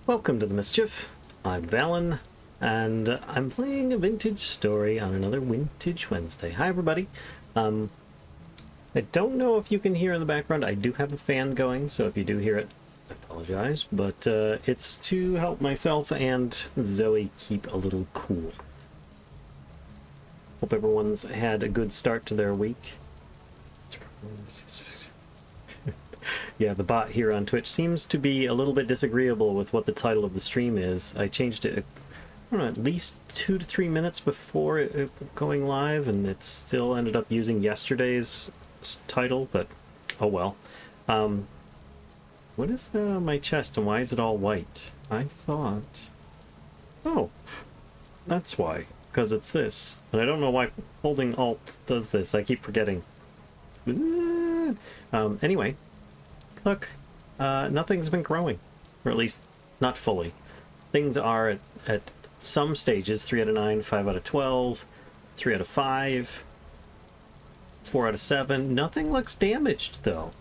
Welcome to the Mischief. I'm Valen, and I'm playing a vintage story on another Vintage Wednesday. Hi, everybody. I don't know if you can hear in the background. I do have a fan going, so if you do hear it, I apologize. But it's to help myself and Zoe keep a little cool. Hope everyone's had a good start to their week. Yeah, the bot here on Twitch seems to be a little bit disagreeable with what the title of the stream is. I changed it, I don't know, at least 2 to 3 minutes before it going live, and it still ended up using yesterday's title, but oh well. What is that on my chest, and why is it all white? I thought... Oh, that's why. Because it's this. And I don't know why holding Alt does this. I keep forgetting. Anyway. Look, nothing's been growing, or at least not fully. Things are at some stages, 3 out of 9, 5 out of 12, 3 out of 5, 4 out of 7. Nothing looks damaged, though.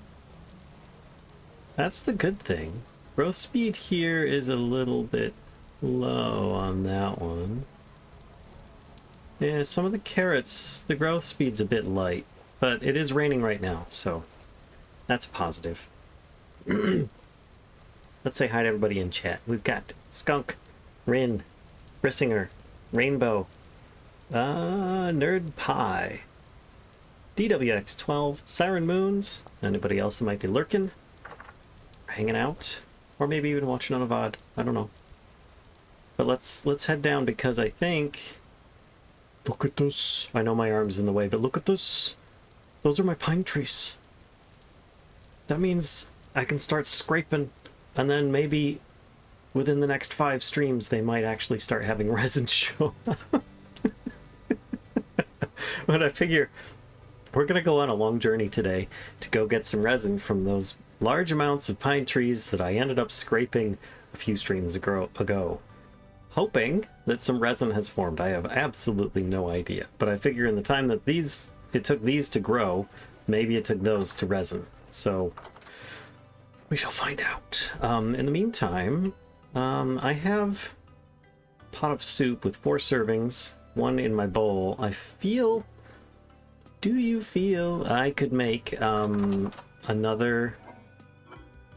That's the good thing. Growth speed here is a little bit low on that one. Yeah, some of the carrots, the growth speed's a bit light, but it is raining right now, so that's positive. Let's say hi to everybody in chat. We've got Skunk, Rin, Brissinger, Rainbow, Nerd Pie, DWX12, Siren Moons, anybody else that might be lurking, hanging out, or maybe even watching on a VOD. I don't know. But let's head down, because I think... Look at this. I know my arm's in the way, but look at this. Those are my pine trees. That means I can start scraping, and then maybe within the next 5 streams they might actually start having resin show up. But I figure we're gonna go on a long journey today to go get some resin from those large amounts of pine trees that I ended up scraping a few streams ago. Hoping that some resin has formed. I have absolutely no idea, but I figure in the time that it took these to grow, maybe it took those to resin. So we shall find out. In the meantime, I have a pot of soup with 4 servings, 1 in my bowl. I feel... Do you feel I could make another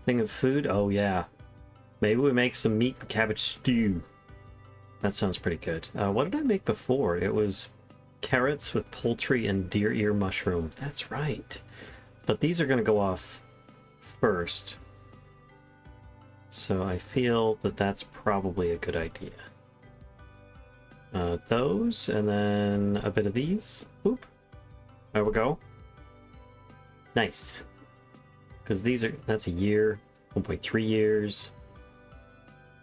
thing of food? Oh yeah. Maybe we make some meat and cabbage stew. That sounds pretty good. What did I make before? It was carrots with poultry and deer ear mushroom. That's right. But these are going to go off first. So I feel that that's probably a good idea. Those, and then a bit of these. Boop. There we go. Nice. Because these are, that's a year, 1.3 years.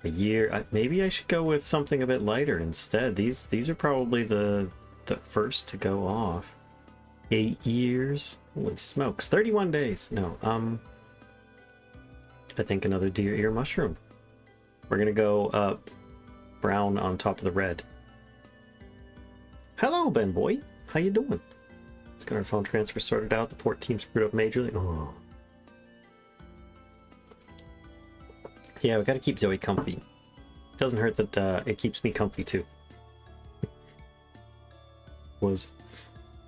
A year. Maybe I should go with something a bit lighter instead. These are probably the first to go off. 8 years. Holy smokes. 31 days. No, I think another deer ear mushroom. We're gonna go up brown on top of the red. Hello, Ben boy. How you doing? Let's get our phone transfer sorted out. The port team screwed up majorly. Oh. Yeah, we gotta keep Zoe comfy. Doesn't hurt that it keeps me comfy too. Was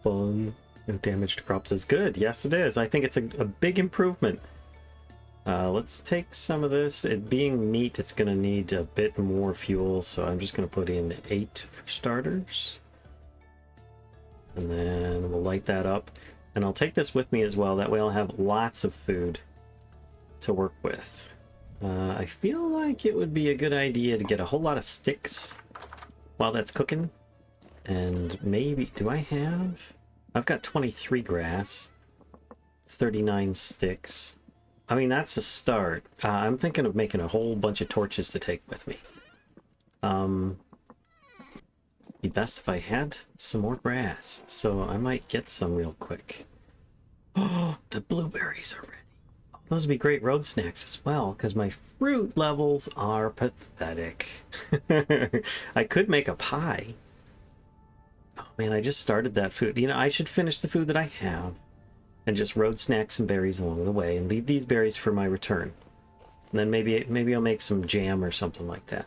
fun. No damage to crops is good. Yes, it is. I think it's a big improvement. Let's take some of this. It being meat, it's going to need a bit more fuel, so I'm just going to put in 8 for starters. And then we'll light that up. And I'll take this with me as well. That way I'll have lots of food to work with. I feel like it would be a good idea to get a whole lot of sticks while that's cooking. And maybe... Do I have... I've got 23 grass, 39 sticks. I mean, that's a start. I'm thinking of making a whole bunch of torches to take with me. Be best if I had some more grass, so I might get some real quick. Oh, the blueberries are ready. Oh, those would be great road snacks as well, because my fruit levels are pathetic. I could make a pie. Oh man, I just started that food. You know, I should finish the food that I have and just road snack some berries along the way and leave these berries for my return. And then maybe I'll make some jam or something like that.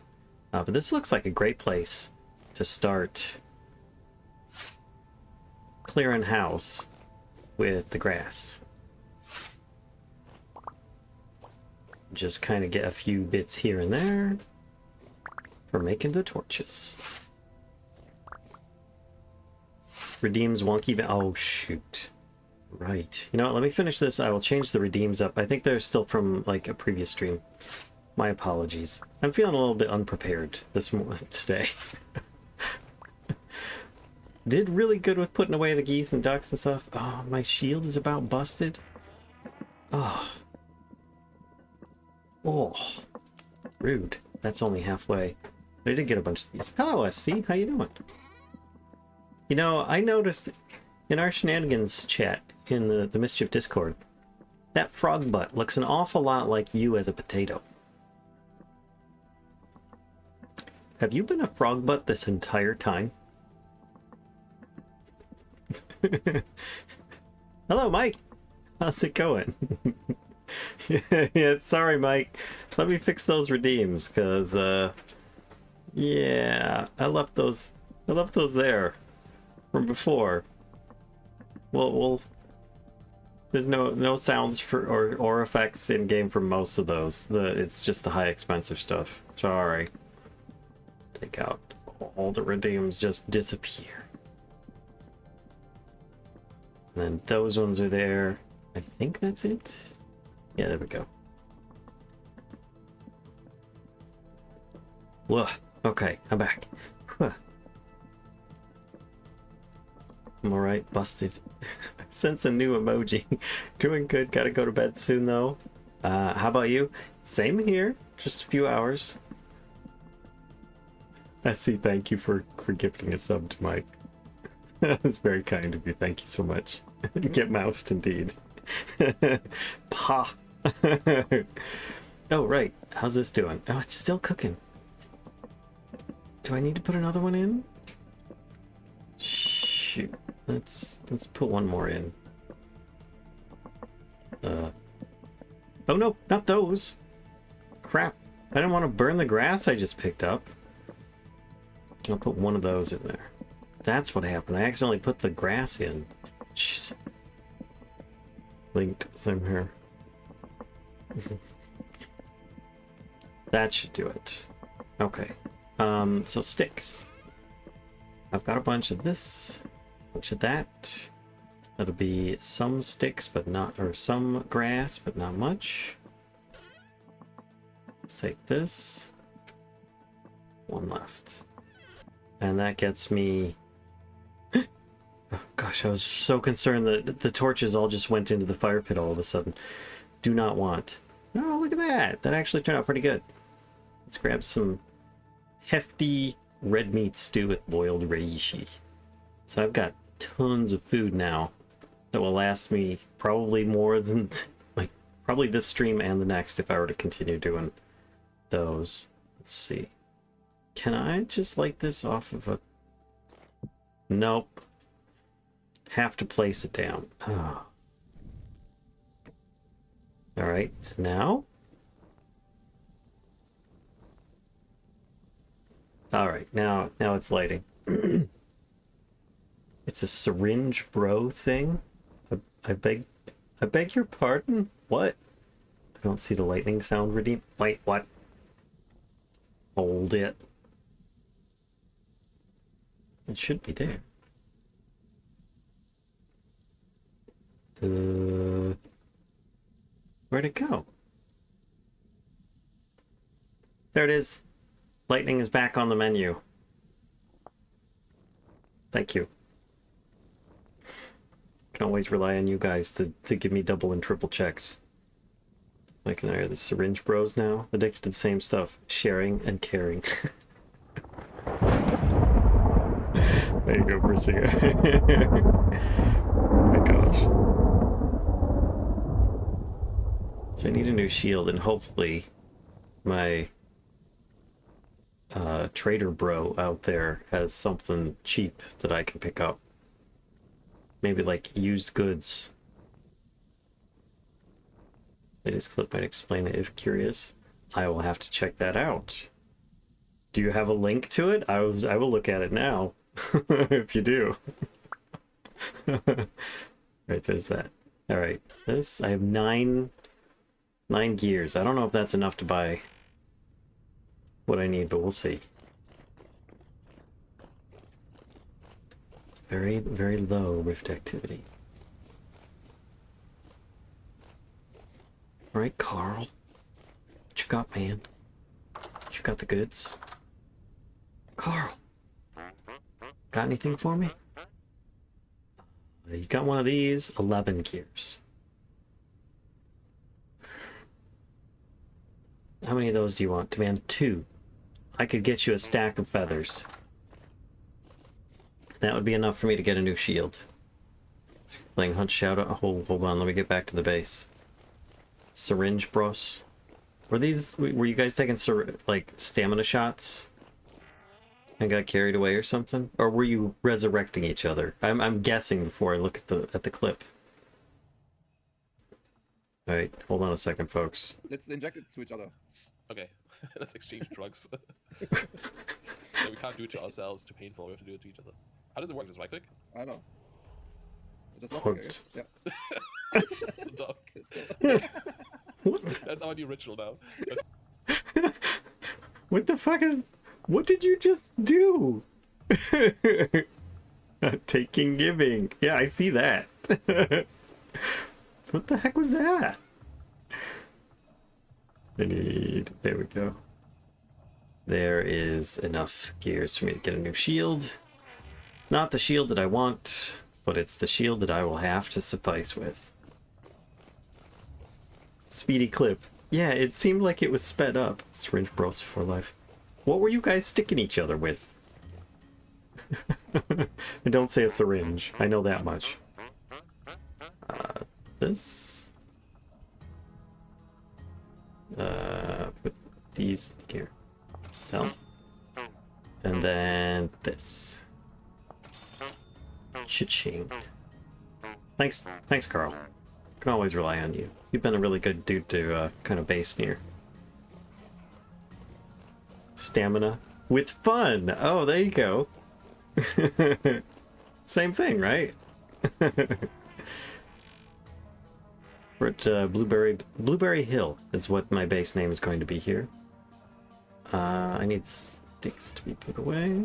But this looks like a great place to start clearing house with the grass. Just kind of get a few bits here and there for making the torches. Redeems wonky. Oh, shoot. Right. You know what? Let me finish this. I will change the redeems up. I think they're still from, like, a previous stream. My apologies. I'm feeling a little bit unprepared today. Did really good with putting away the geese and ducks and stuff. Oh, my shield is about busted. Oh. Oh. Rude. That's only halfway. But I did get a bunch of these. Hello, SC. How you doing? You know, I noticed in our shenanigans chat in the Mischief Discord, that frog butt looks an awful lot like you as a potato. Have you been a frog butt this entire time? Hello, Mike. How's it going? Yeah, sorry, Mike. Let me fix those redeems, because, yeah, I left those there from before. Well, there's no sounds for or effects in game for most of those. It's just the high expensive stuff. Sorry. Take out all the redeems, just disappear. And then those ones are there. I think that's it. Yeah, there we go. Whoa. Okay, I'm back. Huh. I'm alright, busted. Sense a new emoji. Doing good, gotta go to bed soon though. How about you? Same here, just a few hours. I see, thank you for gifting a sub to Mike. That's very kind of you, thank you so much. Get moused indeed. Pa! Oh, right, how's this doing? Oh, it's still cooking. Do I need to put another one in? Shoot. Let's put one more in. Oh no, not those. Crap. I didn't want to burn the grass I just picked up. I'll put one of those in there. That's what happened. I accidentally put the grass in. Jeez. Linked, same here. That should do it. Okay. So sticks. I've got a bunch of this. Bunch of that. That'll be some sticks, but not, or some grass, but not much. Let's take this. One left. And that gets me... Oh gosh, I was so concerned that the torches all just went into the fire pit all of a sudden. Do not want. Oh, look at that. That actually turned out pretty good. Let's grab some hefty red meat stew with boiled reishi. So I've got tons of food now that will last me probably more than, like, probably this stream and the next if I were to continue doing those. Let's see. Can I just light this off of a... Nope. Have to place it down. Oh. Alright, now? Alright, now it's lighting. It's a syringe bro thing. I beg your pardon? What? I don't see the lightning sound redeem. Wait, what? Hold it. It should be there. Where'd it go? There it is. Lightning is back on the menu. Thank you. Can always rely on you guys to give me double and triple checks. Mike and I are the syringe bros now, addicted to the same stuff, sharing and caring. There you go, Brissinger. Oh my gosh. So I need a new shield, and hopefully my trader bro out there has something cheap that I can pick up. Maybe like used goods. Latest clip might explain it if curious. I will have to check that out. Do you have a link to it? I will look at it now. If you do. Right, there's that. Alright, this, I have nine gears. I don't know if that's enough to buy what I need, but we'll see. Very, very low rift activity. Alright, Carl. What you got, man? What you got the goods? Carl! Got anything for me? You got one of these, 11 gears. How many of those do you want? Demand 2. I could get you a stack of feathers. That would be enough for me to get a new shield. Playing Hunt Shout Out. Hold on, let me get back to the base. Syringe bros. Were you guys taking like stamina shots? And got carried away or something? Or were you resurrecting each other? I'm guessing before I look at the clip. Alright, hold on a second, folks. Let's inject it to each other. Okay, let's exchange drugs. Yeah, we can't do it to ourselves, too painful, we have to do it to each other. How does it work? Just right click? I know. Just not Hooked. Yeah. That's so dumb. That's our new ritual now. What the fuck is... What did you just do? Taking, giving. Yeah, I see that. What the heck was that? I need... There we go. There is enough gears for me to get a new shield. Not the shield that I want, but it's the shield that I will have to suffice with. Speedy clip. Yeah, it seemed like it was sped up. Syringe bros for life. What were you guys sticking each other with? And don't say a syringe. I know that much. This. Put these here. Sell. And then this. Cha-ching. Thanks, Carl. Can always rely on you. You've been a really good dude to kind of base near. Stamina with fun. Oh, there you go. Same thing, right? We're at Blueberry Hill is what my base name is going to be here. I need sticks to be put away.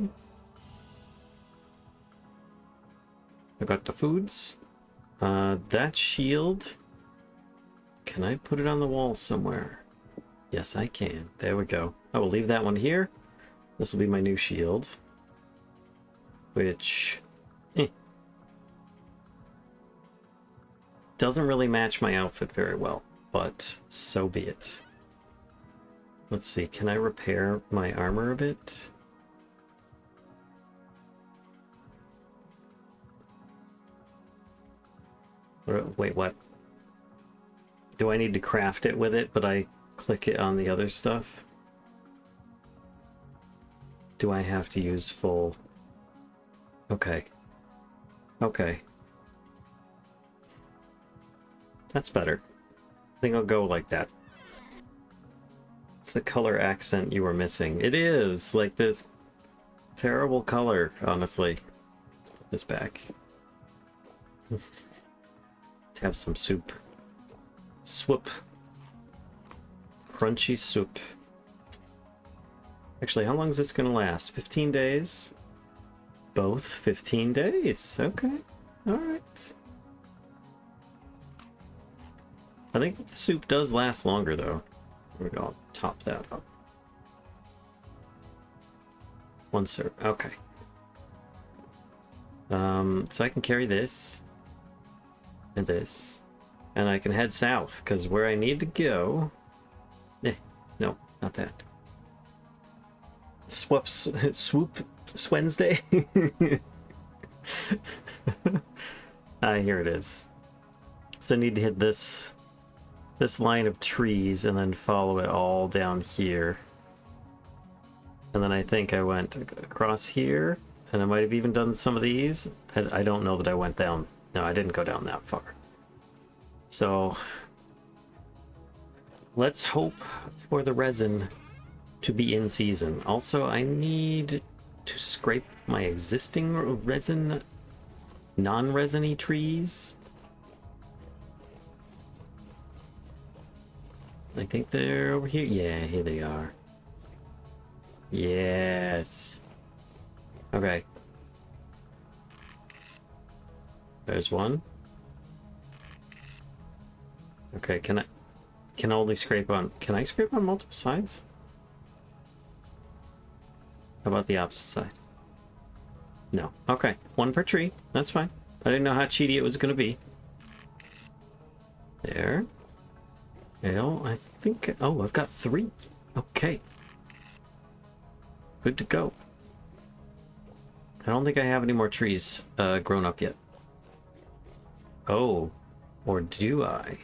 I got the foods. That shield. Can I put it on the wall somewhere? Yes, I can. There we go. I will leave that one here. This will be my new shield. Which... doesn't really match my outfit very well, but so be it. Let's see, can I repair my armor a bit? Wait, what? Do I need to craft it with it, but I click it on the other stuff? Do I have to use full... Okay. Okay. That's better. I think I'll go like that. It's the color accent you were missing. It is! Like this terrible color, honestly. Let's put this back. Let's have some soup. Swoop. Crunchy soup. Actually, how long is this gonna last? 15 days? Both 15 days. Okay. Alright. I think the soup does last longer, though. Here we go. I'll top that up. One serve. Okay. So I can carry this. And this. And I can head south, because where I need to go... no, not that. Swoop Wednesday. Here it is. So I need to hit this line of trees and then follow it all down here. And then I think I went across here, and I might have even done some of these. I don't know that I went down. No, I didn't go down that far. So let's hope for the resin to be in season. Also, I need to scrape my existing resin, non-resiny trees. I think they're over here. Yeah, here they are. Yes. Okay. There's one. Okay, can I only scrape on... Can I scrape on multiple sides? How about the opposite side? No. Okay, one per tree. That's fine. I didn't know how cheaty it was going to be. There. Well, I think... Oh, I've got 3. Okay. Good to go. I don't think I have any more trees grown up yet. Oh. Or do I?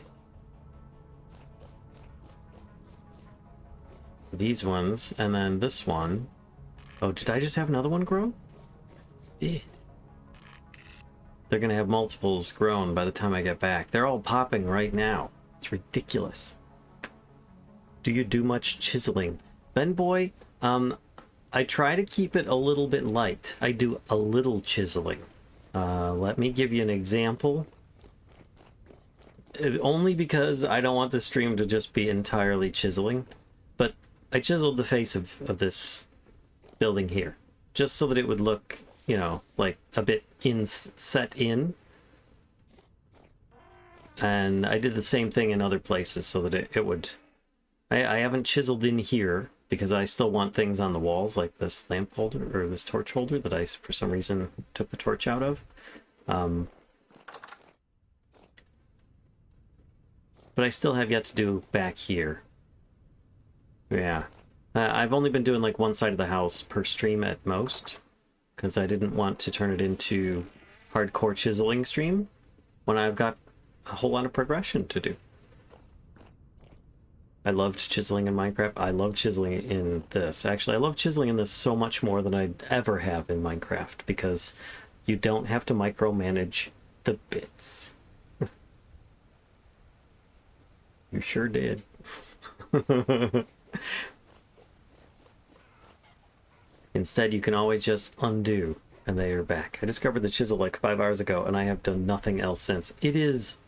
These ones, and then this one. Oh, did I just have another one grow? Did. They're gonna have multiples grown by the time I get back. They're all popping right now. It's ridiculous. Do you do much chiseling? Ben Boy, I try to keep it a little bit light. I do a little chiseling. Let me give you an example. Only because I don't want the stream to just be entirely chiseling. But I chiseled the face of this building here. Just so that it would look, you know, like a bit set in. And I did the same thing in other places so that it would... I haven't chiseled in here because I still want things on the walls like this lamp holder or this torch holder that I, for some reason, took the torch out of. But I still have yet to do back here. Yeah. I've only been doing like one side of the house per stream at most because I didn't want to turn it into hardcore chiseling stream when I've got a whole lot of progression to do. I loved chiseling in Minecraft. I love chiseling in this. Actually, I love chiseling in this so much more than I'd ever have in Minecraft because you don't have to micromanage the bits. You sure did. Instead, you can always just undo, and they are back. I discovered the chisel like 5 hours ago, and I have done nothing else since. It is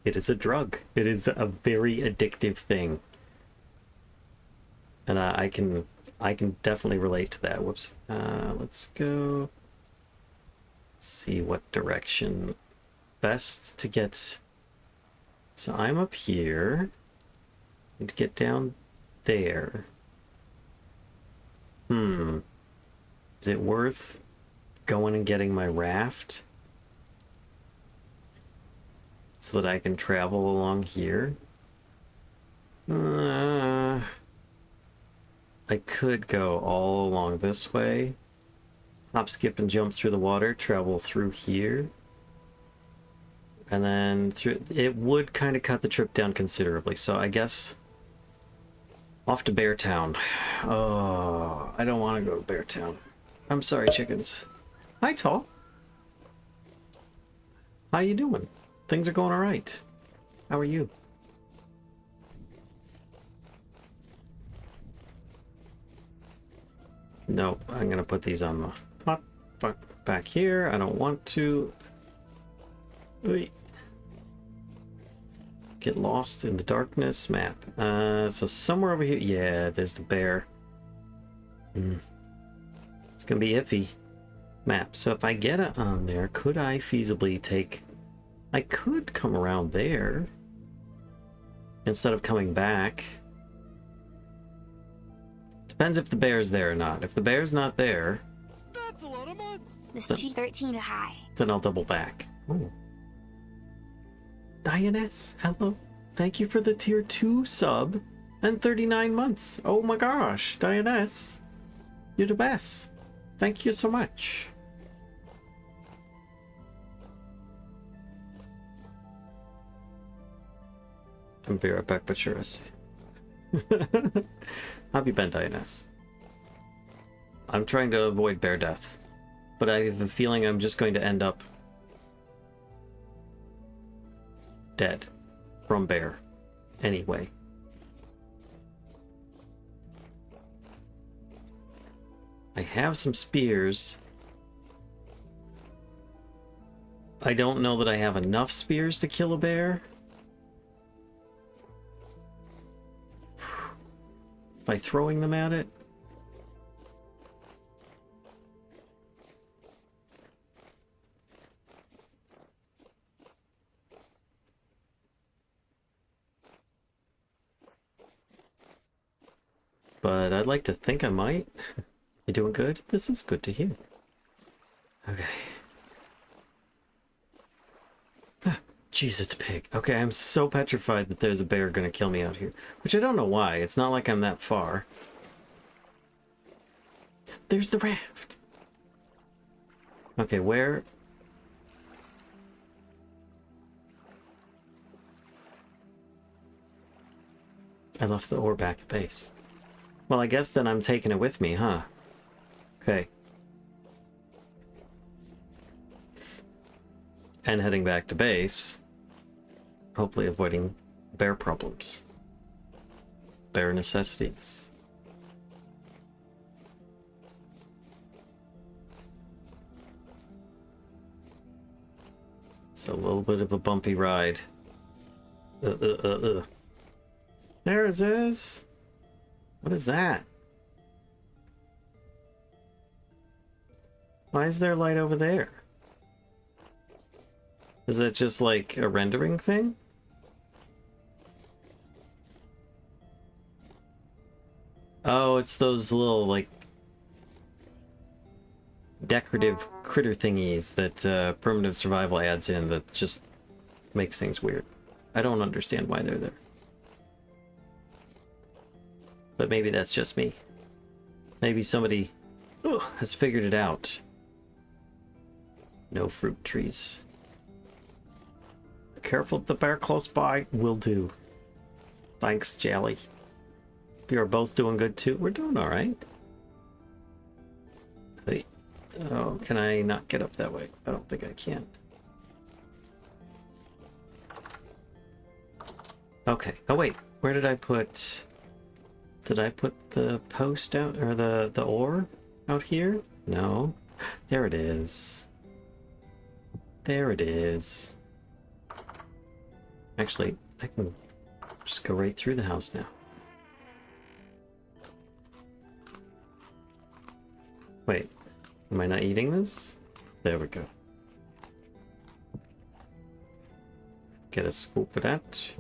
a drug. It is a very addictive thing. And I can definitely relate to that. Whoops. Let's go see what direction best to get. So I'm up here. Need to get down there. Is it worth going and getting my raft so that I can travel along here? I could go all along this way, hop, skip, and jump through the water, travel through here, and then through. It would kind of cut the trip down considerably, so I guess off to Beartown. Oh, I don't want to go to Beartown. I'm sorry, chickens. Hi, Tall. How you doing? Things are going all right. How are you? No, I'm gonna put these on the hot back here. I don't want to get lost in the darkness map. So somewhere over here. Yeah, there's the bear. It's gonna be iffy map. So if I get it on there, could I feasibly take... I could come around there instead of coming back. Depends if the bear's there or not. If the bear's not there, That's a lot of months. Mischief 13 high. then I'll double back. Oh. Dianess, hello. Thank you for the tier 2 sub and 39 months. Oh my gosh, Dianess. You're the best. Thank you so much. I'll be right back, but sure as. Have you been, Dianess? I'm trying to avoid bear death, but I have a feeling I'm just going to end up dead from bear anyway. I have some spears. I don't know that I have enough spears to kill a bear. By throwing them at it. But I'd like to think I might. You doing good? This is good to hear. Okay. Jeez, it's a pig. Okay, I'm so petrified that there's a bear gonna kill me out here. Which I don't know why. It's not like I'm that far. There's the raft. Okay, where? I left the ore back at base. Well, I guess then I'm taking it with me, huh? Okay. And heading back to base. Hopefully avoiding bear problems. Bear necessities. It's a little bit of a bumpy ride. There it is. What is that? Why is there light over there? Is it just like a rendering thing? Oh, it's those little, like, decorative critter thingies that primitive survival adds in that just makes things weird. I don't understand why they're there. But maybe that's just me. Maybe somebody has figured it out. No fruit trees. Careful of the bear close by. Will do. Thanks, Jelly. You are both doing good too. We're doing all right. Wait. Oh, can I not get up that way? I don't think I can. Okay. Oh wait. Where did I put? Did I put the post out or the ore out here? No. There it is. There it is. Actually, I can just go right through the house now. Wait, am I not eating this? There we go. Get a scoop of that.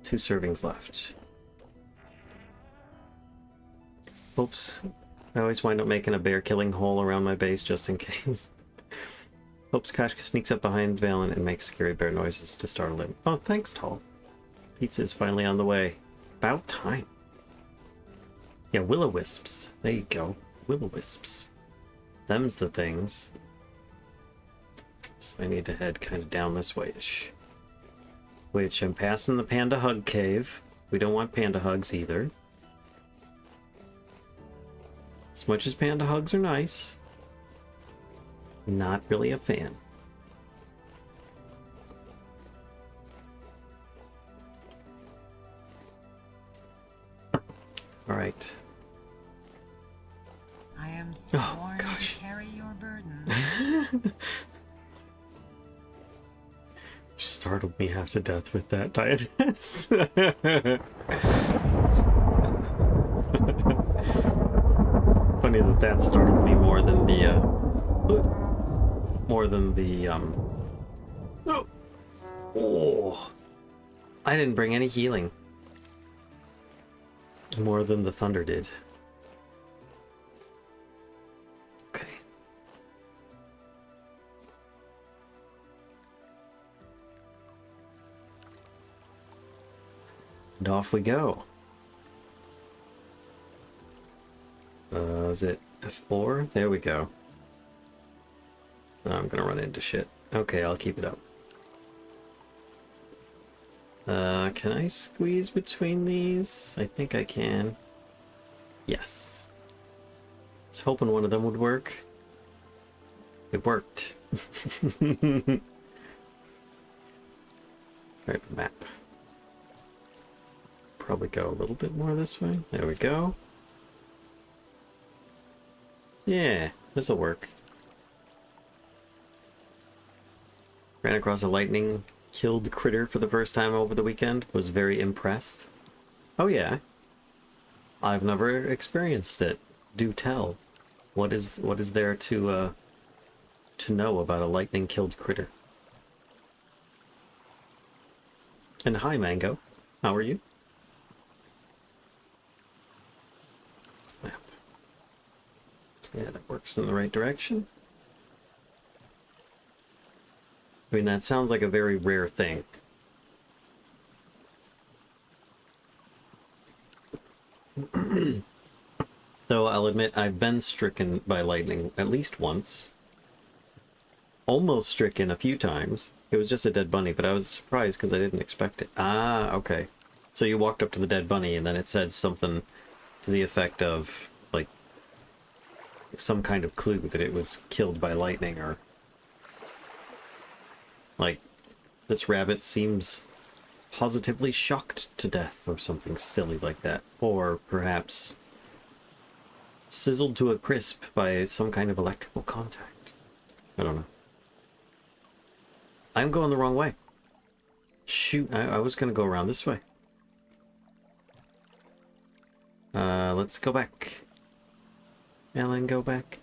2 servings left. Oops. I always wind up making a bear killing hole around my base just in case. Hopes Kashka sneaks up behind Valen and makes scary bear noises to startle him. Oh, thanks, Tall. Pizza's finally on the way. About time. Yeah, will-o-wisps. There you go. Will-o-wisps. Them's the things. So I need to head kind of down this way-ish. Which, I'm passing the Panda Hug Cave. We don't want Panda Hugs either. As much as Panda Hugs are nice, not really a fan. All right. I am sworn to carry your burdens. You startled me half to death with that, Diatus. Funny that startled me more than the oh, I didn't bring any healing. More than the thunder did. Okay. And off we go. Is it F4? There we go. I'm gonna run into shit. Okay, I'll keep it up. Can I squeeze between these? I think I can. Yes. I was hoping one of them would work. It worked. Alright, map. Probably go a little bit more this way. There we go. Yeah, this'll work. Ran across a lightning-killed critter for the first time over the weekend. Was very impressed. Oh yeah. I've never experienced it. Do tell. What is there to know about a lightning-killed critter? And hi, Mango. How are you? Yeah, that works in the right direction. I mean, that sounds like a very rare thing. Though I'll admit I've been stricken by lightning at least once. Almost stricken a few times. It was just a dead bunny, but I was surprised because I didn't expect it. Ah, okay. So you walked up to the dead bunny and then it said something to the effect of, like, some kind of clue that it was killed by lightning, or like, this rabbit seems positively shocked to death, or something silly like that. Or perhaps sizzled to a crisp by some kind of electrical contact. I don't know. I'm going the wrong way. Shoot, I was gonna go around this way. Let's go back. Alan, go back.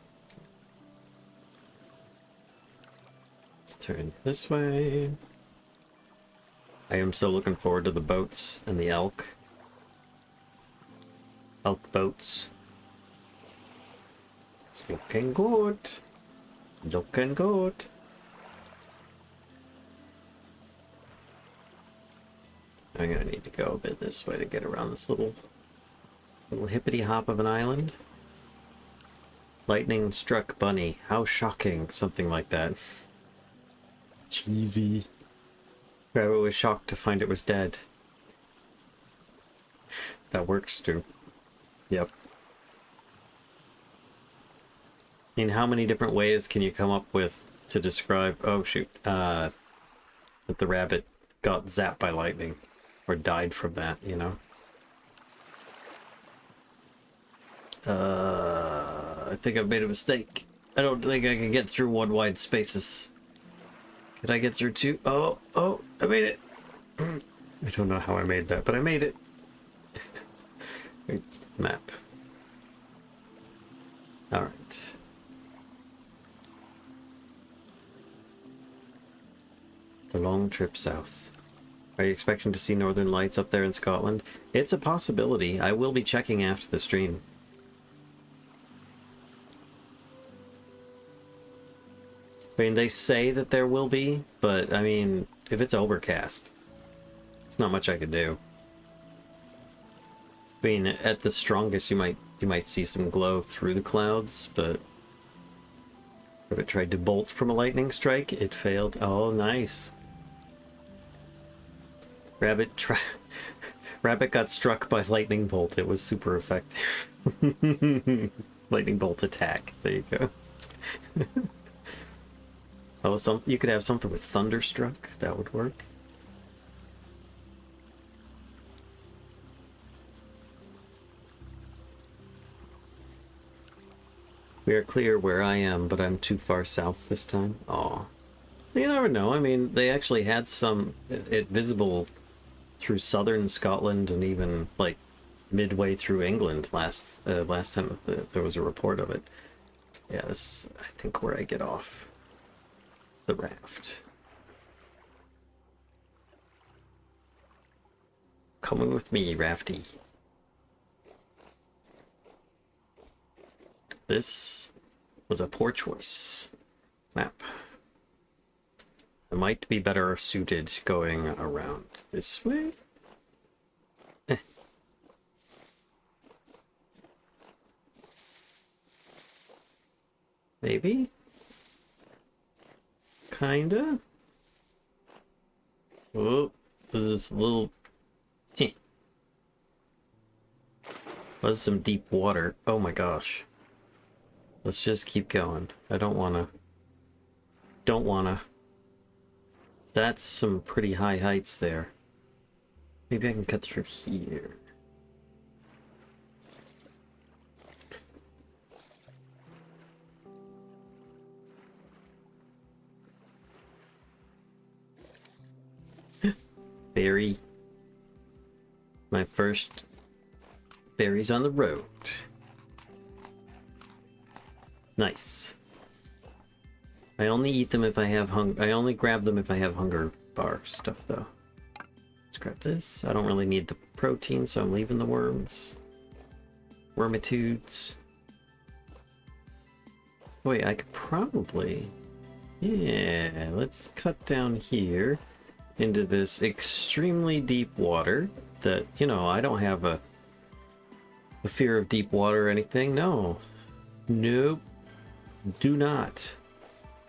Let's turn this way. I am so looking forward to the boats and the elk. Elk boats. It's looking good. Looking good. I'm gonna need to go a bit this way to get around this little hippity hop of an island. Lightning struck bunny. How shocking. Something like that. Cheesy. Rabbit was shocked to find it was dead. That works too. Yep. I mean, how many different ways can you come up with to describe... Oh, shoot. That the rabbit got zapped by lightning. Or died from that, you know? I think I've made a mistake. I don't think I can get through one wide spaces. Could I get through two? Oh, I made it. I don't know how I made that, but I made it. Map. Alright. The long trip south. Are you expecting to see northern lights up there in Scotland? It's a possibility. I will be checking after the stream. I mean, they say that there will be, but I mean, if it's overcast, there's not much I could do. I mean, at the strongest, you might see some glow through the clouds, but if it tried to bolt from a lightning strike, it failed. Oh, nice. Rabbit got struck by lightning bolt. It was super effective. Lightning bolt attack. There you go. Oh, you could have something with thunderstruck. That would work. We are clear where I am, but I'm too far south this time. Aw. You never know. I mean, they actually had it visible through southern Scotland and even, like, midway through England last time there was a report of it. Yeah, this is, I think, where I get off the raft. Coming with me, Rafty. This was a poor choice. Map. I might be better suited going around this way. Maybe? Kinda? Oh, this is a little... Was some deep water. Oh my gosh. Let's just keep going. I don't wanna... That's some pretty high heights there. Maybe I can cut through here. berry. My first berries on the road. Nice. I only eat them if I have I only grab them if I have hunger bar stuff, though. Let's grab this. I don't really need the protein, so I'm leaving the worms. Wormitudes. Wait, I could probably... Yeah, let's cut down here into this extremely deep water that, you know, I don't have a fear of deep water or anything. No. Nope. Do not.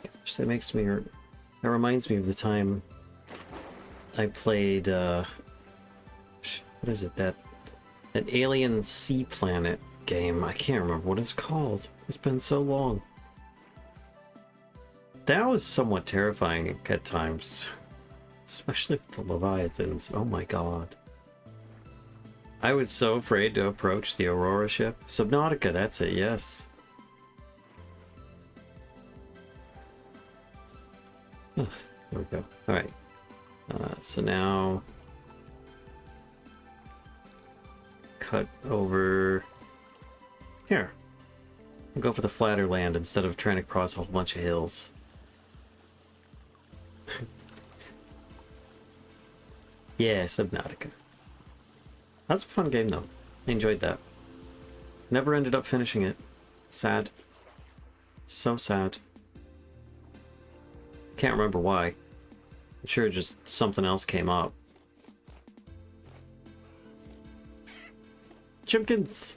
Gosh, that makes me... That reminds me of the time I played, what is it? That Alien Sea Planet game. I can't remember what it's called. It's been so long. That was somewhat terrifying at times. Especially with the Leviathans. Oh my god. I was so afraid to approach the Aurora ship. Subnautica, that's it, yes. There we go. Alright. So now... cut over... Here. I'll go for the flatter land instead of trying to cross a whole bunch of hills. Yeah, Subnautica. That's a fun game, though. I enjoyed that. Never ended up finishing it. Sad. So sad. Can't remember why. I'm sure just something else came up. Chimkins!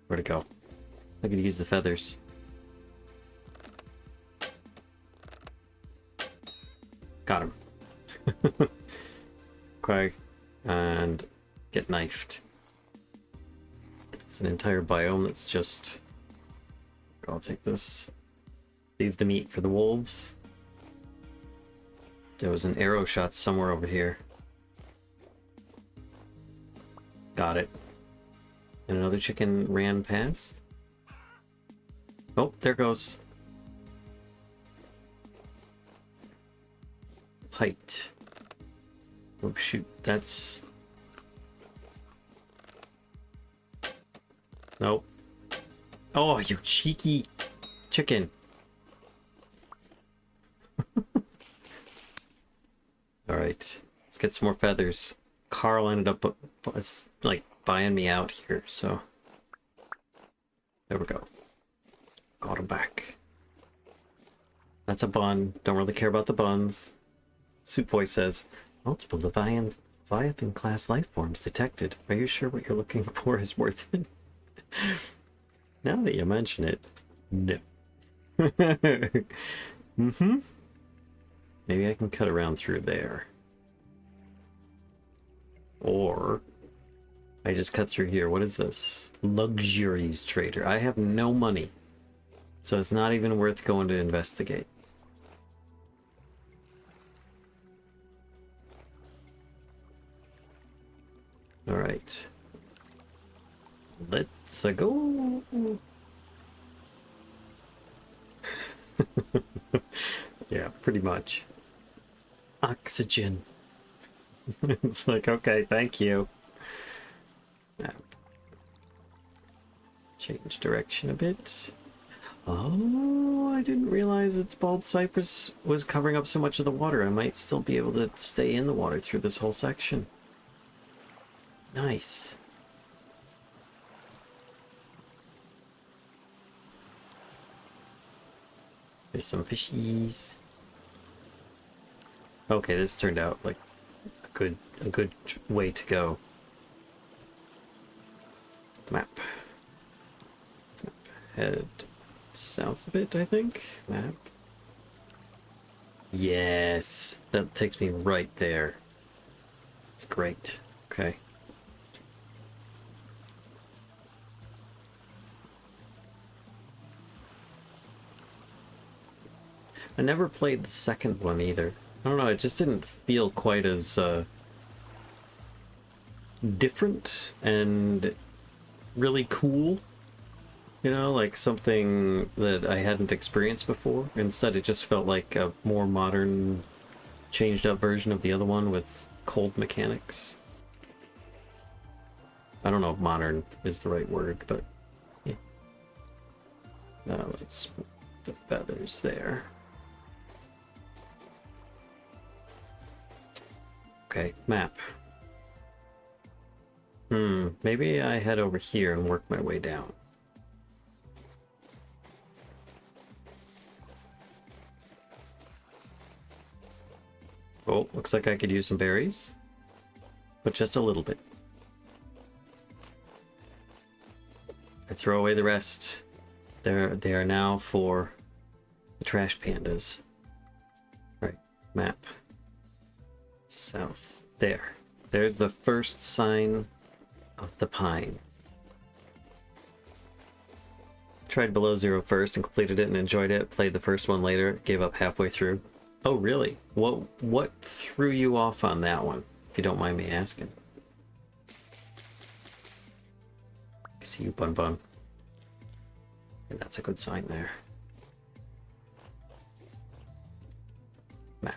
Where'd it go? I could use the feathers. Got him. Okay. And get knifed. It's an entire biome that's just... I'll take this. Leave the meat for the wolves. There was an arrow shot somewhere over here. Got it. And another chicken ran past. Oh, there goes. Height. Oh shoot, that's... Nope. Oh, you cheeky chicken. Alright, let's get some more feathers. Carl ended up, like, buying me out here, so... There we go. Got him back. That's a bun. Don't really care about the buns. Soup Boy says, multiple Leviathan-class life forms detected. Are you sure what you're looking for is worth it? Now that you mention it, no. Mm-hmm. Maybe I can cut around through there. Or I just cut through here. What is this? Luxuries trader. I have no money. So it's not even worth going to investigate. Alright. Let's go. Yeah, pretty much. Oxygen. It's like, okay, thank you. Now, change direction a bit. Oh, I didn't realize that bald cypress was covering up so much of the water. I might still be able to stay in the water through this whole section. Nice. There's some fishies. Okay, this turned out like a good way to go. Map. Head south a bit, I think. Map. Yes, that takes me right there. It's great. Okay. I never played the second one either. I don't know, it just didn't feel quite as different and really cool. You know, like something that I hadn't experienced before. Instead, it just felt like a more modern changed up version of the other one with cold mechanics. I don't know if modern is the right word, but yeah. Let's put the feathers there. Okay, map. Maybe I head over here and work my way down. Oh, looks like I could use some berries, but just a little bit. I throw away the rest. They are now for the trash pandas. Right, map. South. There. There's the first sign of the pine. Tried Below Zero first and completed it and enjoyed it. Played the first one later, gave up halfway through. Oh, really? What threw you off on that one, if you don't mind me asking? I see you, Bun Bun. And that's a good sign there. Map.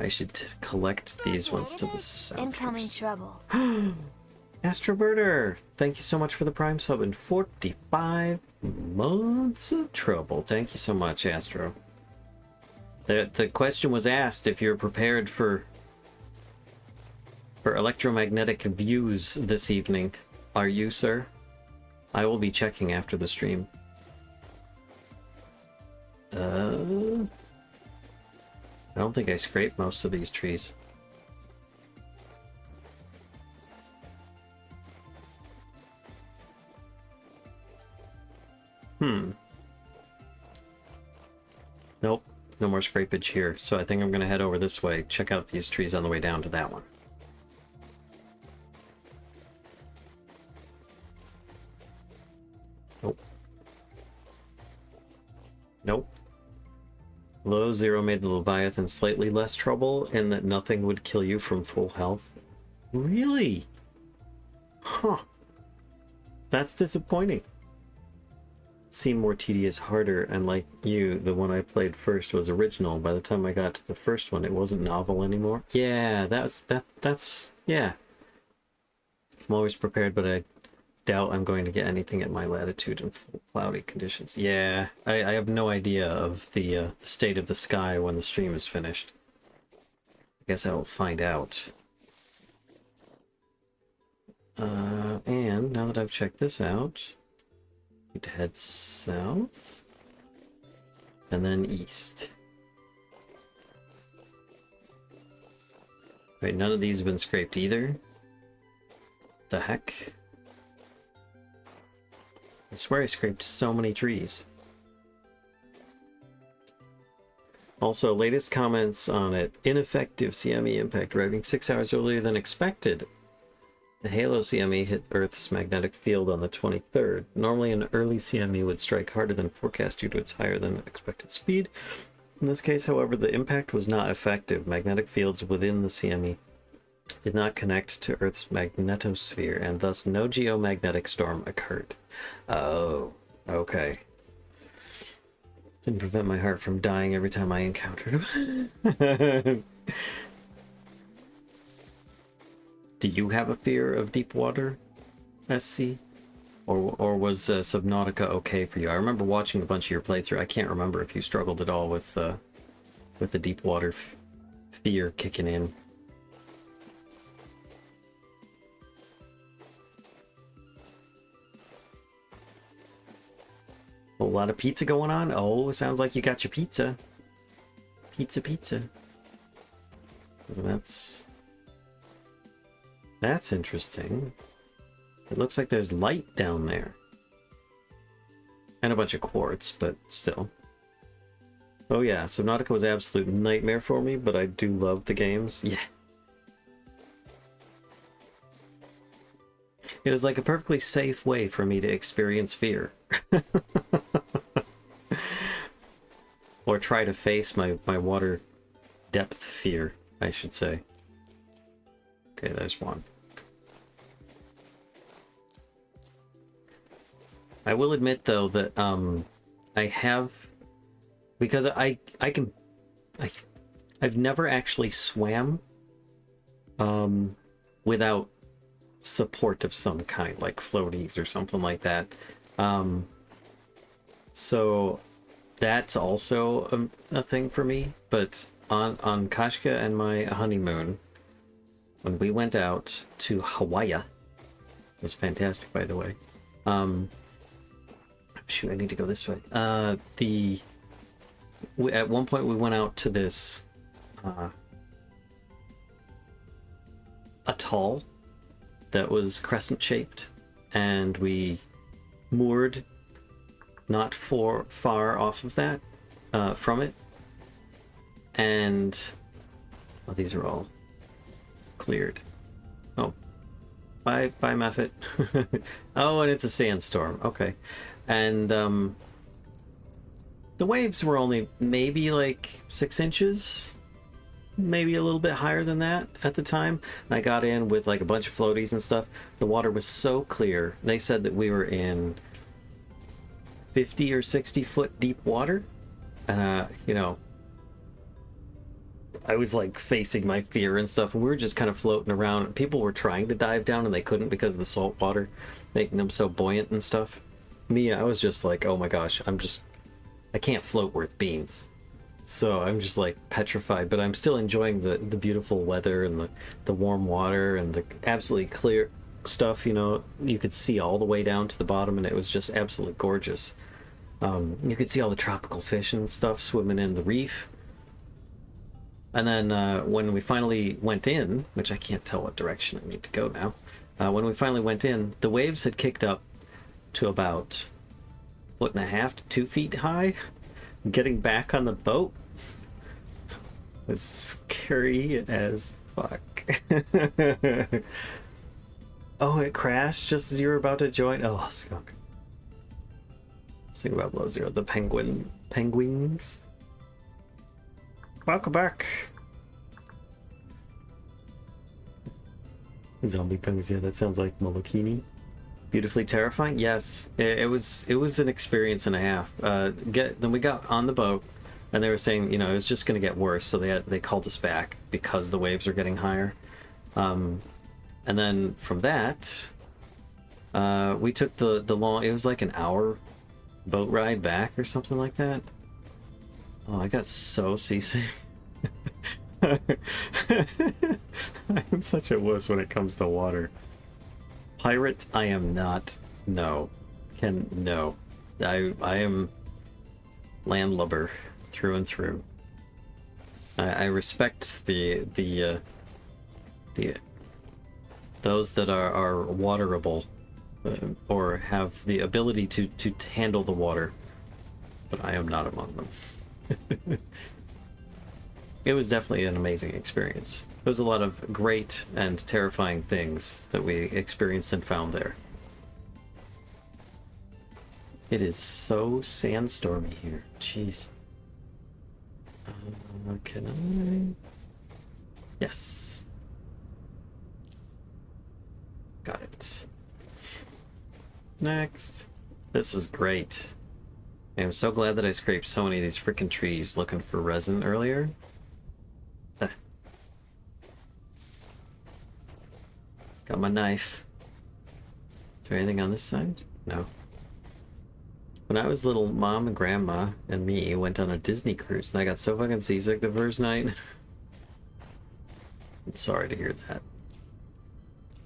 I should collect these ones to the south. Incoming first. trouble. Astrobirder, thank you so much for the Prime sub and 45 months of trouble. Thank you so much, Astro. The question was asked if you're prepared for electromagnetic views this evening. Are you, sir? I will be checking after the stream. I don't think I scraped most of these trees. Nope, no more scrapage here. So I think I'm gonna head over this way, check out these trees on the way down to that one. Nope. Nope. Low Zero made the Leviathan slightly less trouble, and that nothing would kill you from full health. Really? Huh. That's disappointing. Seemed more tedious, harder, and like you, the one I played first was original. By the time I got to the first one, it wasn't novel anymore. Yeah, that's yeah. I'm always prepared, but I doubt I'm going to get anything at my latitude in full cloudy conditions. Yeah, I have no idea of the state of the sky when the stream is finished. I guess I will find out. And now that I've checked this out, need to head south and then east. Wait, none of these have been scraped either. The heck? I swear I scraped so many trees. Also, latest comments on it. Ineffective CME impact, arriving 6 hours earlier than expected. The Halo CME hit Earth's magnetic field on the 23rd. Normally an early CME would strike harder than forecast due to its higher than expected speed. In this case, however, the impact was not effective. Magnetic fields within the CME did not connect to Earth's magnetosphere, and thus no geomagnetic storm occurred. Oh, okay. Didn't prevent my heart from dying every time I encountered him. Do you have a fear of deep water, SC? Or was Subnautica okay for you? I remember watching a bunch of your playthrough. I can't remember if you struggled at all with the deep water fear kicking in. A lot of pizza going on? Oh, sounds like you got your pizza. Pizza. That's interesting. It looks like there's light down there. And a bunch of quartz, but still. Oh yeah, Subnautica was an absolute nightmare for me, but I do love the games. Yeah. It was like a perfectly safe way for me to experience fear. Or try to face my water depth fear, I should say. Okay, there's one. I will admit though that I have, because I I've never actually swam without support of some kind, like floaties or something like that. So that's also a thing for me. But on Kashka and my honeymoon, when we went out to Hawaii, it was fantastic, by the way. Shoot, I need to go this way. At one point we went out to this atoll that was crescent shaped, and we moored not far off of that, from it, and these are all cleared. Oh, bye Mephit. Oh, and it's a sandstorm. Okay. And the waves were only maybe like 6 inches, maybe a little bit higher than that at the time. And I got in with like a bunch of floaties and stuff. The water was so clear. They said that we were in 50 or 60 foot deep water. And, you know, I was like facing my fear and stuff, and we were just kind of floating around. People were trying to dive down and they couldn't because of the salt water making them so buoyant and stuff. Me, I was just like, oh my gosh, I can't float worth beans. So I'm just like petrified, but I'm still enjoying the beautiful weather and the warm water and the absolutely clear stuff. You know, you could see all the way down to the bottom, and it was just absolutely gorgeous. You could see all the tropical fish and stuff swimming in the reef. And then when we finally went in, which I can't tell what direction I need to go now, when we finally went in, the waves had kicked up to about 1.5 to 2 feet high. Getting back on the boat was scary as fuck. Oh, it crashed just as you were about to join. Oh, skunk. Let's think about Below Zero. The penguins. Welcome back. Zombie penguins. Yeah, that sounds like Molokini. Beautifully terrifying. Yes, it was an experience and a half. Then we got on the boat, and they were saying, you know, it was just going to get worse, so they called us back because the waves are getting higher. And then from that, we took the long. It was like an hour boat ride back or something like that. Oh, I got so seasick. I'm such a wuss when it comes to water. Pirate, I am not. No. No. I am landlubber through and through. I respect the those that are waterable, or have the ability to handle the water, but I am not among them. It was definitely an amazing experience. There was a lot of great and terrifying things that we experienced and found there. It is so sandstormy here. Jeez. Can I? Yes. Got it. Next. This is great. I'm so glad that I scraped so many of these freaking trees looking for resin earlier. Got my knife. Is there anything on this side? No. When I was little, Mom and Grandma and me went on a Disney cruise, and I got so fucking seasick the first night. I'm sorry to hear that.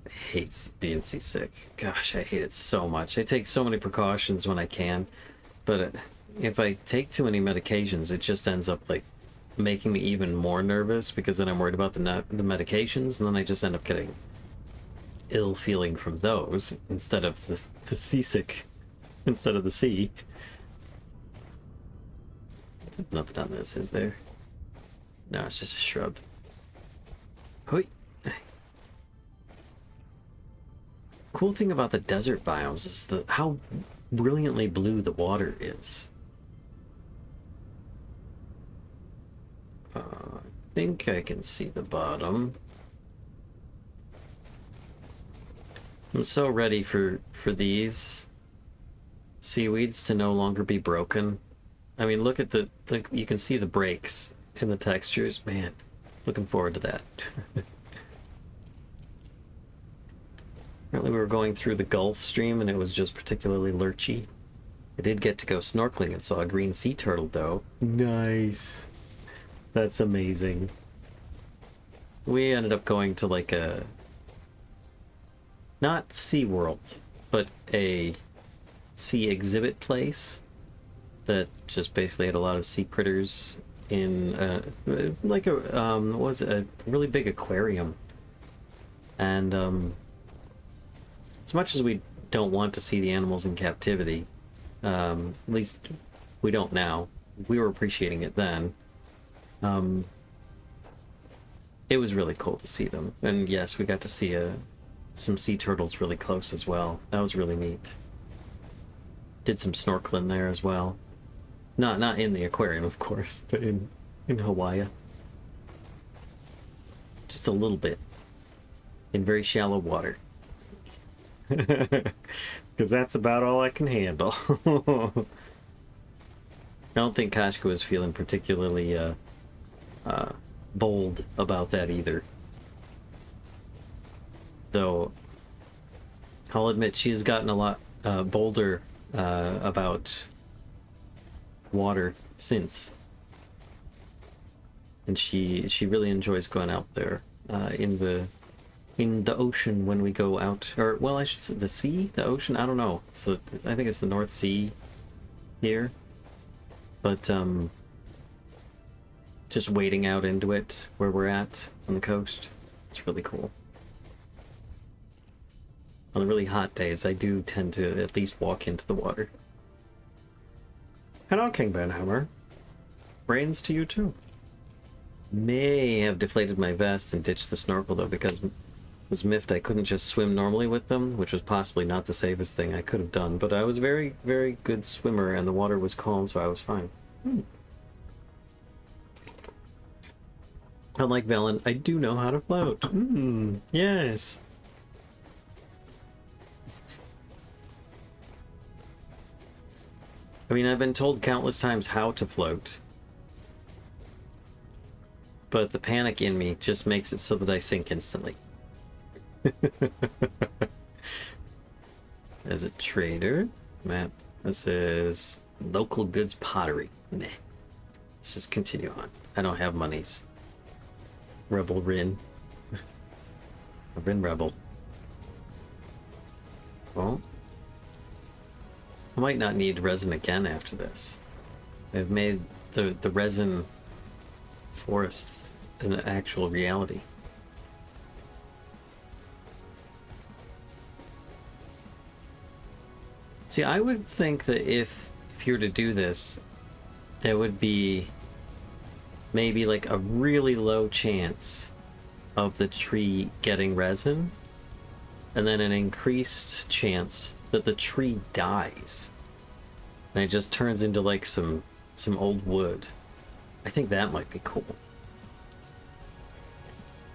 I hate being seasick. Gosh, I hate it so much. I take so many precautions when I can, but if I take too many medications, it just ends up like making me even more nervous, because then I'm worried about the medications, and then I just end up getting ill feeling from those instead of the seasick, instead of the sea. There's nothing on this, is there? No, it's just a shrub. Hoi. Cool thing about the desert biomes is how brilliantly blue the water is. I think I can see the bottom. I'm so ready for these seaweeds to no longer be broken. I mean, look at you can see the breaks in the textures. Man, looking forward to that. Apparently we were going through the Gulf Stream and it was just particularly lurchy. I did get to go snorkeling and saw a green sea turtle, though. Nice. That's amazing. We ended up going to like a... not SeaWorld, but a sea exhibit place that just basically had a lot of sea critters in like a what was it, a really big aquarium. And as much as we don't want to see the animals in captivity, at least we don't now. We were appreciating it then. It was really cool to see them, and yes, we got to see some sea turtles really close as well. That was really neat. Did some snorkeling there as well. Not in the aquarium, of course, but in Hawaii. Just a little bit. In very shallow water. Because that's about all I can handle. I don't think Kashka was feeling particularly bold about that either. Though, I'll admit she has gotten a lot bolder about water since. And she really enjoys going out there in the ocean when we go out, or well, I should say the sea, the ocean, I don't know. So I think it's the North Sea here. But just wading out into it where we're at on the coast, it's really cool. On the really hot days, I do tend to at least walk into the water. Hello, King Benhammer. Brains to you too. May have deflated my vest and ditched the snorkel though, because I was miffed I couldn't just swim normally with them, which was possibly not the safest thing I could have done, but I was a very, very good swimmer and the water was calm, so I was fine. Unlike Velen, I do know how to float. Yes. I mean, I've been told countless times how to float. But the panic in me just makes it so that I sink instantly. There's a trader map. This is local goods pottery. Nah. Let's just continue on. I don't have monies. Rebel Rin. Rin Rebel. Well, I might not need resin again after this. I've made the resin forest an actual reality. See, I would think that if you were to do this, there would be maybe like a really low chance of the tree getting resin, and then an increased chance that the tree dies and it just turns into like some old wood. I think that might be cool.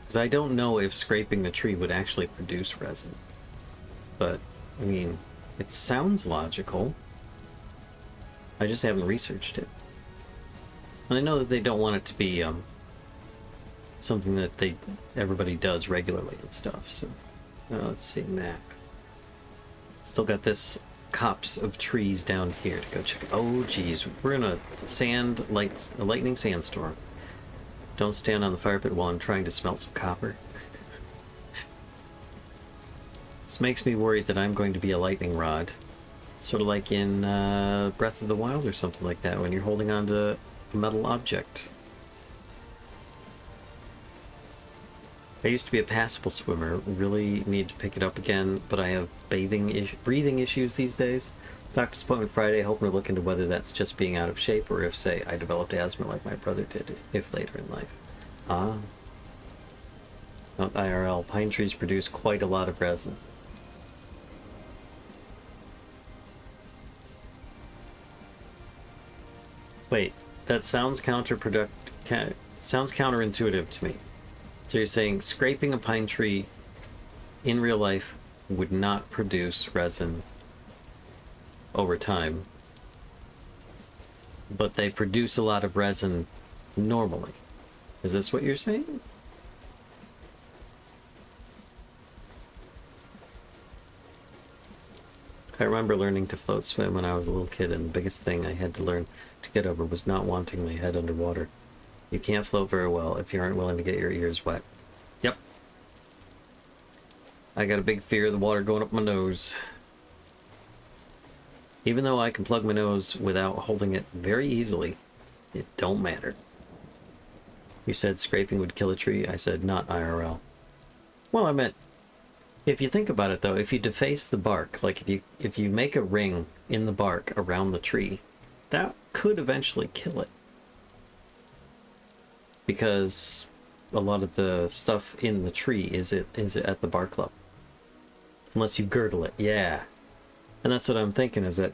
Because I don't know if scraping the tree would actually produce resin. But, I mean, it sounds logical. I just haven't researched it. And I know that they don't want it to be something that everybody does regularly and stuff, so... let's see, map. Still got this copse of trees down here to go check. Oh, geez, we're in a lightning sandstorm. Don't stand on the fire pit while I'm trying to smelt some copper. This makes me worried that I'm going to be a lightning rod. Sort of like in Breath of the Wild or something like that, when you're holding onto a metal object. I used to be a passable swimmer, really need to pick it up again, but I have breathing issues these days. Doctor's appointment Friday, hoping to look into whether that's just being out of shape or if, say, I developed asthma like my brother did, if later in life. Ah. Not IRL. Pine trees produce quite a lot of resin. Wait, that sounds counterintuitive to me. So you're saying scraping a pine tree in real life would not produce resin over time, but they produce a lot of resin normally. Is this what you're saying? I remember learning to float swim when I was a little kid, and the biggest thing I had to learn to get over was not wanting my head underwater. You can't float very well if you aren't willing to get your ears wet. Yep. I got a big fear of the water going up my nose. Even though I can plug my nose without holding it very easily, it don't matter. You said scraping would kill a tree. I said not IRL. Well, I meant, if you think about it though, if you deface the bark, like if you make a ring in the bark around the tree, that could eventually kill it. Because a lot of the stuff in the tree is at the bark level. Unless you girdle it, yeah. And that's what I'm thinking, is that,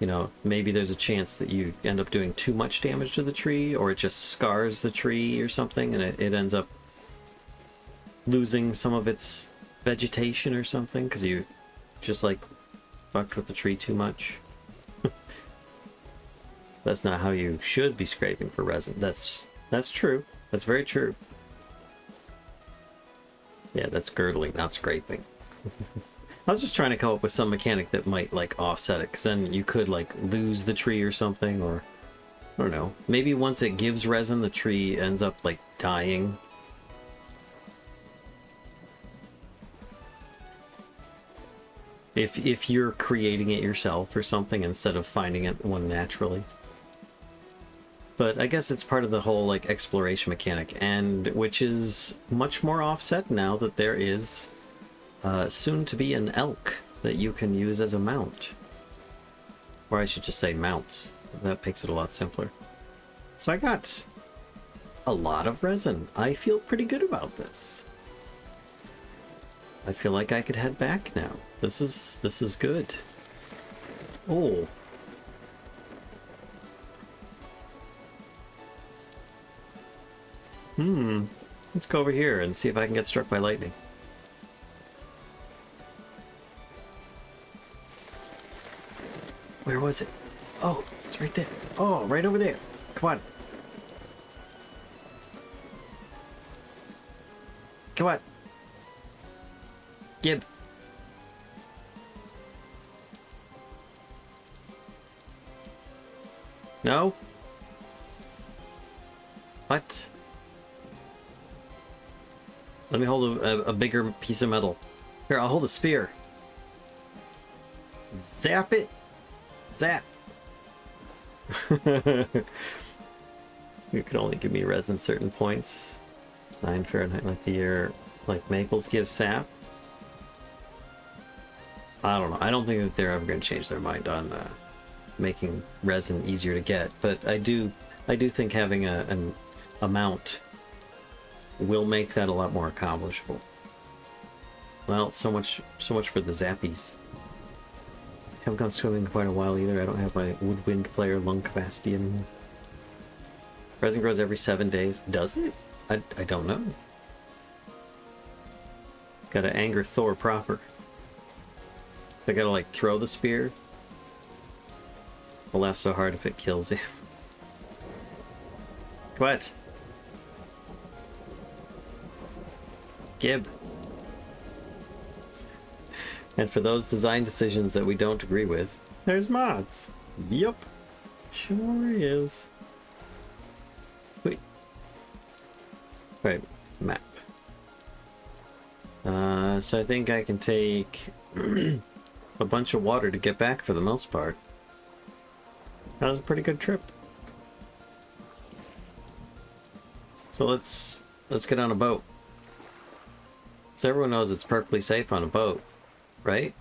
you know, maybe there's a chance that you end up doing too much damage to the tree, or it just scars the tree or something, and it ends up losing some of its vegetation or something, because you just, like, fucked with the tree too much. That's not how you should be scraping for resin. That's true. That's very true. Yeah, that's girdling, not scraping. I was just trying to come up with some mechanic that might, like, offset it, because then you could, like, lose the tree or something, or I don't know. Maybe once it gives resin, the tree ends up, like, dying. If you're creating it yourself or something instead of finding it one naturally. But I guess it's part of the whole, like, exploration mechanic, and which is much more offset now that there is soon to be an elk that you can use as a mount. Or I should just say mounts. That makes it a lot simpler. So I got a lot of resin. I feel pretty good about this. I feel like I could head back now. This is good. Oh. Let's go over here and see if I can get struck by lightning. Where was it? Oh, it's right there. Oh, right over there. Come on. Come on. Gib. No? What? Let me hold a bigger piece of metal. Here, I'll hold a spear. Zap it. Zap. You can only give me resin certain points. 9 Fahrenheit, like the year, like maples give sap. I don't know. I don't think that they're ever going to change their mind on making resin easier to get. But I do think having a mount will make that a lot more accomplishable. Well, so much for the zappies. Haven't gone swimming in quite a while either. I don't have my woodwind player lung capacity anymore. Resin grows every 7 days. Does it? I don't know. Gotta anger Thor proper. I gotta, like, throw the spear. I'll laugh so hard if it kills you. What? Gib. And for those design decisions that we don't agree with, there's mods. Yup. Sure is. Wait. Right, map. So I think I can take a bunch of water to get back for the most part. That was a pretty good trip. So let's get on a boat. So everyone knows it's perfectly safe on a boat, right?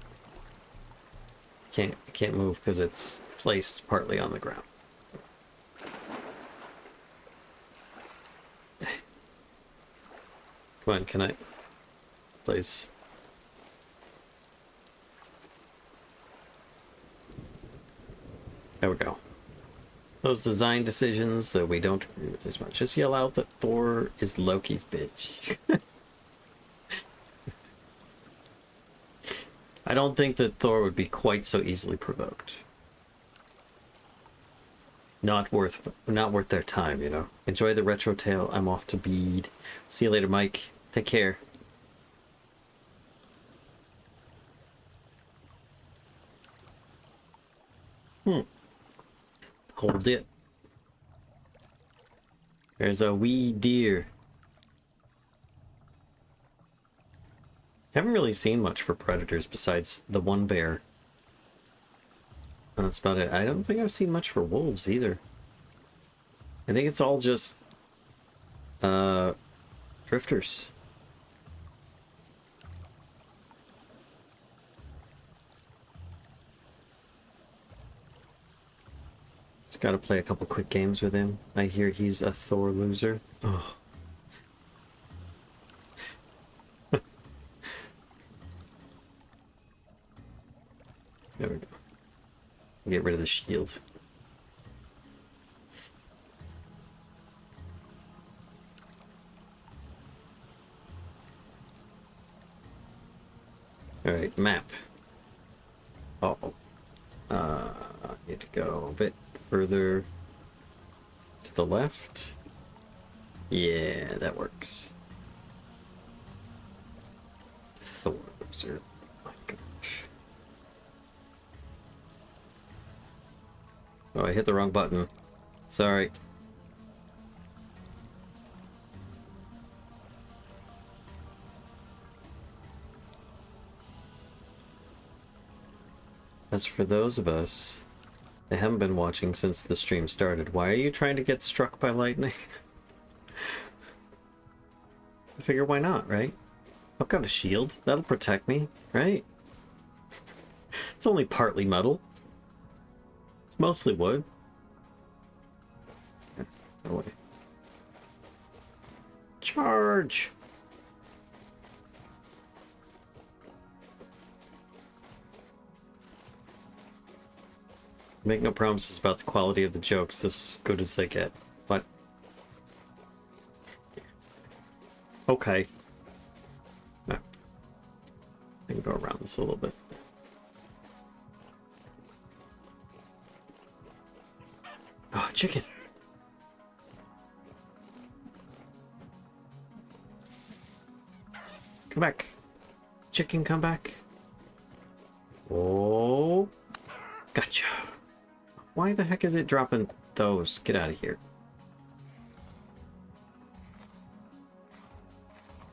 Can't move because it's placed partly on the ground. Come on, can I place? There we go. Those design decisions that we don't agree with as much. Just yell out that Thor is Loki's bitch. I don't think that Thor would be quite so easily provoked. not worth their time, you know. Enjoy the retro tale. I'm off to Bede. See you later, Mike. Take care. Hold it. There's a wee deer. Haven't really seen much for predators besides the one bear. That's about it. I don't think I've seen much for wolves either. I think it's all just drifters. Just gotta play a couple quick games with him. I hear he's a Thor loser. Oh. There we go. Get rid of the shield. Alright, map. Uh-oh. Need to go a bit further to the left. Yeah, that works. Thor loser. Oh my gosh. Oh, I hit the wrong button. Sorry. As for those of us that haven't been watching since the stream started, why are you trying to get struck by lightning? I figure why not, right? I've got a shield. That'll protect me, right? It's only partly metal. It's mostly wood. No way. Charge! Make no promises about the quality of the jokes. This is as good as they get. What? Okay. No. I can go around this a little bit. Oh, chicken. Come back. Chicken, come back. Oh. Gotcha. Why the heck is it dropping those? Get out of here.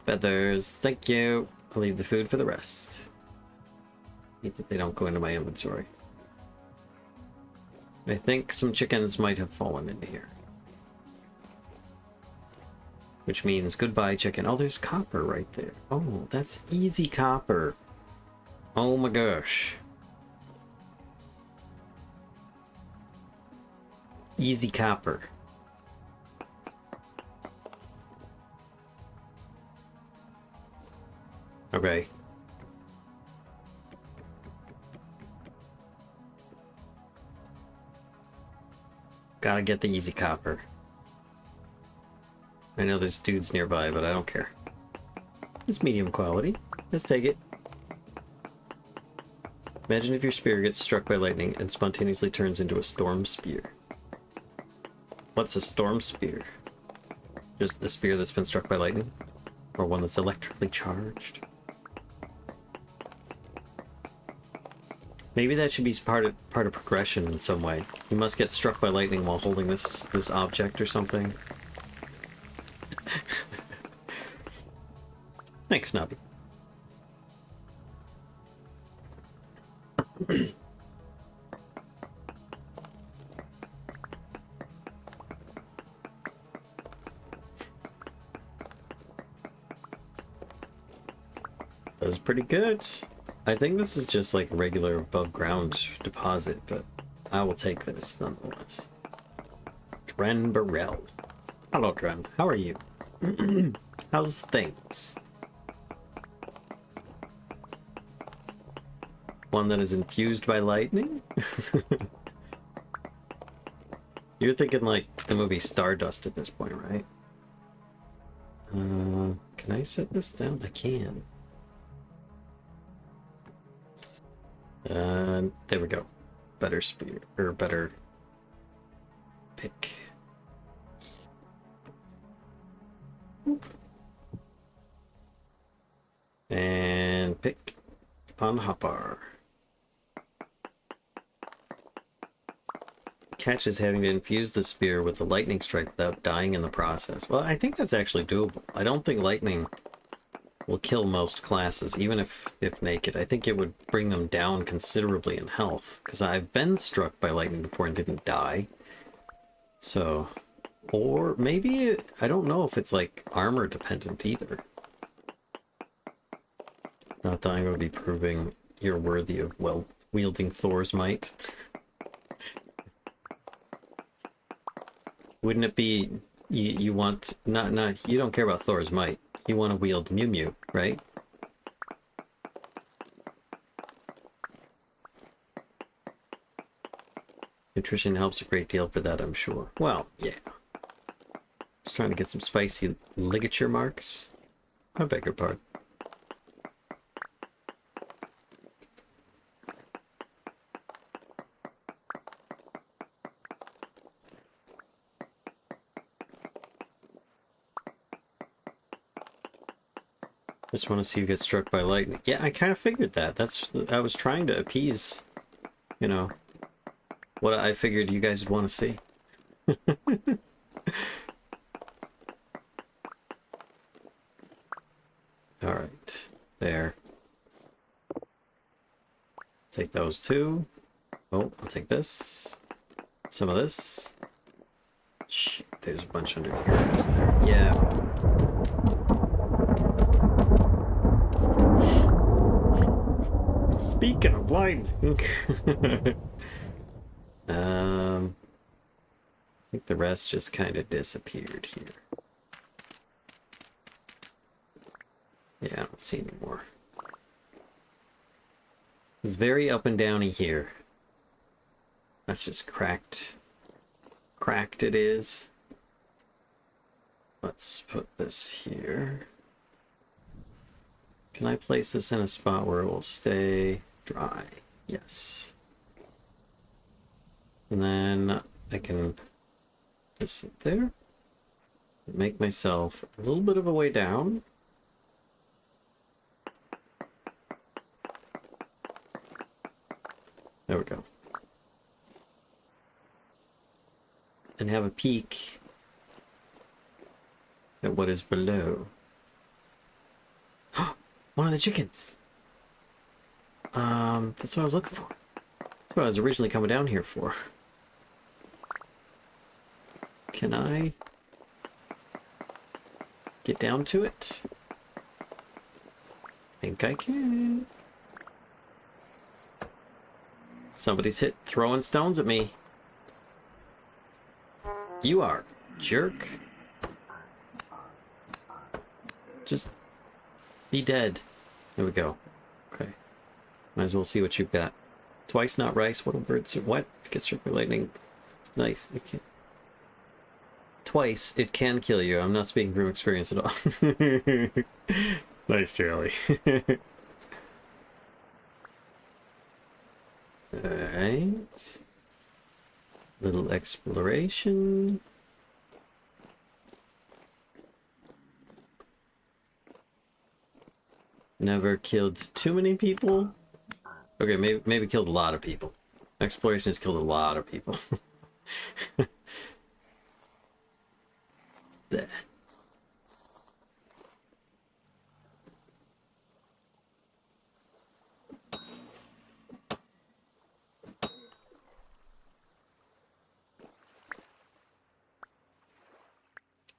Feathers. Thank you. I'll leave the food for the rest. Hate that they don't go into my inventory. I think some chickens might have fallen into here. Which means goodbye, chicken. Oh, there's copper right there. Oh, that's easy copper. Oh my gosh. Easy copper. Okay. Gotta get the easy copper. I know there's dudes nearby, but I don't care. It's medium quality. Let's take it. Imagine if your spear gets struck by lightning and spontaneously turns into a storm spear. What's a storm spear? Just a spear that's been struck by lightning? Or one that's electrically charged? Maybe that should be part of progression in some way. You must get struck by lightning while holding this object or something. Thanks, Nubby. That was pretty good. I think this is just like a regular above ground deposit, but I will take this nonetheless. Dren Burrell. Hello, Dren. How are you? How's things? One that is infused by lightning? You're thinking like the movie Stardust at this point, right? Can I set this down? I can. There we go. Better spear, or better pick. And pick on hopper. Catch is having to infuse the spear with a lightning strike without dying in the process. Well, I think that's actually doable. I don't think lightning will kill most classes, even if naked. I think it would bring them down considerably in health, because I've been struck by lightning before and didn't die. So, or maybe, I don't know if it's like armor dependent either. Not dying would be proving you're worthy of, well, wielding Thor's might. Wouldn't it be, you want, not, you don't care about Thor's might. You want to wield Mew Mew, right? Nutrition helps a great deal for that, I'm sure. Well, yeah. Just trying to get some spicy ligature marks. I beg your pardon. Just want to see you get struck by lightning. Yeah, I kind of figured that. I was trying to appease, you know, what I figured you guys would want to see. Alright, there. Take those two. Oh, I'll take this. Some of this. Shh, there's a bunch under here. Isn't there? Yeah. Speaking of lightning, I think the rest just kind of disappeared here. Yeah, I don't see any more. It's very up and downy here. That's just cracked. Cracked it is. Let's put this here. Can I place this in a spot where it will stay dry? Yes. And then I can just sit there. Make myself a little bit of a way down. There we go. And have a peek at what is below. One of the chickens! That's what I was looking for. That's what I was originally coming down here for. Can I get down to it? I think I can. Somebody's throwing stones at me. You are, jerk. Just be dead. There we go. Okay. Might as well see what you've got. Twice not rice. What birds? What? Gets struck by lightning. Nice. It can... Twice it can kill you. I'm not speaking from experience at all. Nice, Charlie. Alright. Little exploration. Never killed too many people. Okay, maybe killed a lot of people. Exploration has killed a lot of people. There.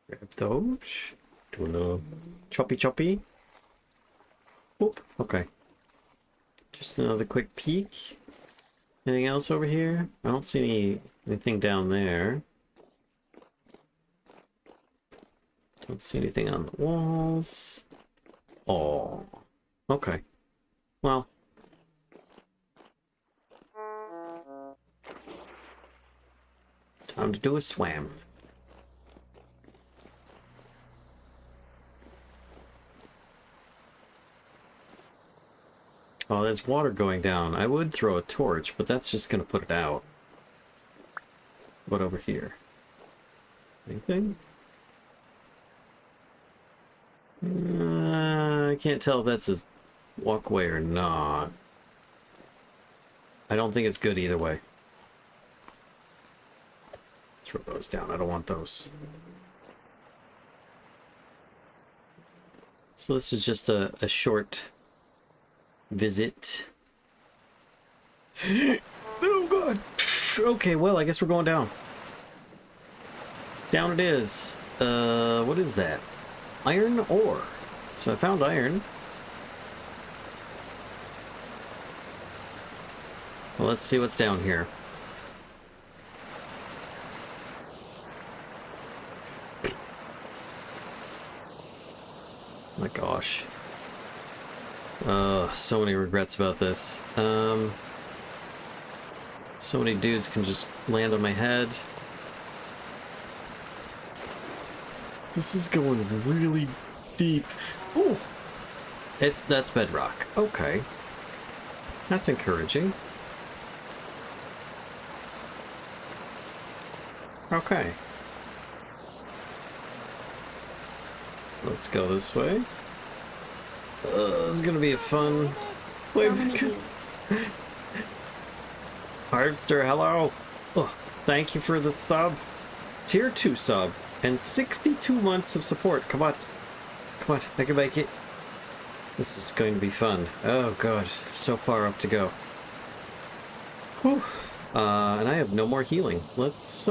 Grab those. Do a little choppy. Oop, okay. Just another quick peek. Anything else over here? I don't see anything down there. Don't see anything on the walls. Oh, okay. Well. Time to do a swam. Oh, there's water going down. I would throw a torch, but that's just gonna put it out. What over here? Anything? I can't tell if that's a walkway or not. I don't think it's good either way. Throw those down. I don't want those. So this is just a short visit. Oh god! Okay, well, I guess we're going down. Down it is. What is that? Iron ore. So I found iron. Well, let's see what's down here. My gosh. So many regrets about this. So many dudes can just land on my head. This is going really deep. Oh, that's bedrock. Okay, that's encouraging. Okay, let's go this way. This is gonna be a fun. So many heals. Harvester, hello. Oh, thank you for the sub. Tier 2 sub. And 62 months of support. Come on. Come on, I can make it. This is going to be fun. Oh god, so far up to go. Whew. And I have no more healing. Let's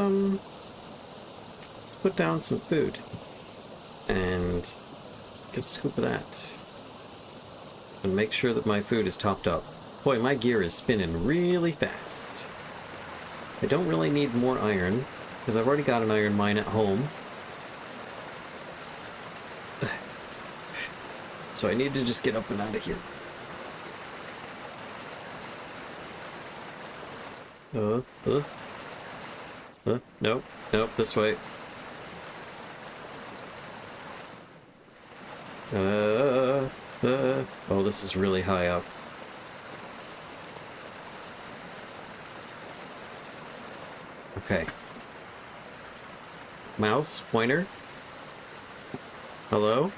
put down some food. And get a scoop of that. And make sure that my food is topped up. Boy, my gear is spinning really fast. I don't really need more iron, because I've already got an iron mine at home. So I need to just get up and out of here. Nope, nope, this way. Oh, this is really high up. Okay. Mouse, pointer. Hello?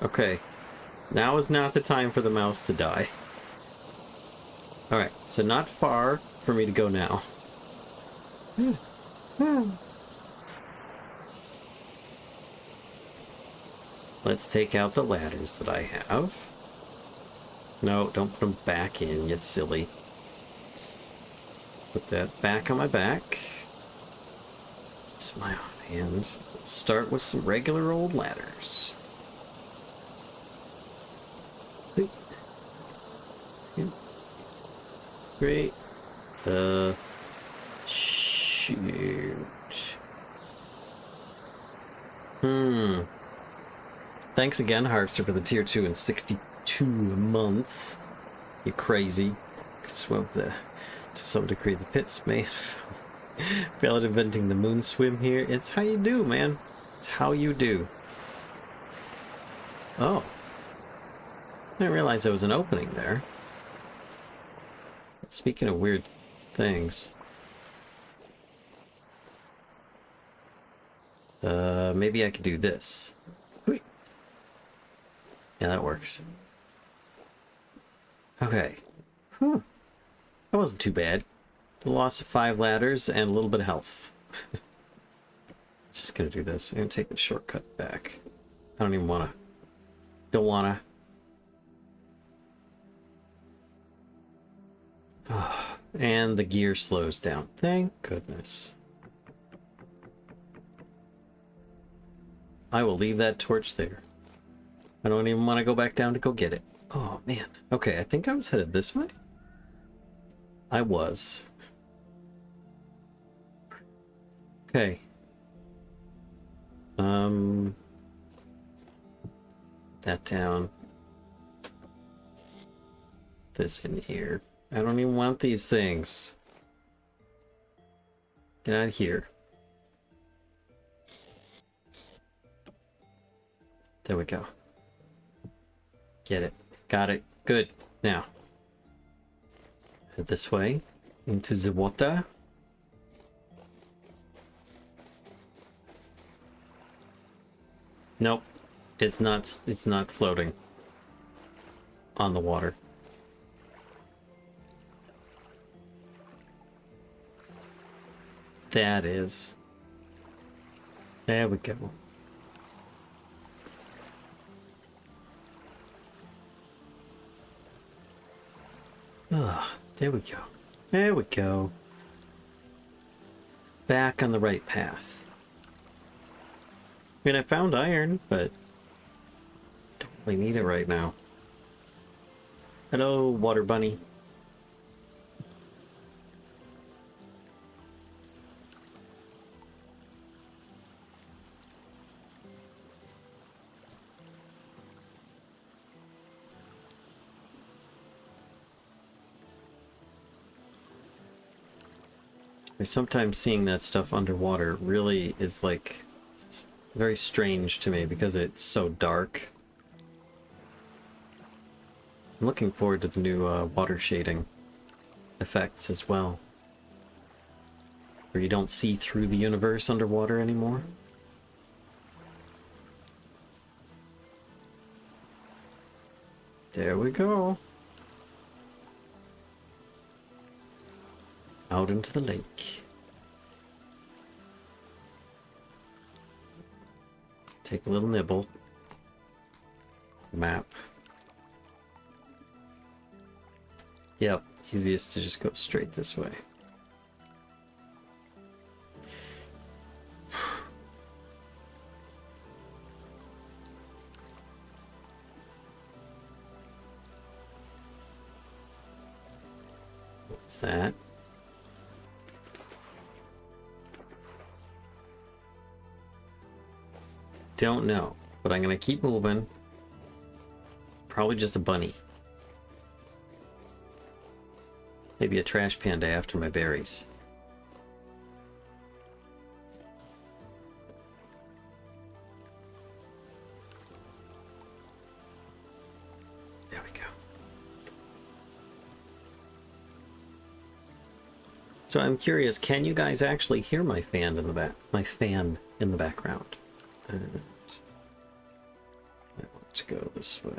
Okay. Now is not the time for the mouse to die. Alright, so not far for me to go now. Let's take out the ladders that I have. No, don't put them back in, you silly. Put that back on my back. Smile, and start with some regular old ladders. Great. Shoot. Thanks again, Harvester, for the tier 2 and 62 months. You crazy. Could swim to some degree the pits, man. Fail at inventing the moon swim here. It's how you do, man. It's how you do. Oh. I didn't realize there was an opening there. Speaking of weird things. Maybe I could do this. Yeah, that works. Okay. That wasn't too bad. The loss of 5 ladders and a little bit of health. Just gonna do this. I'm gonna take the shortcut back. I don't even wanna. Don't wanna. And the gear slows down. Thank goodness. I will leave that torch there. I don't even want to go back down to go get it. Oh, man. Okay, I think I was headed this way. I was. Okay. That down. This in here. I don't even want these things. Get out of here. There we go. Get it. Got it. Good. Now. Head this way. Into the water. Nope. It's not. It's not floating on the water. That is. There we go. Ah, there we go. There we go. Back on the right path. I mean, I found iron, but don't really need it right now. Hello, water bunny. Sometimes seeing that stuff underwater really is like very strange to me because it's so dark. I'm looking forward to the new water shading effects as well, where you don't see through the universe underwater anymore. There we go. Out into the lake. Take a little nibble. Map. Yep, easiest to just go straight this way. What's that? Don't know, but I'm gonna keep moving. Probably just a bunny. Maybe a trash panda after my berries. There we go. So I'm curious, can you guys actually hear my fan in the background? And I want to go this way.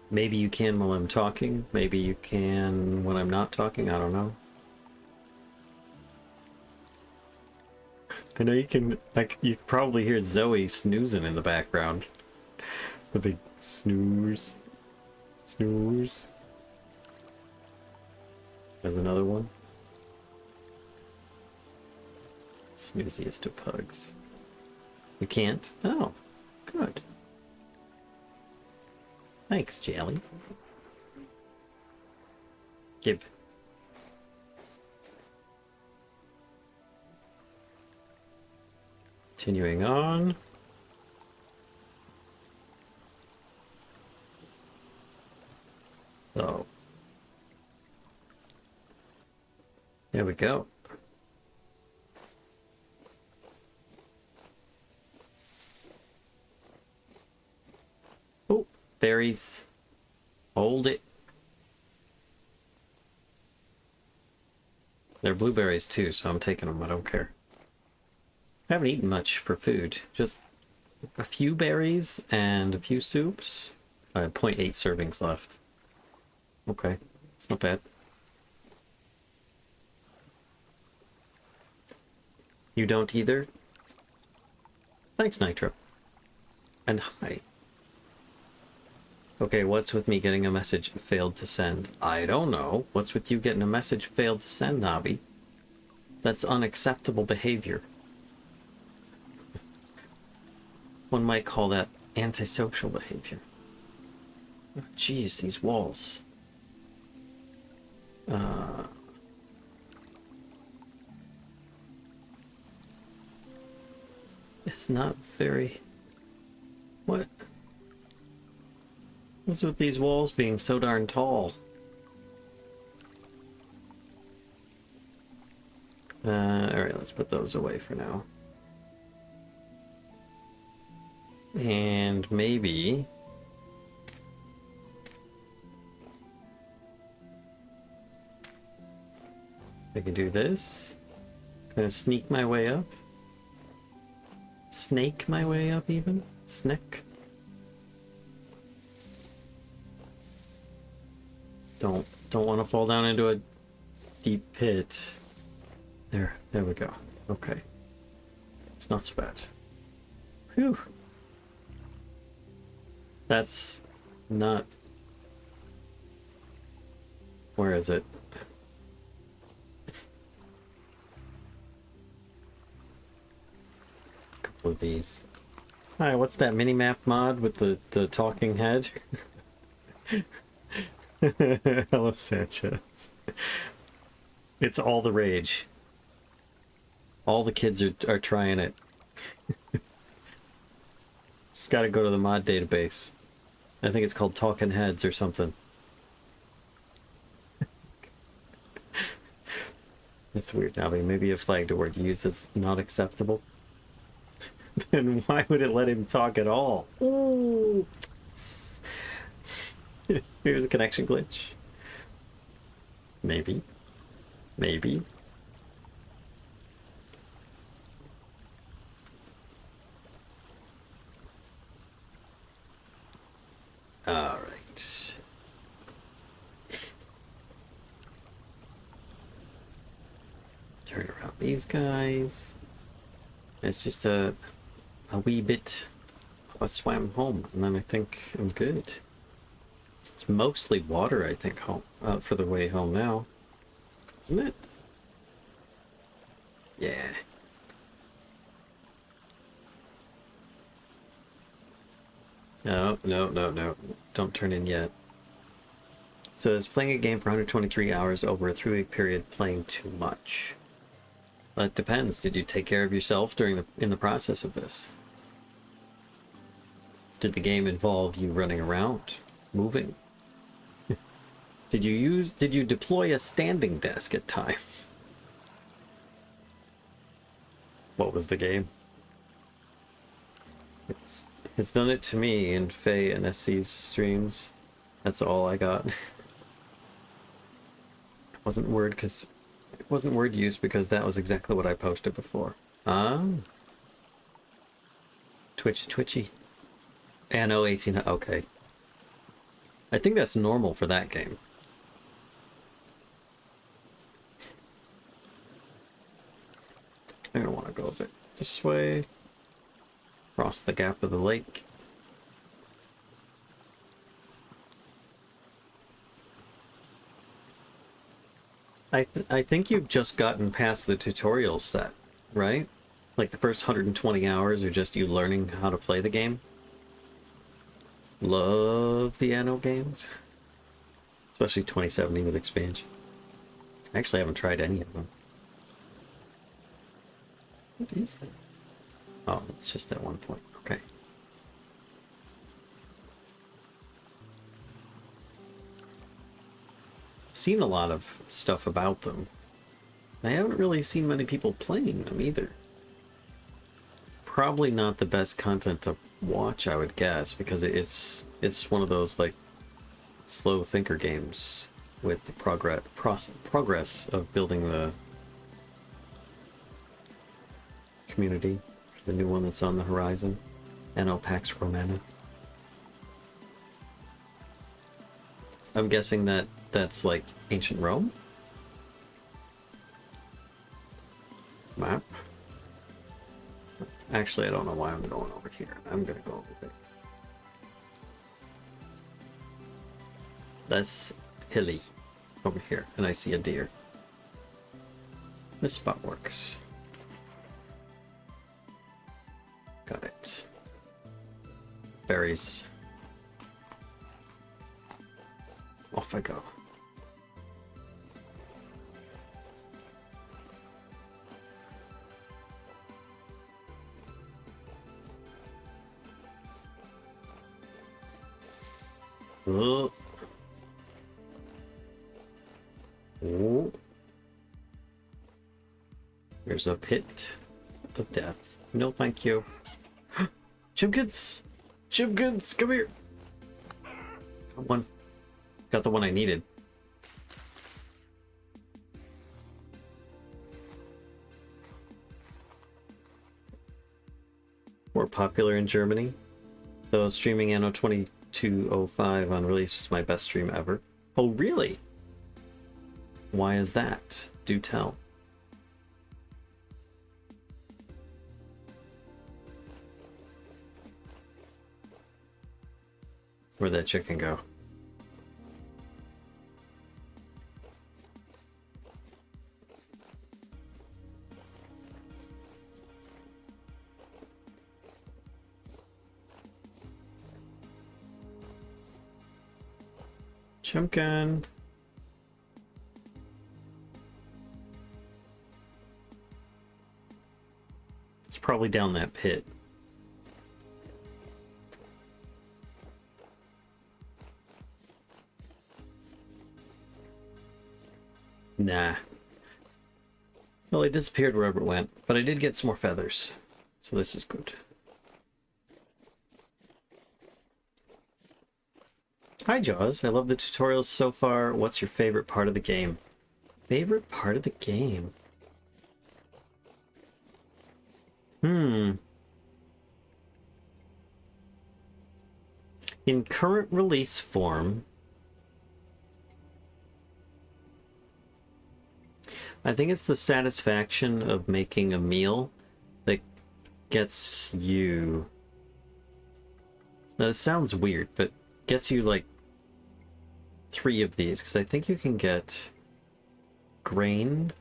Maybe you can while I'm talking. Maybe you can when I'm not talking. I don't know. I know you can. Like, you can probably hear Zoe snoozing in the background. The big snooze, snooze. There's another one. Snooziest of pugs. You can't? Oh, good. Thanks, Jelly. Give. Continuing on. So. There we go. Oh, berries. Hold it. They're blueberries too, so I'm taking them. I don't care. I haven't eaten much for food. Just a few berries and a few soups. I have 0.8 servings left. Okay, it's not bad. You don't either? Thanks, Nitro. And hi. Okay, what's with me getting a message failed to send? I don't know. What's with you getting a message failed to send, Nobby? That's unacceptable behavior. One might call that antisocial behavior. Oh, geez, these walls. It's not very... What? What's with these walls being so darn tall? Alright, let's put those away for now. And maybe... I can do this. Gonna sneak my way up. Snake my way up even? Snick? Don't want to fall down into a deep pit. There we go. Okay. It's not so bad. Whew. That's not... Where is it? A couple of these. Hi, what's that mini-map mod with the talking head? Hello, Sanchez. It's all the rage. All the kids are trying it. Just gotta go to the mod database. I think it's called Talking Heads or something. That's weird, Navi. Maybe it flagged a word used as not acceptable. Then why would it let him talk at all? Ooh. Here's a connection glitch. Maybe. Maybe. All right. Turn around these guys. It's just a wee bit. I swam home, and then I think I'm good. It's mostly water, I think, home for the way home now, isn't it? Yeah. No. Don't turn in yet. So it's playing a game for 123 hours over a 3-week period, playing too much. Well, it depends. Did you take care of yourself in the process of this? Did the game involve you running around, moving? Did you deploy a standing desk at times? What was the game? It's done it to me in Faye and SC's streams. That's all I got. It wasn't word use because that was exactly what I posted before. Ah. Twitchy. Anno 18. Okay. I think that's normal for that game. I'm gonna want to go a bit this way. Cross the gap of the lake. I think you've just gotten past the tutorial set, right? Like the first 120 hours are just you learning how to play the game. Love the Anno games. Especially 2070 with expansion. I actually haven't tried any of them. What is that? Oh, it's just at one point. Okay. Seen a lot of stuff about them. I haven't really seen many people playing them either. Probably not the best content to watch, I would guess, because it's one of those like slow thinker games with the progress of building the community, the new one that's on the horizon, Anno Pax Romana. I'm guessing that's like ancient Rome? Map? Actually, I don't know why I'm going over here. I'm gonna go over there. That's hilly over here, and I see a deer. This spot works. Got it. Berries. Off I go. Oh. Oh. There's a pit of death. No, thank you. Chimkins! Chimkins, come here! Got one. Got the one I needed. more popular in Germany. Though streaming Anno 2205 on release was my best stream ever. Oh, really? Why is that? Do tell. Where'd that chicken go? Chimkin. It's probably down that pit. Nah. Well, it disappeared wherever it went, but I did get some more feathers, so this is good. Hi, Jaws. I love the tutorials so far. What's your favorite part of the game? Favorite part of the game? In current release form, I think it's the satisfaction of making a meal that gets you... Now, this sounds weird, but gets you like 3 of these, because I think you can get grain,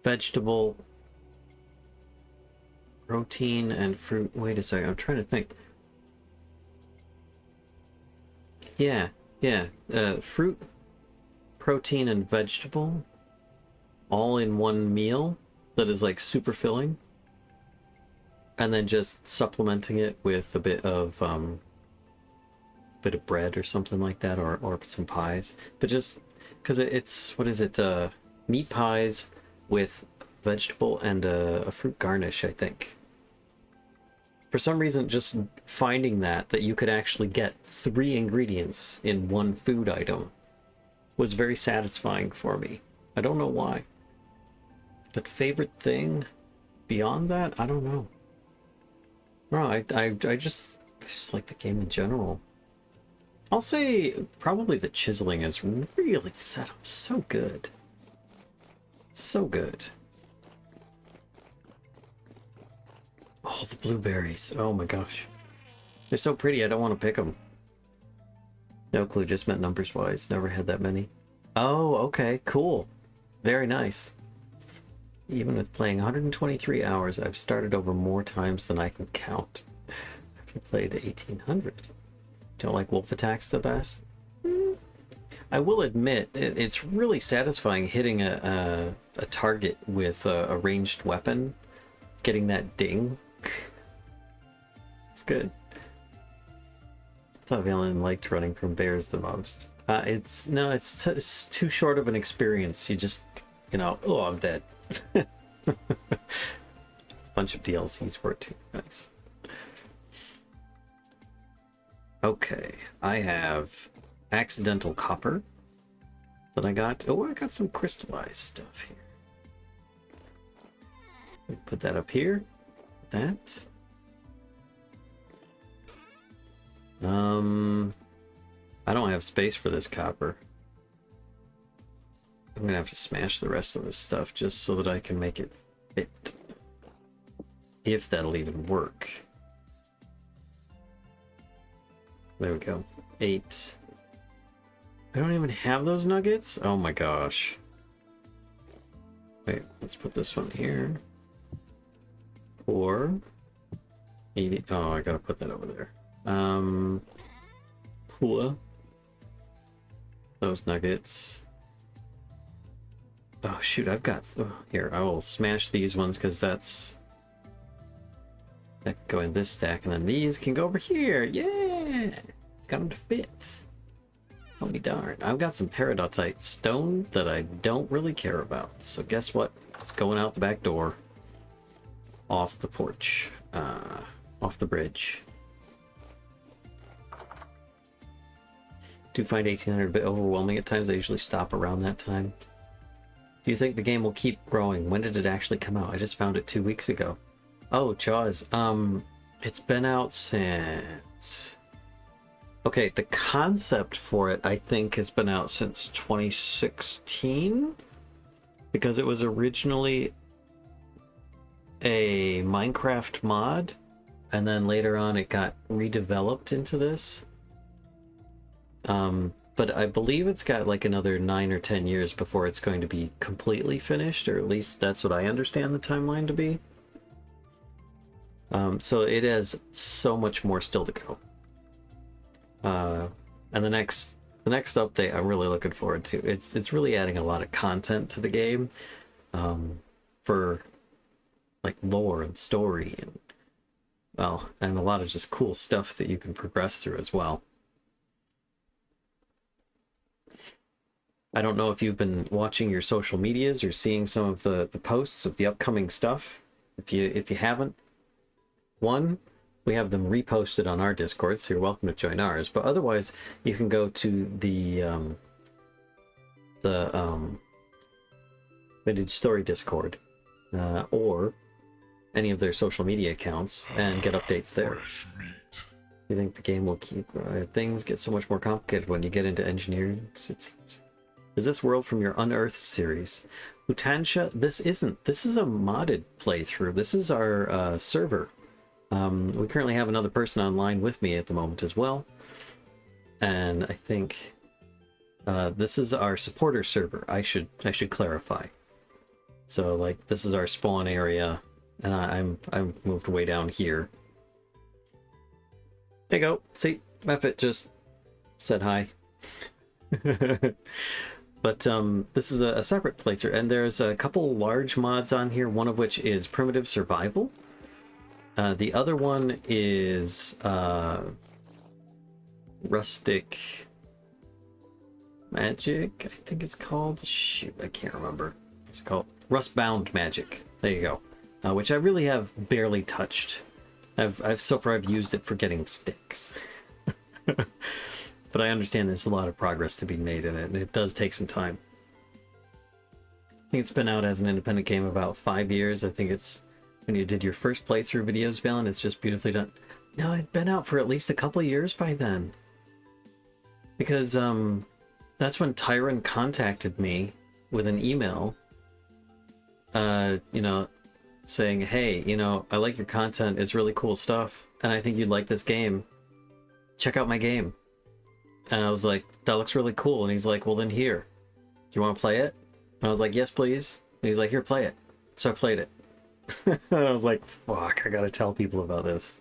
vegetable, protein, and fruit. Wait a second, I'm trying to think. Yeah, fruit, protein, and vegetable all in one meal that is like super filling, and then just supplementing it with a bit of bread or something like that, or some pies. But just because it's what is it, meat pies with vegetable and a fruit garnish, I think. For some reason, just finding that you could actually get 3 ingredients in one food item was very satisfying for me. I don't know why. But favorite thing beyond that, I don't know. No, I just like the game in general. I'll say probably the chiseling is really set up so good. So good. Oh, the blueberries. Oh my gosh. They're so pretty, I don't want to pick them. No clue, just meant numbers wise. Never had that many. Oh, okay, cool. Very nice. Even with playing 123 hours, I've started over more times than I can count. I've played 1800. Don't like wolf attacks the best? I will admit, it's really satisfying hitting a target with a ranged weapon. Getting that ding. It's good. I thought Valen liked running from bears the most. It's too short of an experience. You just, oh, I'm dead. Bunch of DLCs for it too. Nice. Okay, I have accidental copper that I got. Oh, I got some crystallized stuff here. Put that up here. That. I don't have space for this copper. I'm gonna have to smash the rest of this stuff just so that I can make it fit. If that'll even work. There we go. 8. I don't even have those nuggets? Oh my gosh. Wait, let's put this one here. Or 80. Oh, I gotta put that over there. Pula. Those nuggets. Oh shoot, I've got. Oh, here, I will smash these ones because that can go in this stack, and then these can go over here. Yeah, it's got them to fit. I'll be darned. I've got some peridotite stone that I don't really care about. So guess what? It's going out the back door. Off the porch. Off the bridge. Do find 1800 a bit overwhelming at times. I usually stop around that time. Do you think the game will keep growing? When did it actually come out? I just found it 2 weeks ago. Oh, Jaws. It's been out since... Okay, the concept for it, I think, has been out since 2016? Because it was originally a Minecraft mod, and then later on it got redeveloped into this. But I believe it's got like another 9 or 10 years before it's going to be completely finished, or at least that's what I understand the timeline to be. So it has so much more still to go. And the next update I'm really looking forward to. It's really adding a lot of content to the game, for like lore and story and and a lot of just cool stuff that you can progress through as well. I don't know if you've been watching your social medias or seeing some of the posts of the upcoming stuff. If you haven't, we have them reposted on our Discord, so you're welcome to join ours. But otherwise, you can go to the Vintage Story Discord, or any of their social media accounts, and get updates there. You think the game will keep things get so much more complicated when you get into engineering? It seems. Is this world from your Unearthed series? Utansha, this isn't. This is a modded playthrough. This is our server. We currently have another person online with me at the moment as well. And I think this is our supporter server. I should clarify. So like this is our spawn area, and I'm moved way down here. There you go. See, Meffet just said hi. But this is a separate playthrough, and there's a couple large mods on here, one of which is Primitive Survival. The other one is Rustic Magic, I think it's called. Shoot, I can't remember. What's it called? Rustbound Magic. There you go. Which I really have barely touched. So far I've used it for getting sticks. But I understand there's a lot of progress to be made in it, and it does take some time. I think it's been out as an independent game about 5 years. I think it's when you did your first playthrough videos, Valen. It's just beautifully done. No, it'd been out for at least a couple of years by then. Because that's when Tyron contacted me with an email, saying, hey, I like your content. It's really cool stuff, and I think you'd like this game. Check out my game. And I was like, that looks really cool. And he's like, well, then here. Do you want to play it? And I was like, yes, please. And he's like, here, play it. So I played it. And I was like, fuck, I gotta tell people about this.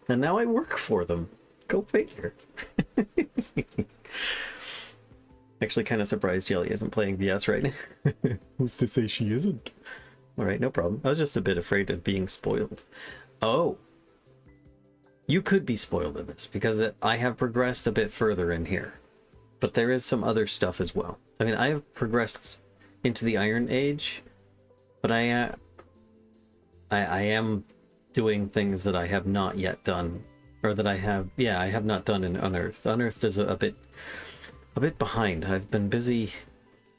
And now I work for them. Go figure. Actually kind of surprised Jelly isn't playing VS right now. Who's to say she isn't? Alright, no problem. I was just a bit afraid of being spoiled. Oh. You could be spoiled in this, because I have progressed a bit further in here. But there is some other stuff as well. I mean, I have progressed into the Iron Age, but I am doing things that I have not yet done, or that I have not done in Unearthed. Unearthed is a bit behind. I've been busy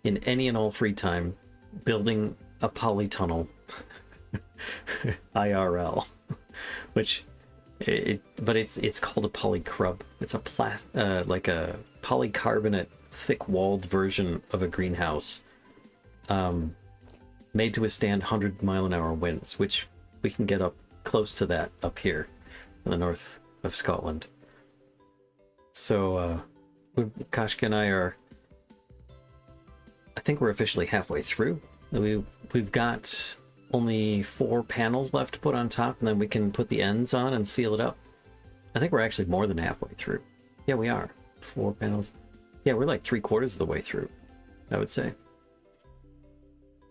in any and all free time building a polytunnel IRL, which it's called a polycrub. It's a like a polycarbonate thick-walled version of a greenhouse, made to withstand 100-mile-an-hour winds, which we can get up close to that up here in the north of Scotland. So Kashka and I think we're officially halfway through. We've got only 4 panels left to put on top, and then we can put the ends on and seal it up. I think we're actually more than halfway through. Yeah, we are. 4 panels. Yeah, we're like 3/4 of the way through, I would say.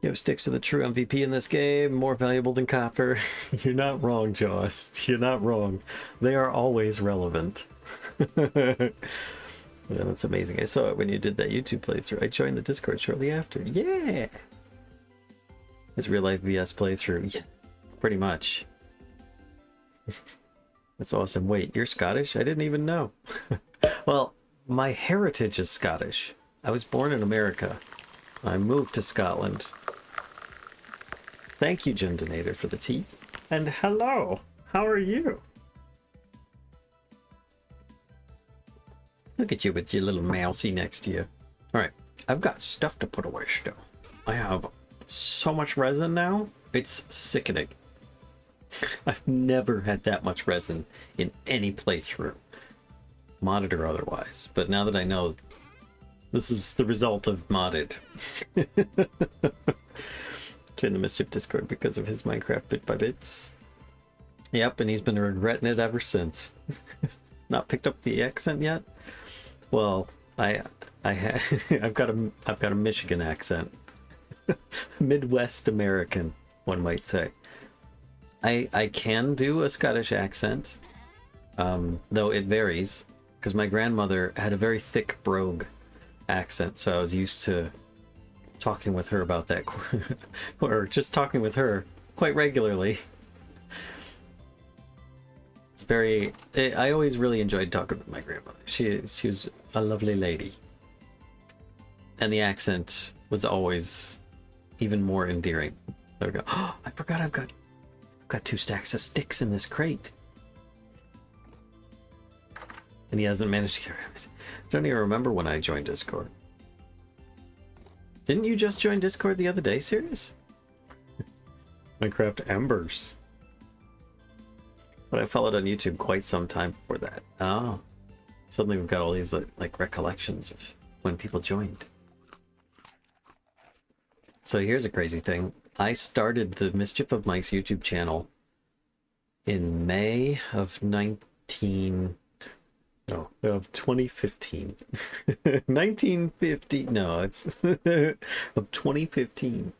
Yo, sticks to the true MVP in this game, more valuable than copper. You're not wrong, Joss. You're not wrong. They are always relevant. Yeah, that's amazing. I saw it when you did that YouTube playthrough. I joined the Discord shortly after. Yeah! His real life VS playthrough. Yeah, pretty much. That's awesome. Wait, you're Scottish? I didn't even know. Well, my heritage is Scottish. I was born in America. I moved to Scotland. Thank you, Jim Donator, for the tea. And hello, how are you? Look at you with your little mousey next to you. Alright, I've got stuff to put away still. I have so much resin now, it's sickening. I've never had that much resin in any playthrough, modded or otherwise. But now that I know this is the result of modded. Join the Mischief Discord because of his Minecraft bit by bits. Yep, and he's been regretting it ever since. Not picked up the accent yet? Well, I've got a Michigan accent. Midwest American, one might say. I can do a Scottish accent, though it varies, because my grandmother had a very thick brogue accent, so I was used to talking with her about that, or just talking with her quite regularly. It's very... I always really enjoyed talking with my grandmother. She was a lovely lady. And the accent was always even more endearing. There we go. Oh, I forgot I've got 2 stacks of sticks in this crate. And he hasn't managed to get rid of it. I don't even remember when I joined Discord. Didn't you just join Discord the other day, serious? Minecraft Embers. But I followed on YouTube quite some time before that. Oh. Suddenly we've got all these like recollections of when people joined. So here's a crazy thing. I started the Mischief of Mike's YouTube channel in May of 2015. 1950. No, it's of 2015.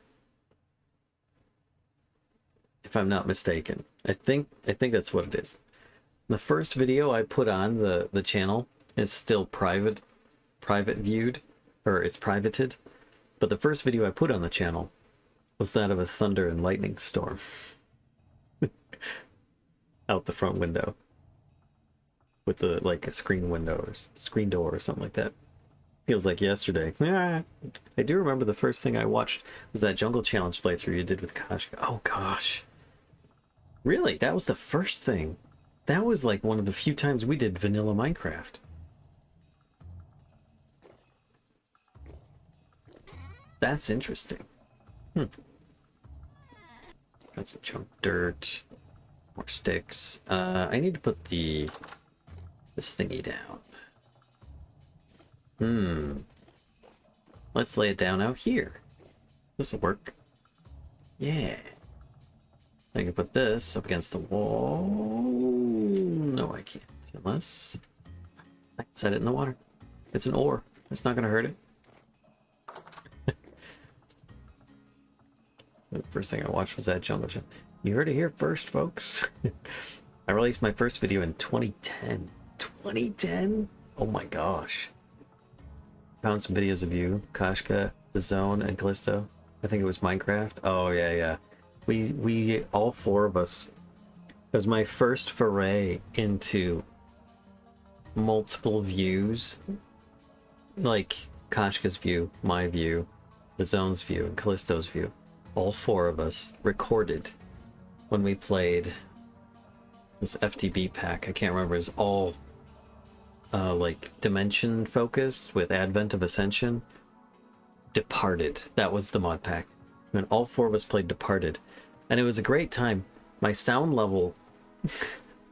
If I'm not mistaken. I think that's what it is. The first video I put on the channel is still private viewed, or it's privated. But the first video I put on the channel was that of a thunder and lightning storm out the front window with the a screen window or screen door or something like that. Feels like yesterday. Yeah, I do remember the first thing I watched was that Jungle Challenge playthrough you did with Koshka. Oh gosh, really? That was the first thing. That was like one of the few times we did vanilla Minecraft. That's interesting. Got some junk dirt, more sticks. I need to put this thingy down. Let's lay it down out here. This'll work. Yeah. I can put this up against the wall. No, I can't. Unless I can set it in the water. It's an ore. It's not gonna hurt it. The first thing I watched was that Jungle Challenge. You heard it here first, folks. I released my first video in 2010. 2010? Oh my gosh. Found some videos of you, Koshka, The Zone, and Callisto. I think it was Minecraft. Oh yeah. We all 4 of us. It was my first foray into multiple views. Like Koshka's view, my view, The Zone's view, and Callisto's view. All 4 of us recorded when we played this FTB pack. I can't remember. It's all like dimension focused with Advent of Ascension. Departed. That was the mod pack. And all 4 of us played Departed. And it was a great time. My sound level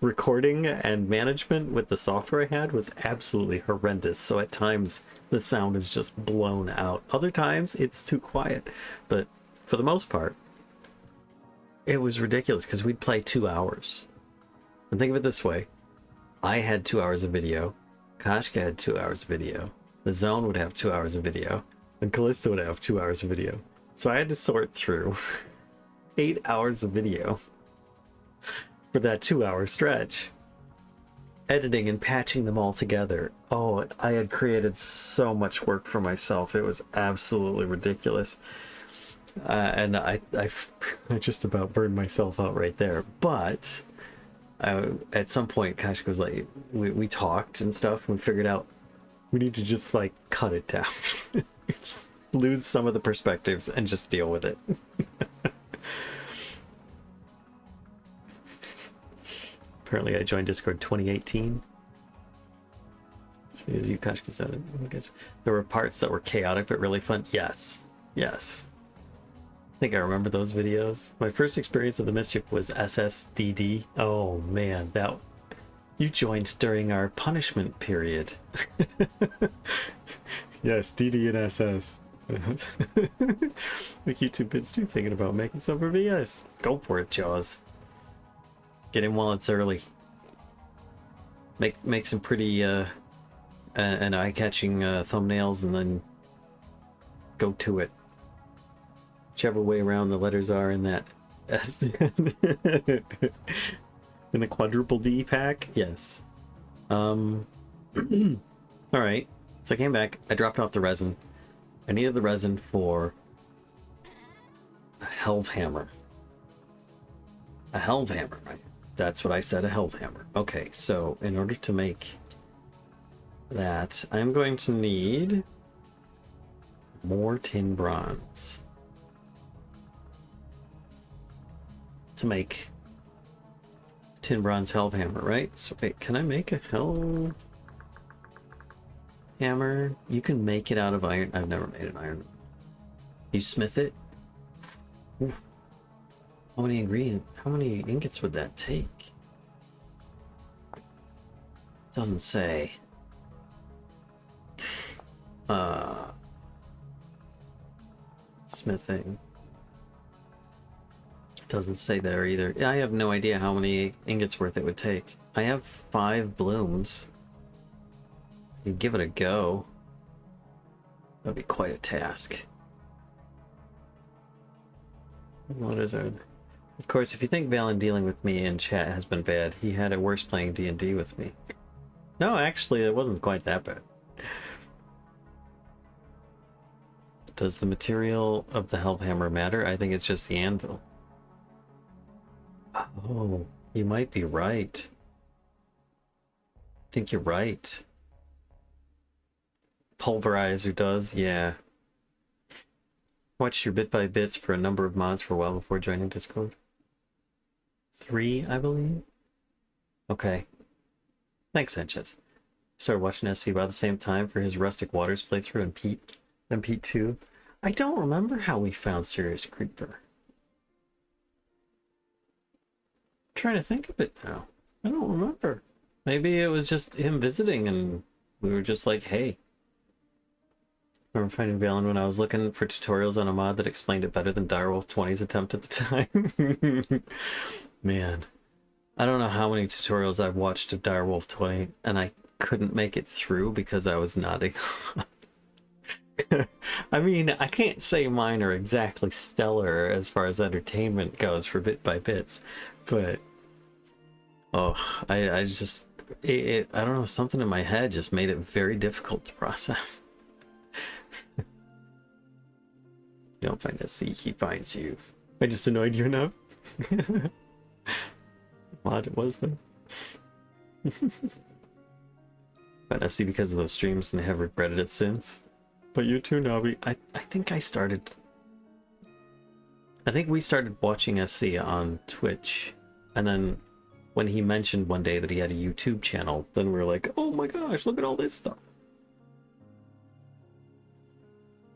recording and management with the software I had was absolutely horrendous. So at times the sound is just blown out. Other times it's too quiet. But for the most part, it was ridiculous because we'd play 2 hours. And think of it this way. I had 2 hours of video. Koshka had 2 hours of video. The Zone would have 2 hours of video. And Callisto would have 2 hours of video. So I had to sort through 8 hours of video for that 2-hour stretch. Editing and patching them all together. Oh, I had created so much work for myself. It was absolutely ridiculous. And I just about burned myself out right there. But at some point, Koshka was like, we talked and stuff, and we figured out we need to just like cut it down. Just lose some of the perspectives and just deal with it. Apparently I joined Discord 2018. It's because you said it. There were parts that were chaotic but really fun. Yes. Yes. I think I remember those videos. My first experience of the Mischief was SSDD. Oh man, that you joined during our punishment period. Yes, DD and SS. Make YouTube bits too, thinking about making some for VS. Go for it, Jaws. Get in while it's early. Make some pretty and eye-catching thumbnails, and then go to it. Whichever way around the letters are in that S. In the quadruple D pack, yes. All right. So I came back. I dropped off the resin. I needed the resin for a helve hammer. A helve hammer, right? That's what I said, a helve hammer. Okay, so in order to make that, I'm going to need more tin bronze to make tin bronze helve hammer, right? So wait, can I make a helve hammer? You can make it out of iron. I've never made an iron. You smith it? Oof. How many ingots would that take? Doesn't say. Smithing. Doesn't say there either. I have no idea how many ingots worth it would take. I have 5 blooms. You give it a go. That'd be quite a task. What is it? Of course, if you think Valen dealing with me in chat has been bad, he had it worse playing D&D with me. No, actually, it wasn't quite that bad. Does the material of the helve hammer matter? I think it's just the anvil. Oh, you might be right. I think you're right. Pulverizer does, yeah. Watched your bit by bits for a number of mods for a while before joining Discord. 3, I believe. Okay. Thanks, Sanchez. Started watching SC about the same time for his Rustic Waters playthrough and Pete 2. I don't remember how we found Serious Creeper. I'm trying to think of it now. I don't remember. Maybe it was just him visiting and we were just like, hey. I remember finding Valen when I was looking for tutorials on a mod that explained it better than Direwolf 20's attempt at the time. Man, I don't know how many tutorials I've watched of Direwolf 20, and I couldn't make it through because I was nodding. I mean, I can't say mine are exactly stellar as far as entertainment goes for bit by bits, but oh, I just I don't know, something in my head just made it very difficult to process. You don't find SC, he finds you. I just annoyed you enough. Mod it was though. But SC because of those streams and I have regretted it since. But you too, Nobby. I think we started watching SC on Twitch, and then when he mentioned one day that he had a YouTube channel, then we were like, oh my gosh, look at all this stuff.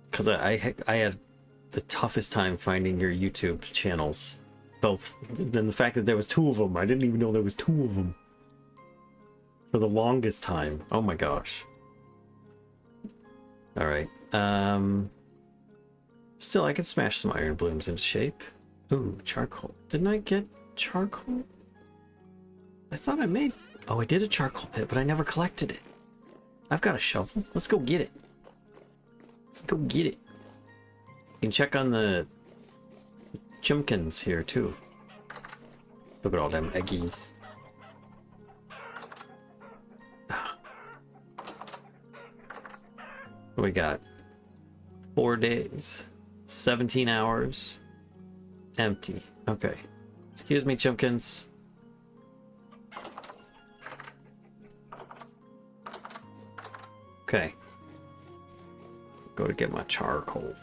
Because I had the toughest time finding your YouTube channels. Both, and the fact that there was 2 of them. I didn't even know there was 2 of them. For the longest time. Oh my gosh. Alright. Still, I could smash some iron blooms into shape. Ooh, charcoal. Didn't I get charcoal? I thought I made... Oh, I did a charcoal pit, but I never collected it. I've got a shovel. Let's go get it. Let's go get it. You can check on the chimkins here, too. Look at all them eggies. What we got? 4 days. 17 hours. Empty. Okay. Excuse me, chimkins. Okay. Go to get my charcoal.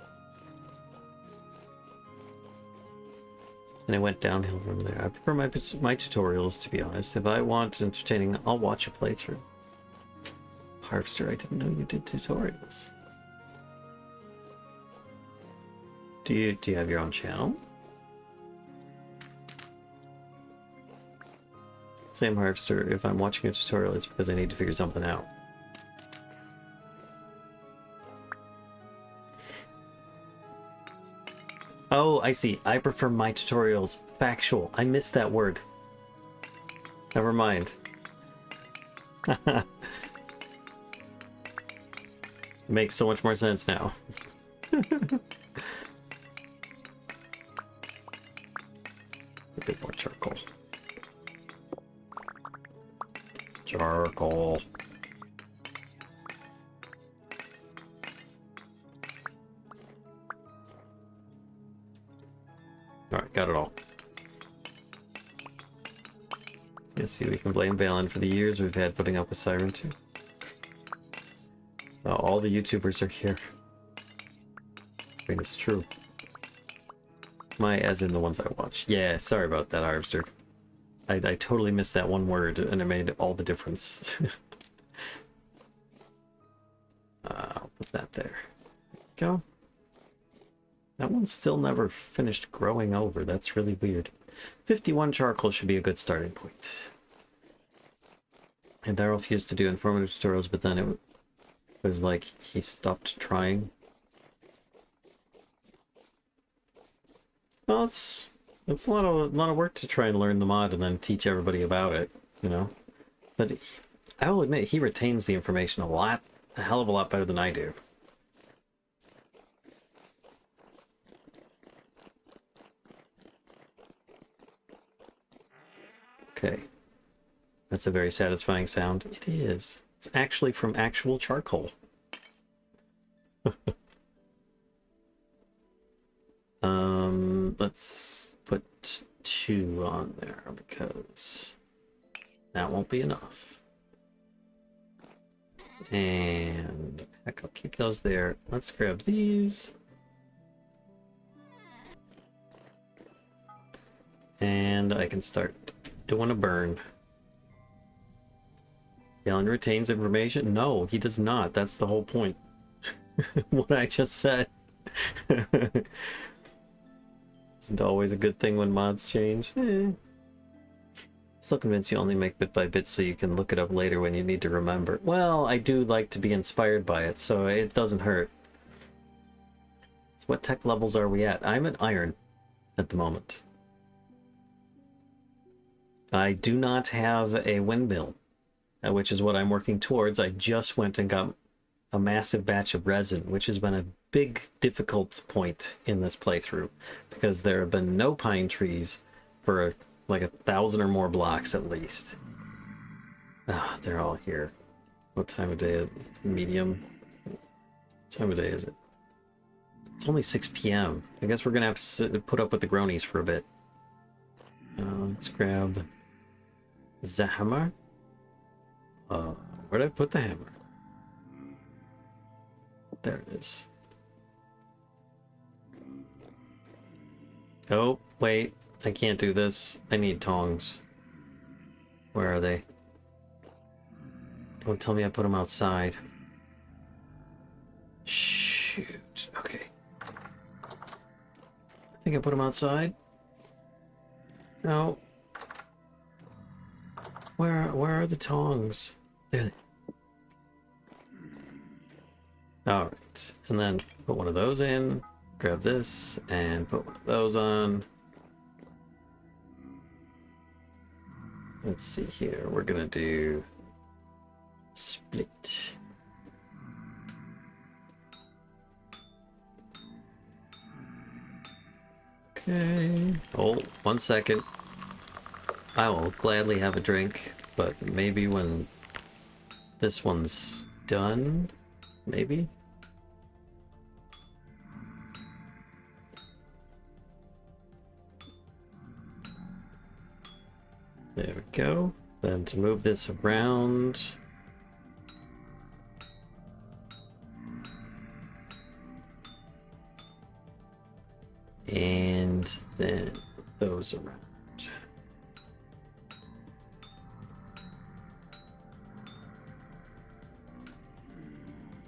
And it went downhill from there. I prefer my tutorials, to be honest. If I want entertaining, I'll watch a playthrough. Harvester, I didn't know you did tutorials. Do you have your own channel? Same Harvester, if I'm watching a tutorial, it's because I need to figure something out. Oh, I see. I prefer my tutorials factual. I missed that word. Never mind. Makes so much more sense now. A bit more charcoal. Charcoal. Alright, got it all. Let's see, we can blame Valen for the years we've had putting up with Siren 2. Oh, all the YouTubers are here. I mean, it's true. As in the ones I watch. Yeah, sorry about that, Harvester. I totally missed that one word, and it made all the difference. I'll put that there. Go. That one's still never finished growing over. That's really weird. 51 charcoal should be a good starting point. And Daryl refused to do informative tutorials, but then it was like he stopped trying. Well, it's a lot of work to try and learn the mod and then teach everybody about it, you know. But I will admit he retains the information a hell of a lot better than I do. Okay. That's a very satisfying sound. It is. It's actually from actual charcoal. Let's put 2 on there because that won't be enough. And heck, I'll keep those there. Let's grab these. And I can start doing a burn. Galen retains information? No, he does not. That's the whole point. What I just said. Isn't always a good thing when mods change. Still convinced you only make bit by bit so you can look it up later when you need to remember. Well, I do like to be inspired by it, so it doesn't hurt. So what tech levels are we at? I'm at iron at the moment. I do not have a windmill, which is what I'm working towards. I just went and got a massive batch of resin, which has been a big difficult point in this playthrough because there have been no pine trees for like 1,000 or more blocks at least. Ah, they're all here. What time of day? Medium? What time of day is it? It's only 6 p.m. I guess we're gonna have to put up with the Gronies for a bit. Let's grab the hammer. Where'd I put the hammer? There it is. Oh, wait. I can't do this. I need tongs. Where are they? Don't tell me I put them outside. Shoot. Okay. I think I put them outside. No. Where are the tongs? There they. Alright. And then put one of those in. Grab this and put one of those on. Let's see here. We're gonna do split. Okay. Oh, 1 second. I will gladly have a drink, but maybe when this one's done, maybe? There we go. Then to move this around. And then those around.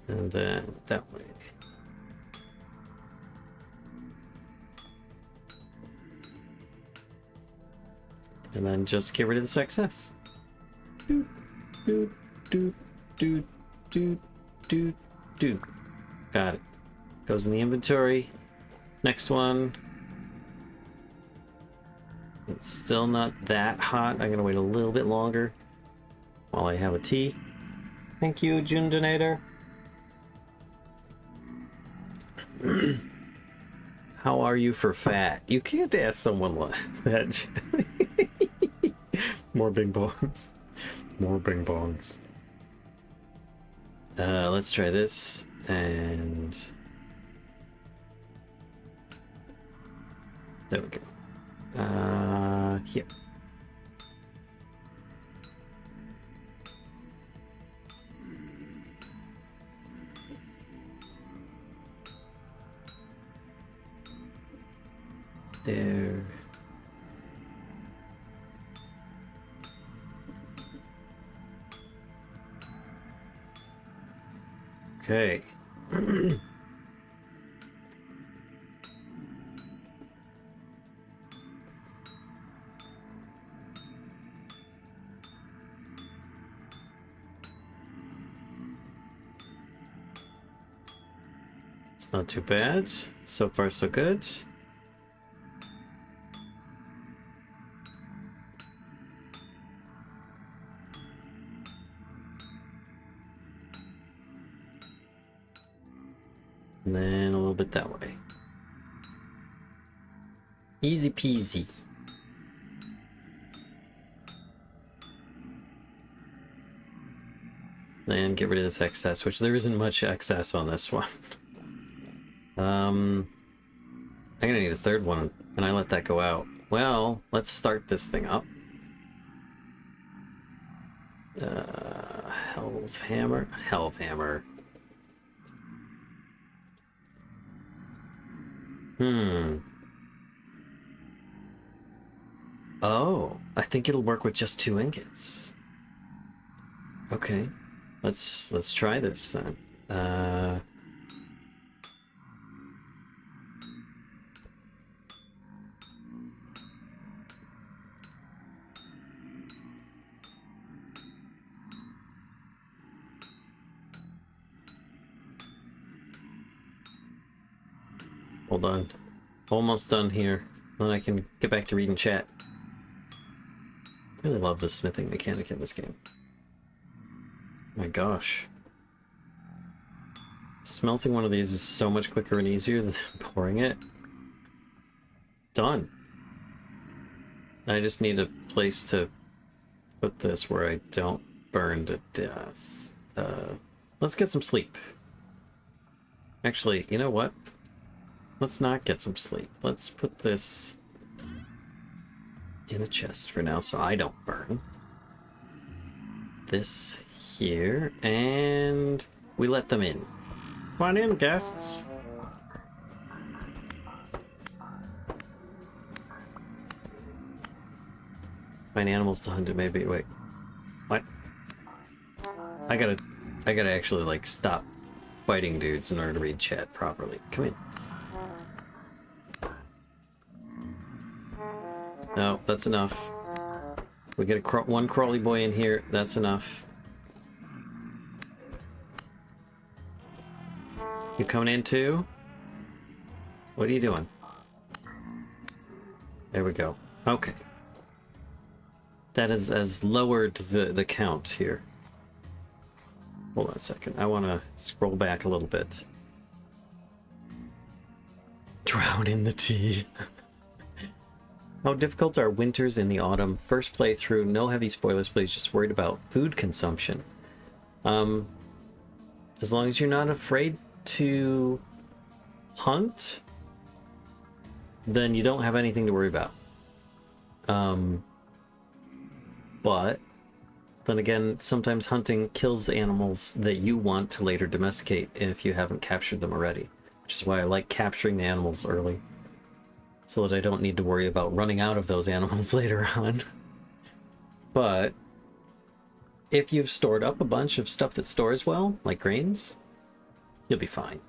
And then that way. And then just get rid of this excess. Doot, doot, doot, doot, doot, doot, doot. Got it. Goes in the inventory. Next one. It's still not that hot. I'm gonna wait a little bit longer while I have a tea. Thank you, June Donator. How are you for fat? You can't ask someone like that. More bing bongs. More bing bongs. Let's try this and there we go. Here. There. Okay. It's not too bad. So far, so good. And then a little bit that way. Easy peasy. And get rid of this excess, which there isn't much excess on this one. I'm gonna need a third one, and I let that go out. Well, let's start this thing up. Helve hammer. Helve hammer. Oh, I think it'll work with just 2 ingots. Okay, let's try this then. Hold on. Almost done here. Then I can get back to reading chat. I really love the smithing mechanic in this game. My gosh. Smelting one of these is so much quicker and easier than pouring it. Done. I just need a place to put this where I don't burn to death. Let's get some sleep. Actually, you know what? Let's not get some sleep. Let's put this in a chest for now so I don't burn. This here, and we let them in. Come on in, guests. Find animals to hunt it, maybe. Wait. What? I gotta actually, like, stop fighting dudes in order to read chat properly. Come in. No, that's enough. We get one crawly boy in here. That's enough. You coming in too? What are you doing? There we go. Okay. That has lowered the count here. Hold on a second. I want to scroll back a little bit. Drown in the tea. How difficult are winters in the autumn? First playthrough, no heavy spoilers, please. Just worried about food consumption. As long as you're not afraid to hunt, then you don't have anything to worry about. But then again, sometimes hunting kills animals that you want to later domesticate if you haven't captured them already. Which is why I like capturing the animals early. so that I don't need to worry about running out of those animals later on. But if you've stored up a bunch of stuff that stores well, like grains, you'll be fine.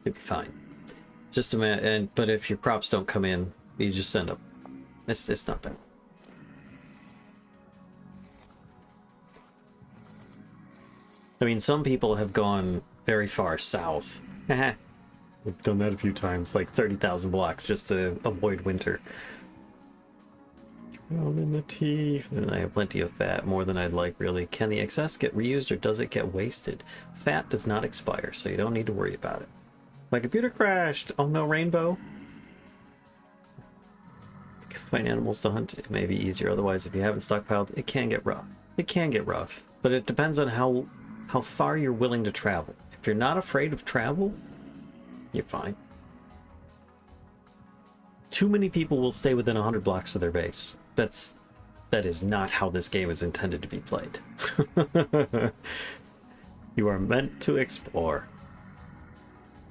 You'll be fine. Just a minute, but if your crops don't come in, you just end up. It's not bad. I mean, some people have gone very far south. We've done that a few times, like 30,000 blocks just to avoid winter. Drown in the tea. And I have plenty of fat, more than I'd like, really. Can the excess get reused or does it get wasted? Fat does not expire, so you don't need to worry about it. My computer crashed! Oh no, Rainbow! I can find animals to hunt. It may be easier, otherwise if you haven't stockpiled, it can get rough. It can get rough, but it depends on how far you're willing to travel. If you're not afraid of travel, you're fine. Too many people will stay within 100 blocks of their base. That is not how this game is intended to be played. You are meant to explore.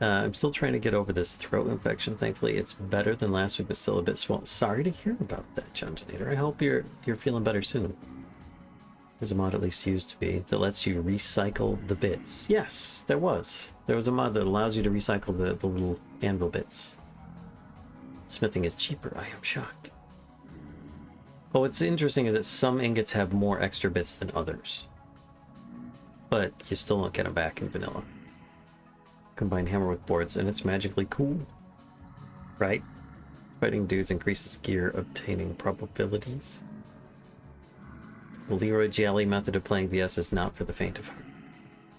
I'm still trying to get over this throat infection. Thankfully, it's better than last week, but still a bit swollen. Sorry to hear about that, Johntinator. I hope you're feeling better soon. There's a mod at least used to be that lets you recycle the bits. Yes, there was. There was a mod that allows you to recycle the little anvil bits. Smithing is cheaper. I am shocked. Oh, what's interesting is that some ingots have more extra bits than others. But you still don't get them back in vanilla. Combine hammer with boards and it's magically cool. Right? Fighting dudes increases gear obtaining probabilities. The Leroy Jelly method of playing VS is not for the faint of heart.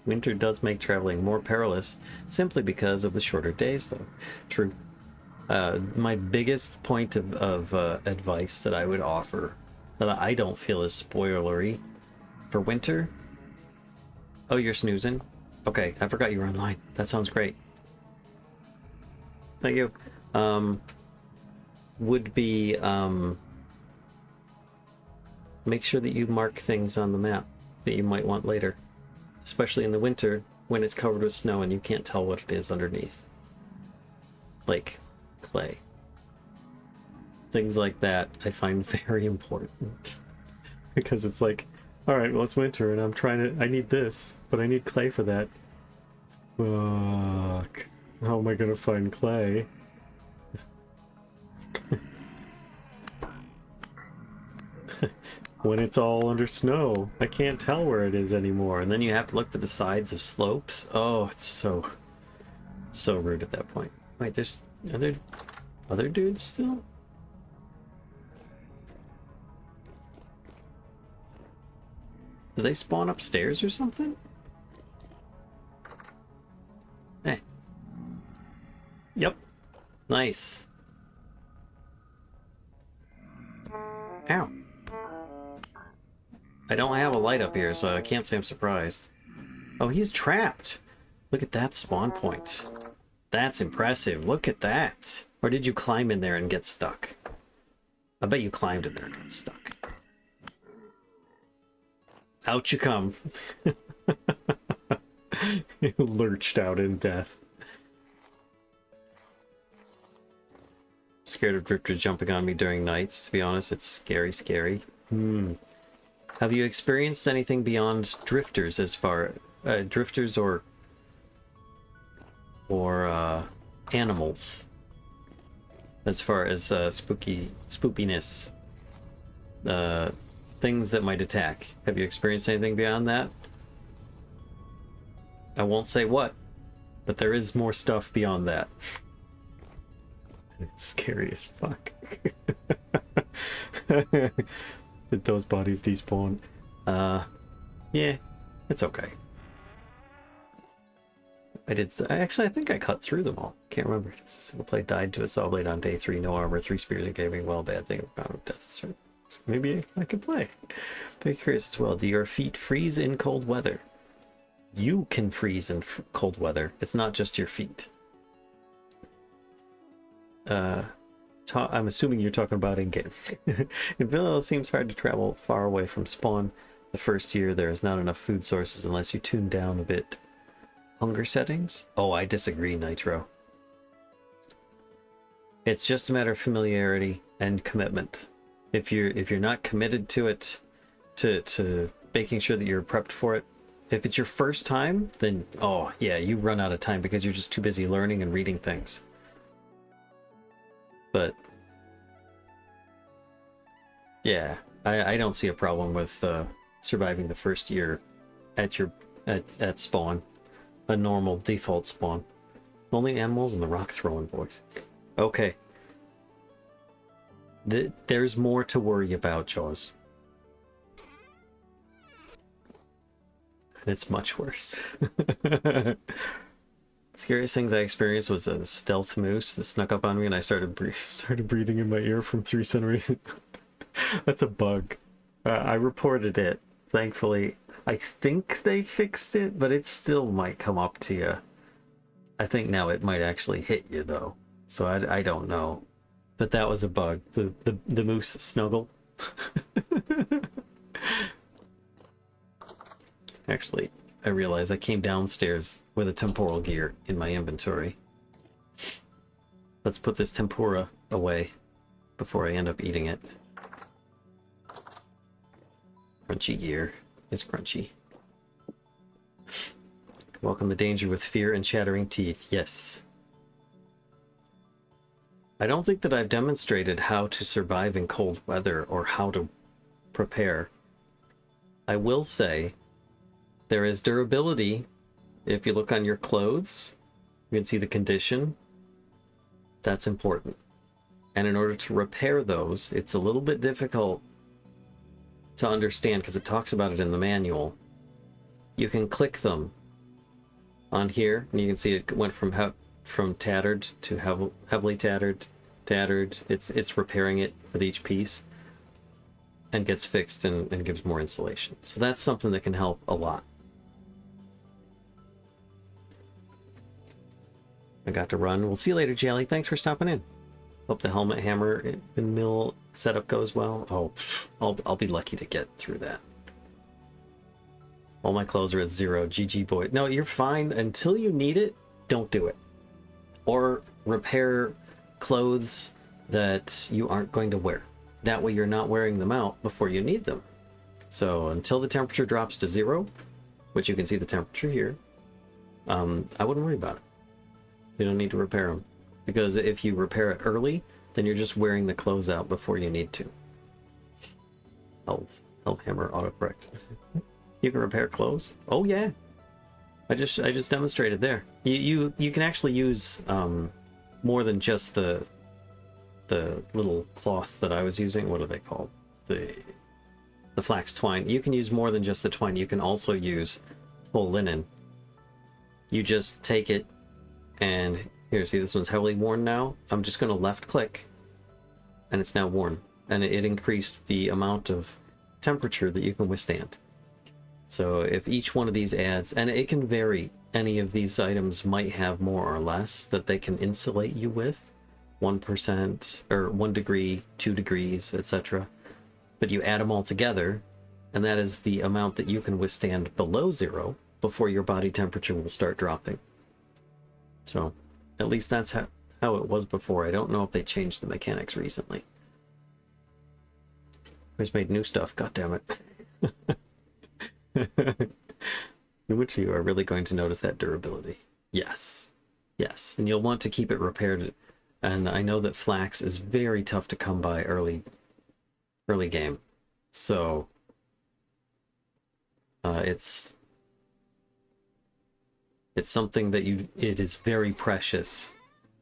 Winter does make traveling more perilous, simply because of the shorter days, though. True. My biggest point of advice that I would offer, that I don't feel is spoilery, for winter... Oh, you're snoozing? Okay, I forgot you were online. That sounds great. Thank you. Would be... make sure that you mark things on the map that you might want later, especially in the winter when it's covered with snow and you can't tell what it is underneath, like clay. Things like that I find very important because it's like, all right, well, it's winter and I need this, but I need clay for that. Fuck, how am I gonna find clay? When it's all under snow, I can't tell where it is anymore, and then you have to look for the sides of slopes. Oh, it's so rude at that point. Wait, there's other dudes still? Do they spawn upstairs or something? Eh. Yep. Nice. Ow. I don't have a light up here, so I can't say I'm surprised. Oh, he's trapped! Look at that spawn point. That's impressive. Look at that. Or did you climb in there and get stuck? I bet you climbed in there and got stuck. Out you come. You lurched out in death. Scared of drifters jumping on me during nights. To be honest, it's scary, scary. Have you experienced anything beyond drifters as far... drifters or animals? As far as spoopiness. Things that might attack. Have you experienced anything beyond that? I won't say what, but there is more stuff beyond that. It's scary as fuck. Did those bodies despawn? Yeah, it's okay. I think I cut through them all. Can't remember. Single play died to a saw blade on day 3, no armor, 3 spears and gaming. Well, bad thing about death. Maybe I could play. Very curious as well. Do your feet freeze in cold weather? You can freeze in cold weather. It's not just your feet. I'm assuming you're talking about in-game. In vanilla, it seems hard to travel far away from spawn. The first year, there is not enough food sources unless you tune down a bit. Hunger settings? Oh, I disagree, Nitro. It's just a matter of familiarity and commitment. If you're not committed to it, to making sure that you're prepped for it, if it's your first time, then oh yeah, you run out of time because you're just too busy learning and reading things. But yeah, I don't see a problem with surviving the first year at spawn, a normal default spawn. Only animals and the rock throwing boys. Okay. There's more to worry about, Jaws. And it's much worse. Scariest things I experienced was a stealth moose that snuck up on me and I started breathing in my ear from 3 centimeters. That's a bug. I reported it. Thankfully, I think they fixed it, but it still might come up to you. I think now it might actually hit you though, so I don't know. But that was a bug. The moose snuggle. Actually, I realized I came downstairs with a temporal gear in my inventory. Let's put this tempura away before I end up eating it. Crunchy gear. It's crunchy. Welcome the danger with fear and chattering teeth. Yes. I don't think that I've demonstrated how to survive in cold weather or how to prepare. I will say there is durability. If you look on your clothes, you can see the condition. That's important. And in order to repair those, it's a little bit difficult to understand because it talks about it in the manual. You can click them on here, and you can see it went from tattered to heavily tattered. It's repairing it with each piece and gets fixed and gives more insulation. So that's something that can help a lot. I got to run. We'll see you later, Jelly. Thanks for stopping in. Hope the helmet hammer and mill setup goes well. Oh, I'll be lucky to get through that. All my clothes are at 0. GG boy. No, you're fine. Until you need it, don't do it. Or repair clothes that you aren't going to wear. That way you're not wearing them out before you need them. So until the temperature drops to 0, which you can see the temperature here, I wouldn't worry about it. You don't need to repair them. Because if you repair it early, then you're just wearing the clothes out before you need to. Help hammer autocorrect. You can repair clothes? Oh yeah. I just demonstrated there. You can actually use more than just the little cloth that I was using. What are they called? The flax twine. You can use more than just the twine. You can also use full linen. You just take it and here, see this one's heavily worn now. I'm just going to left click and it's now worn. And it increased the amount of temperature that you can withstand. So if each one of these adds, and it can vary, any of these items might have more or less that they can insulate you with. 1% or 1 degree, 2 degrees, etc. But you add them all together, and that is the amount that you can withstand below 0 before your body temperature will start dropping. So at least that's how it was before. I don't know if they changed the mechanics recently. Who's made new stuff? God damn it. Which you are really going to notice that durability. Yes. Yes. And you'll want to keep it repaired. And I know that flax is very tough to come by early game. So it's something that it is very precious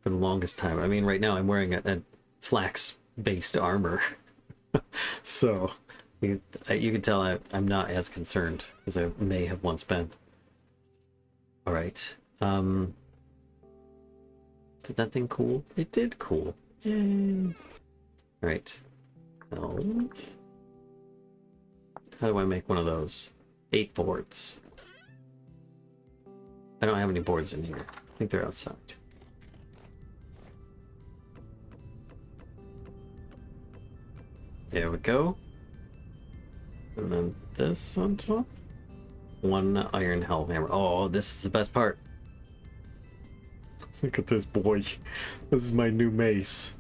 for the longest time. I mean, right now I'm wearing a flax-based armor. So you can tell I'm not as concerned as I may have once been. All right. Did that thing cool? It did cool. Yay. All right. So, how do I make one of those? 8 boards. I don't have any boards in here. I think they're outside. There we go. And then this on top. 1 iron hellhammer. Oh, this is the best part. Look at this boy. This is my new mace.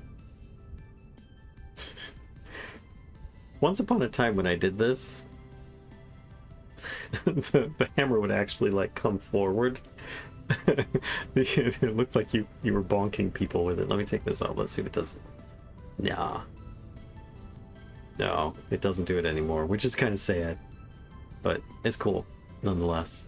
Once upon a time when I did this, the hammer would actually like come forward. It looked like you were bonking people with it. Let me take this off. Let's see if it does. Nah. No, it doesn't do it anymore, which is kind of sad. But it's cool, nonetheless.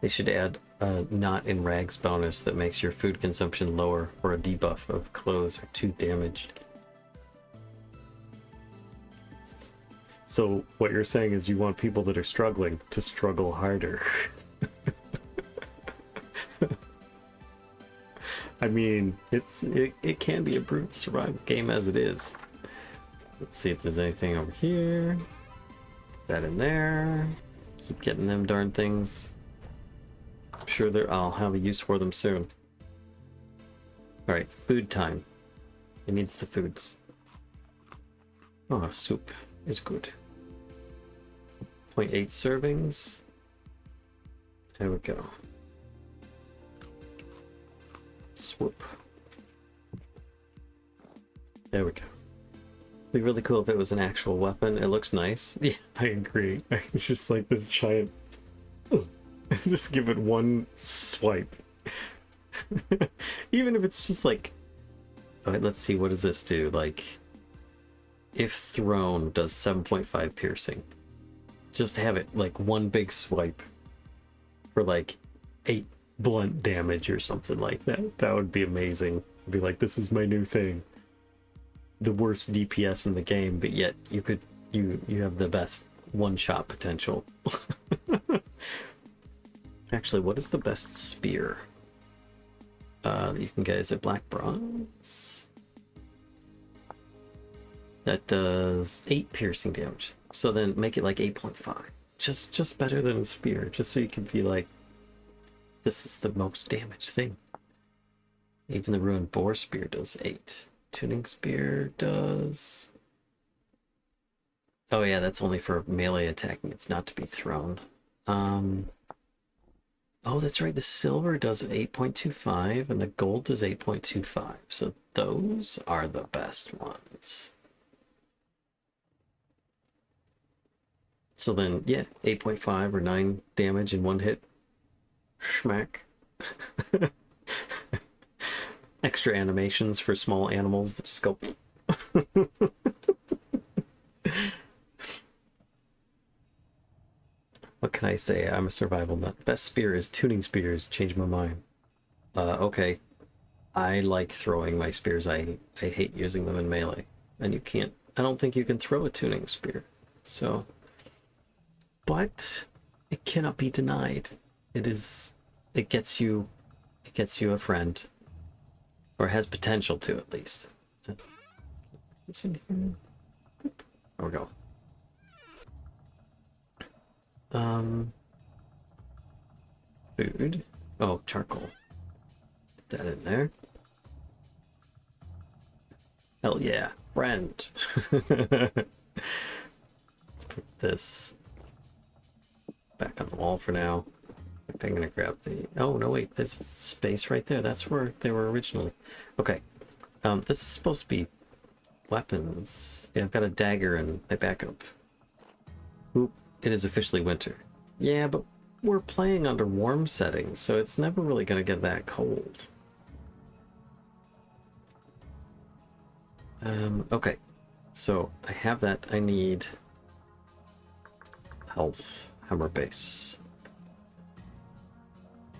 They should add a not in rags bonus that makes your food consumption lower for a debuff of clothes are too damaged. So what you're saying is you want people that are struggling to struggle harder. I mean, it can be a brute survival game as it is. Let's see if there's anything over here. That in there. Keep getting them darn things. I'm sure I'll have a use for them soon. Alright, food time. It needs the foods. Oh, soup is good. 0.8 servings. There we go. Swoop. There we go. It'd be really cool if it was an actual weapon. It looks nice. Yeah, I agree. It's just like this giant... Just give it one swipe. Even if it's just like... Alright, let's see, what does this do? Like, if thrown does 7.5 piercing. Just have it like one big swipe for like 8 blunt damage or something like that. That would be amazing. It'd be like, this is my new thing. The worst DPS in the game, but yet you have the best one-shot potential. Actually, what is the best spear that you can get? Is it black bronze? That does 8 piercing damage. So then make it like 8.5. Just better than a spear. Just so you can be like, this is the most damage thing. Even the ruined boar spear does 8. Tuning spear does... Oh yeah, that's only for melee attacking. It's not to be thrown. Oh, that's right. The silver does 8.25 and the gold does 8.25. So those are the best ones. So then, yeah, 8.5 or 9 damage in one hit. Schmack. Extra animations for small animals that just go... What can I say? I'm a survival nut. Best spear is tuning spears. Change my mind. Okay. I like throwing my spears. I hate using them in melee. And you can't... I don't think you can throw a tuning spear. So... But it cannot be denied. It is... It gets you a friend. Or has potential to, at least. What's in here? There we go. Food. Oh, charcoal. Put that in there. Hell yeah, friend. Let's put this back on the wall for now. I think I'm gonna grab the... Oh, no, wait, there's space right there. That's where they were originally. Okay. This is supposed to be weapons. Yeah, I've got a dagger and my backup. Oop, it is officially winter. Yeah, but we're playing under warm settings, so it's never really gonna get that cold. Okay. So, I have that. I need... health. Hammer base.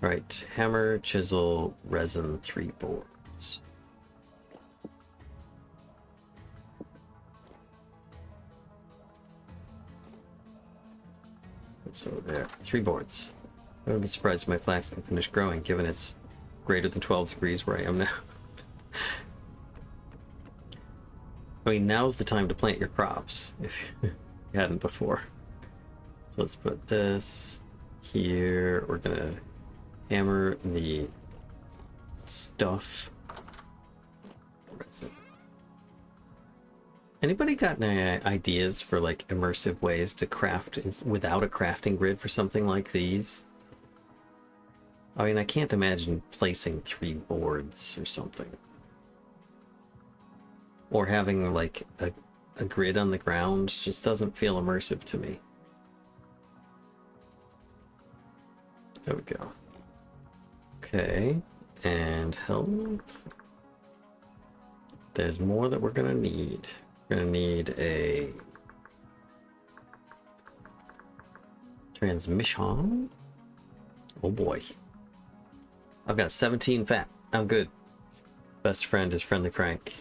Right, hammer, chisel, resin, 3 boards. So there, 3 boards. I would be surprised if my flax can finish growing, given it's greater than 12 degrees where I am now. I mean, now's the time to plant your crops, if you hadn't before. So let's put this here. We're gonna hammer the stuff. Resin. Anybody got any ideas for like immersive ways to craft without a crafting grid for something like these? I mean, I can't imagine placing 3 boards or something. Or having like a grid on the ground just doesn't feel immersive to me. There we go. Okay, and help. There's more that we're gonna need. We're gonna need a transmission. Oh boy. I've got 17 fat. I'm good. Best friend is Friendly Frank.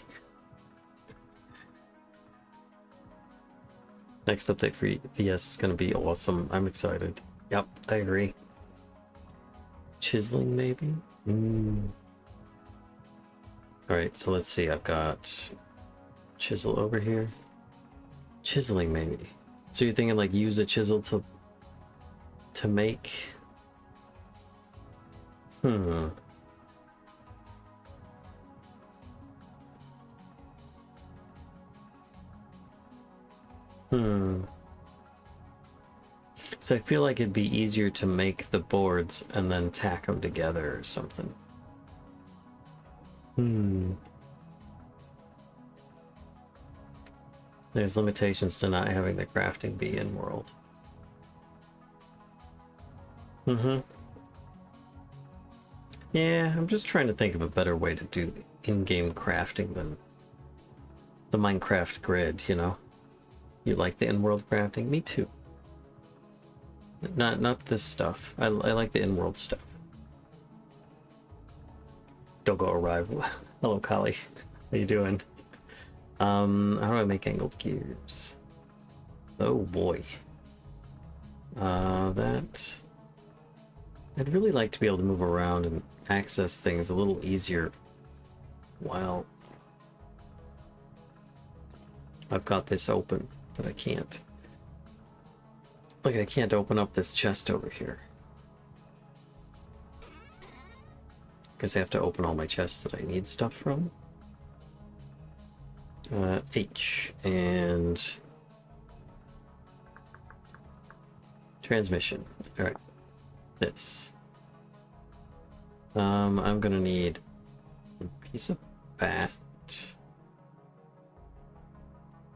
Next update for VS is gonna be awesome. I'm excited. Yep, I agree. Chiseling, maybe? Alright, so let's see. I've got chisel over here. Chiseling, maybe. So you're thinking like use a chisel to make... So I feel like it'd be easier to make the boards and then tack them together or something. There's limitations to not having the crafting be in-world. Yeah, I'm just trying to think of a better way to do in-game crafting than the Minecraft grid, you know? You like the in-world crafting? Me too. Not this stuff. I like the in-world stuff. Dogo arrival. Hello, Kali. How you doing? How do I make angled gears? Oh boy. That... I'd really like to be able to move around and access things a little easier while I've got this open, but I can't. Like, I can't open up this chest over here. Because I have to open all my chests that I need stuff from. H and transmission. Alright. This. I'm gonna need a piece of fat.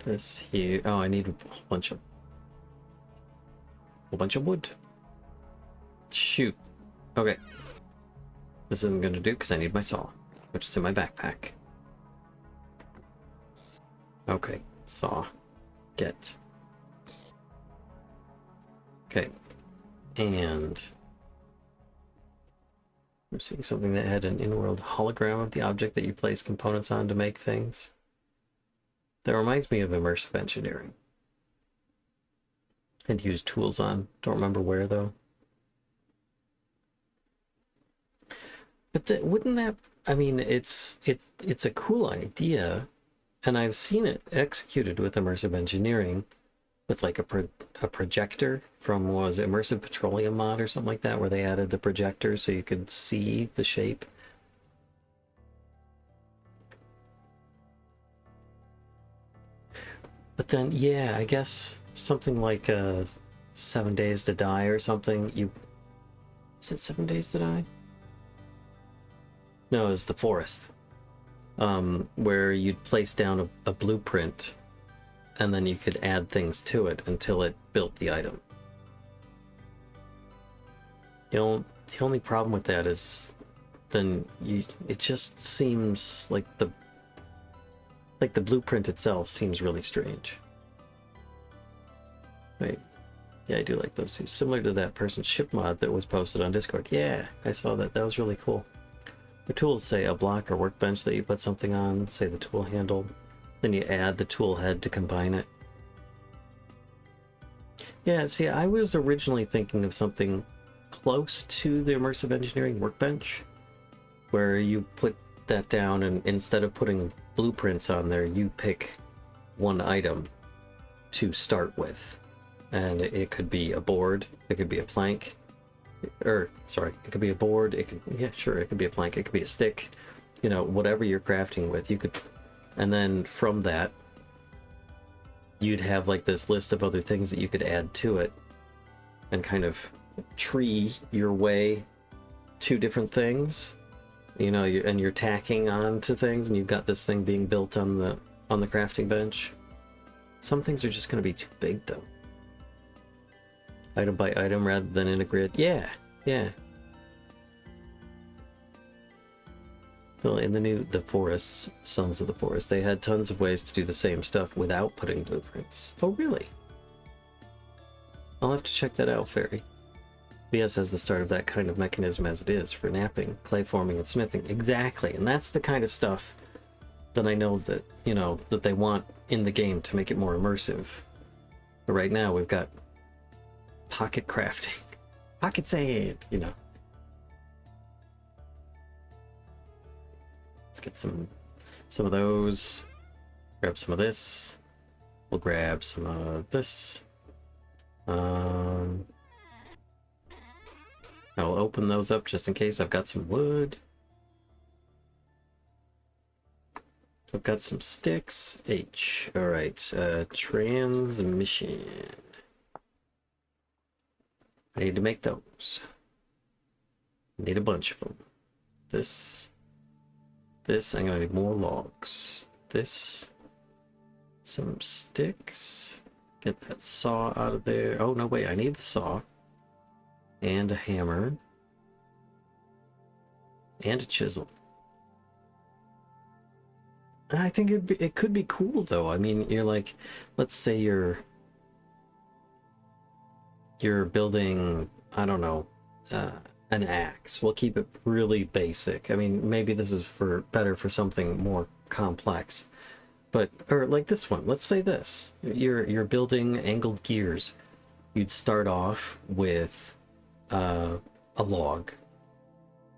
This here. Oh, I need a whole bunch of wood. Shoot. Okay. This isn't gonna do because I need my saw, which is in my backpack. Okay, saw. Get. Okay. And I'm seeing something that had an in-world hologram of the object that you place components on to make things. That reminds me of immersive engineering. And use tools on. Don't remember where though. But wouldn't that? I mean, it's a cool idea, and I've seen it executed with immersive engineering, with like a projector from, what was it, Immersive Petroleum mod or something like that, where they added the projector so you could see the shape. But then, yeah, I guess something like 7 Days to Die or something. Is it 7 Days to Die? No, it was The Forest. Where you'd place down a blueprint, and then you could add things to it until it built the item. You know, the only problem with that is then it just seems like the blueprint itself seems really strange. Wait, yeah, I do like those two. Similar to that person's ship mod that was posted on Discord. Yeah, I saw that. That was really cool. The tools say a block or workbench that you put something on, say the tool handle, then you add the tool head to combine it. Yeah, see, I was originally thinking of something close to the immersive engineering workbench, where you put that down and instead of putting blueprints on there, you pick one item to start with. And it could be a board, it could be a plank, or sorry, it could be a board, it could, yeah, sure, it could be a plank, it could be a stick, you know, whatever you're crafting with, you could, and then from that you'd have like this list of other things that you could add to it and kind of tree your way to different things. You know, and you're tacking on to things, and you've got this thing being built on the crafting bench. Some things are just going to be too big, though. Item by item rather than in a grid. Yeah, yeah. Well, in the forests, Sons of the Forest, they had tons of ways to do the same stuff without putting blueprints. Oh, really? I'll have to check that out, Fairy. BS has the start of that kind of mechanism as it is for napping, clay forming, and smithing. Exactly, and that's the kind of stuff that I know that, you know, that they want in the game to make it more immersive. But right now we've got pocket crafting. Pocket sand, you know. Let's get some of those. Grab some of this. We'll grab some of this. I'll open those up just in case. I've got some wood. I've got some sticks. H. Alright. Transmission. I need to make those. I need a bunch of them. This. I'm gonna need more logs. This. Some sticks. Get that saw out of there. Oh, no, wait. I need the saw. And a hammer. And a chisel. And I think it could be cool, though. I mean, you're like, let's say you're building, I don't know, an axe. We'll keep it really basic. I mean, maybe this is better for something more complex. But, or like this one, let's say this. You're building angled gears. You'd start off with a log,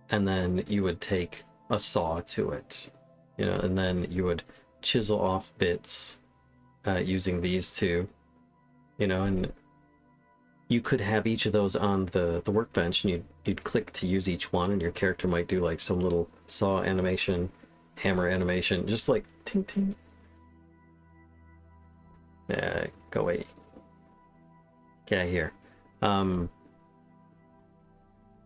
and then you would take a saw to it, you know, and then you would chisel off bits using these two, you know, and you could have each of those on the workbench, and you'd click to use each one, and your character might do like some little saw animation, hammer animation, just like ting ting. Go away. Get out of here.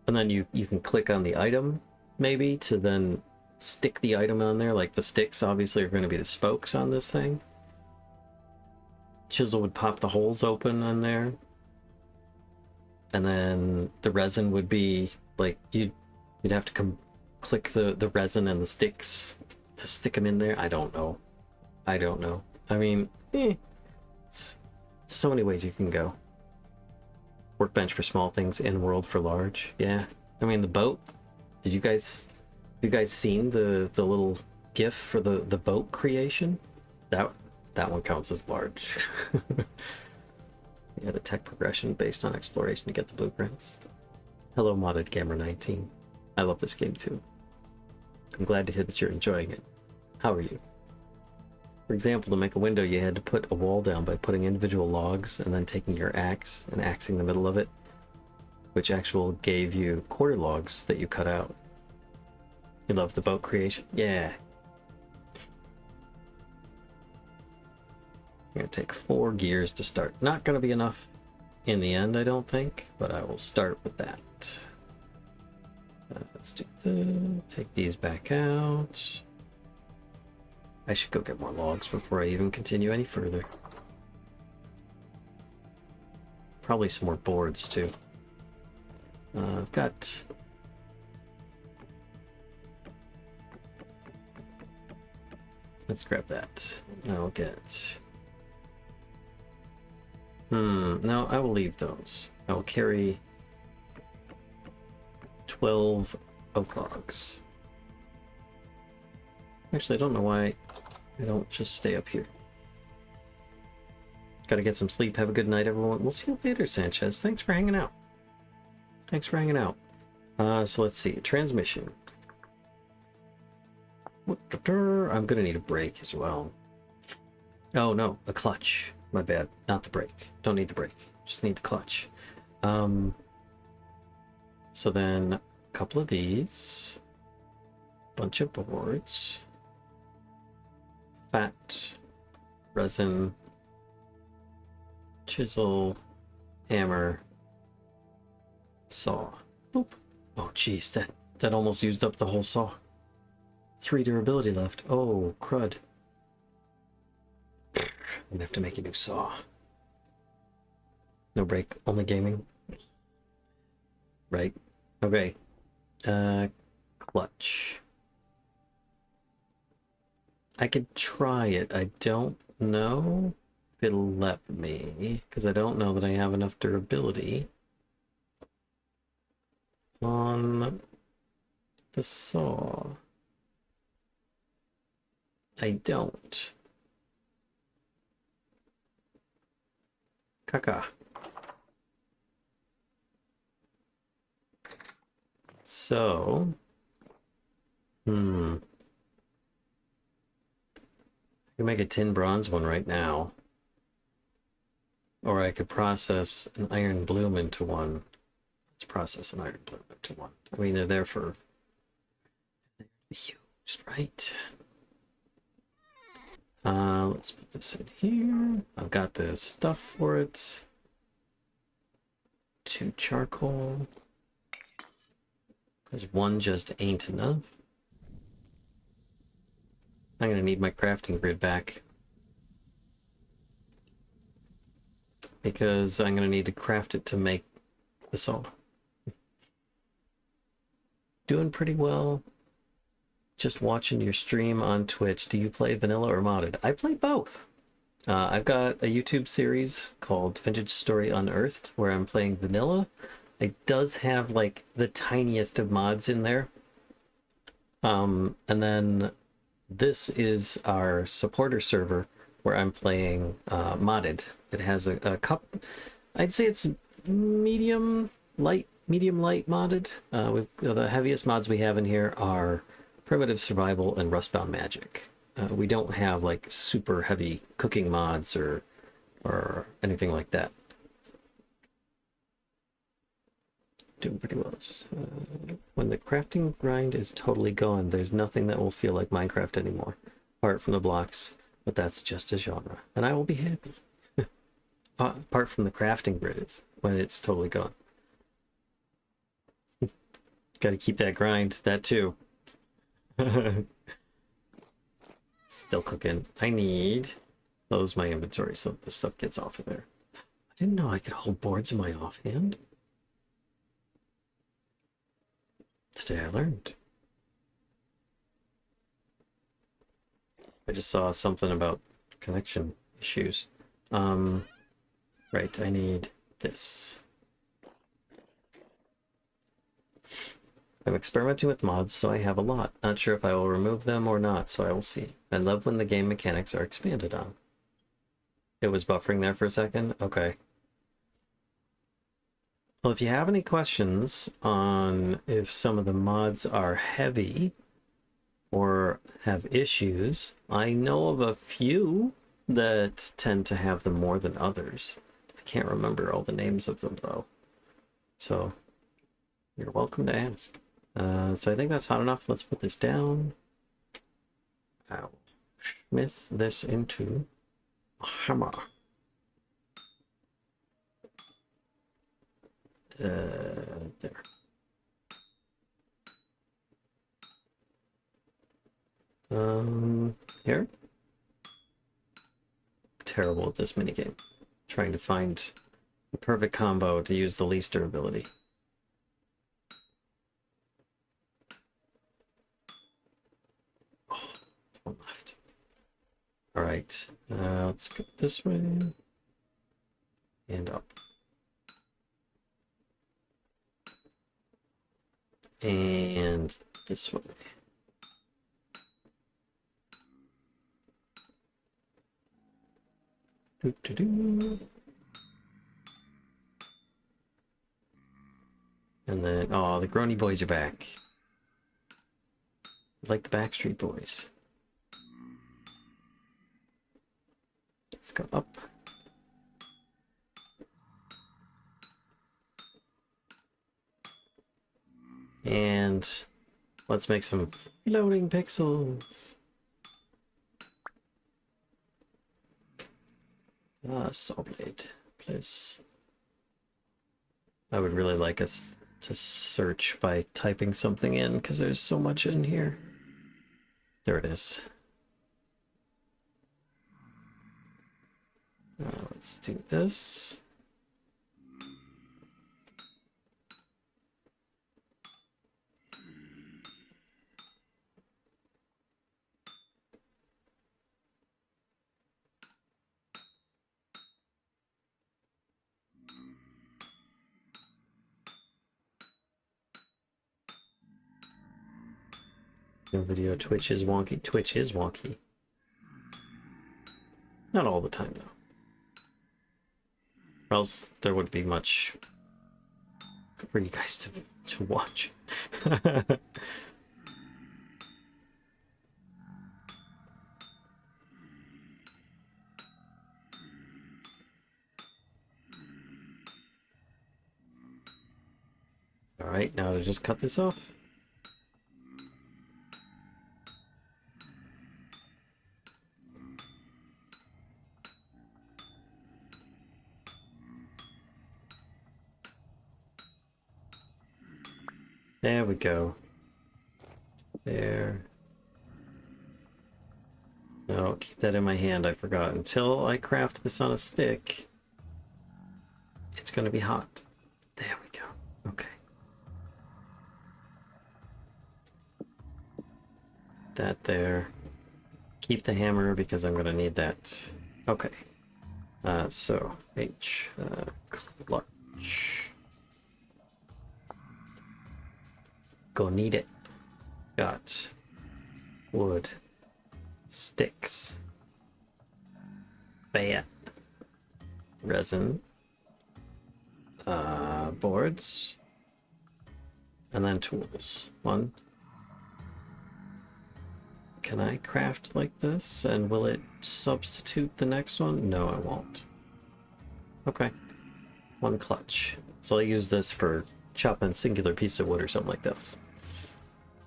And then you can click on the item, maybe, to then stick the item on there. Like the sticks, obviously, are going to be the spokes on this thing. Chisel would pop the holes open on there. And then the resin would be, like, you'd have to click the resin and the sticks to stick them in there. I don't know. I mean, so many ways you can go. Workbench for small things, in world for large. Yeah, I mean the boat. Did you guys seen the little GIF for the boat creation? That one counts as large. Yeah, the tech progression based on exploration to get the blueprints. Hello, Modded Gamer 19. I love this game too. I'm glad to hear that you're enjoying it. How are you? For example, to make a window, you had to put a wall down by putting individual logs and then taking your axe and axing the middle of it, which actually gave you quarter logs that you cut out. You love the boat creation? Yeah. I'm going to take 4 gears to start. Not going to be enough in the end, I don't think, but I will start with that. Let's do take these back out. I should go get more logs before I even continue any further. Probably some more boards too. I've got... Let's grab that. I'll get... no, I will leave those. I will carry 12 oak logs. Actually, I don't know why I don't just stay up here. Gotta get some sleep. Have a good night, everyone. We'll see you later, Sanchez. Thanks for hanging out. So let's see. Transmission. I'm gonna need a brake as well. Oh, no. A clutch. My bad. Not the brake. Don't need the brake. Just need the clutch. So then a couple of these. Bunch of boards. Fat, resin, Chisel, hammer, saw. Boop. Oh, jeez, that almost used up the whole saw. 3 durability left. Oh, crud. I'm gonna have to make a new saw. No break, only gaming. Right. Okay. Clutch. I could try it. I don't know if it'll let me, because I don't know that I have enough durability on the saw. I don't. Caca. So, I can make a tin bronze one right now. Or I could process an iron bloom into one. Let's process an iron bloom into one. I mean, they're there for used, right? Let's put this in here. I've got the stuff for it. 2 charcoal. Because 1 just ain't enough. I'm gonna need my crafting grid back. Because I'm gonna need to craft it to make the saw. Doing pretty well. Just watching your stream on Twitch. Do you play vanilla or modded? I play both. I've got a YouTube series called Vintage Story Unearthed where I'm playing vanilla. It does have like the tiniest of mods in there. And then this is our supporter server where I'm playing modded. It has a cup. I'd say it's medium light modded. The heaviest mods we have in here are Primitive Survival and Rustbound Magic. We don't have like super heavy cooking mods or anything like that. Doing pretty well. When the crafting grind is totally gone, there's nothing that will feel like Minecraft anymore, apart from the blocks. But that's just a genre, and I will be happy. Apart from the crafting grid is when it's totally gone. Got to keep that grind. That too. Still cooking. I need close my inventory so the stuff gets off of there. I didn't know I could hold boards in my offhand. Today I learned. I just saw something about connection issues. Right, I need this. I'm experimenting with mods, so I have a lot. Not sure if I will remove them or not, so I will see. I love when the game mechanics are expanded on. It was buffering there for a second? Okay. Well, if you have any questions on if some of the mods are heavy or have issues, I know of a few that tend to have them more than others. I can't remember all the names of them, though. So, you're welcome to ask. So I think that's hot enough. Let's put this down. I'll smith this into a hammer. There. Here. Terrible at this minigame. Trying to find the perfect combo to use the least durability. Oh, one left. All right. Let's go this way and up. And this way. Doo-doo-doo. And then, oh, the Grony Boys are back. Like the Backstreet Boys. Let's go up. And let's make some floating pixels. Saw blade. Because I would really like us to search by typing something in, because there's so much in here. There it is. Let's do this. No video. Twitch is wonky. Twitch is wonky. Not all the time, though. Or else there wouldn't be much for you guys to watch. Alright, now to just cut this off. There we go. There. No, keep that in my hand, I forgot. Until I craft this on a stick, it's gonna be hot. There we go. Okay. That there. Keep the hammer because I'm gonna need that. Okay. So, H, clutch. Go need it. Got wood, sticks, bat, resin, boards, and then tools. One. Can I craft like this? And will it substitute the next one? No, I won't. Okay. One clutch. So I'll use this for chopping a singular piece of wood or something like this.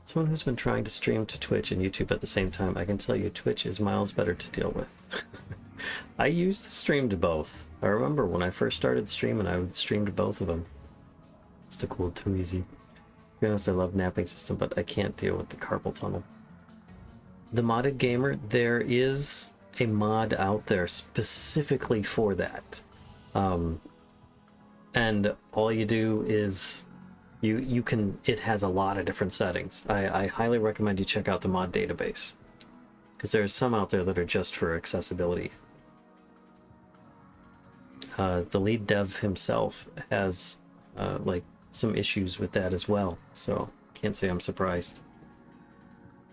Someone who's been trying to stream to Twitch and YouTube at the same time, I can tell you Twitch is miles better to deal with. I used to stream to both. I remember when I first started streaming, I would stream to both of them. It's too cool, too easy. To be honest, I love napping system, but I can't deal with the carpal tunnel. The modded gamer, there is a mod out there specifically for that. And all you do is you can, it has a lot of different settings. I highly recommend you check out the mod database, because there's some out there that are just for accessibility. The lead dev himself has like some issues with that as well, so can't say I'm surprised.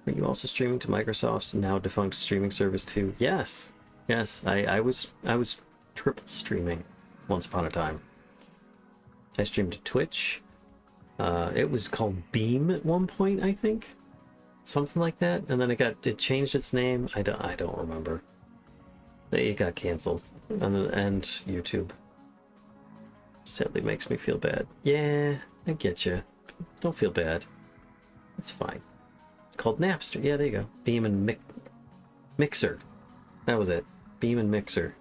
Are you also streaming to Microsoft's now defunct streaming service too? Yes, yes. I was triple streaming once upon a time. I streamed to Twitch. It was called Beam at one point, I think, something like that, and then it changed its name. I don't remember. It got canceled, and YouTube. Sadly, makes me feel bad. Yeah, I get you. Don't feel bad. It's fine. It's called Napster. Yeah, there you go. Beam and Mixer. That was it. Beam and Mixer.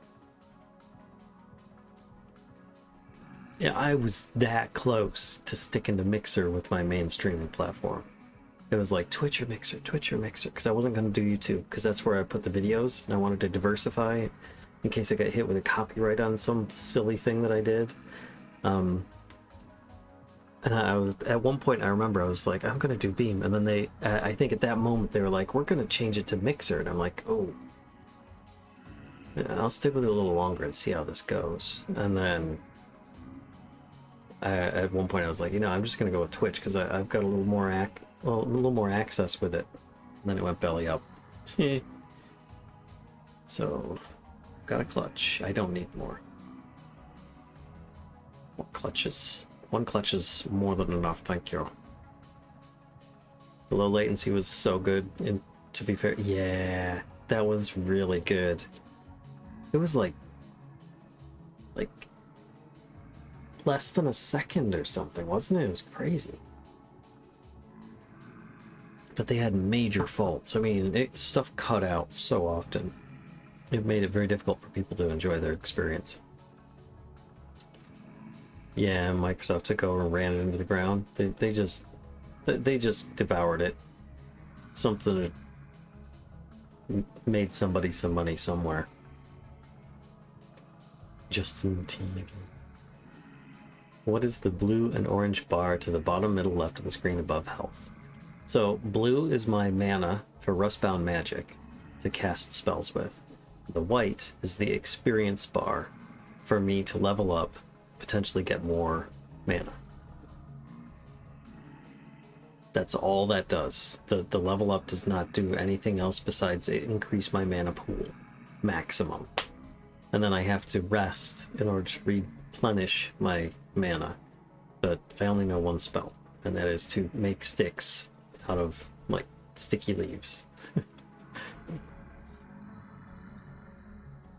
Yeah, I was that close to sticking to Mixer with my main streaming platform. It was like Twitch or Mixer, because I wasn't going to do YouTube, because that's where I put the videos, and I wanted to diversify in case I got hit with a copyright on some silly thing that I did. And I was, at one point I remember I was like, I'm going to do Beam, and then I think at that moment they were like, we're going to change it to Mixer, and I'm like, oh. I'll stick with it a little longer and see how this goes. And then at one point I was like, I'm just gonna go with Twitch because I've got a little more access with it. And then it went belly up. So got a clutch. I don't need more. More clutches. One clutch is more than enough, thank you. The low latency was so good, and to be fair, yeah, that was really good. It was like less than a second or something, wasn't it? It was crazy. But they had major faults. I mean, stuff cut out so often. It made it very difficult for people to enjoy their experience. Yeah, Microsoft took over and ran it into the ground. They just devoured it. Something that made somebody some money somewhere. Justin TV. What is the blue and orange bar to the bottom middle left of the screen above health? So blue is my mana for Rustbound Magic to cast spells with. The white is the experience bar for me to level up, potentially get more mana. That's all that does. The level up does not do anything else besides increase my mana pool maximum. And then I have to rest in order to replenish my mana. But I only know one spell, and that is to make sticks out of, like, sticky leaves.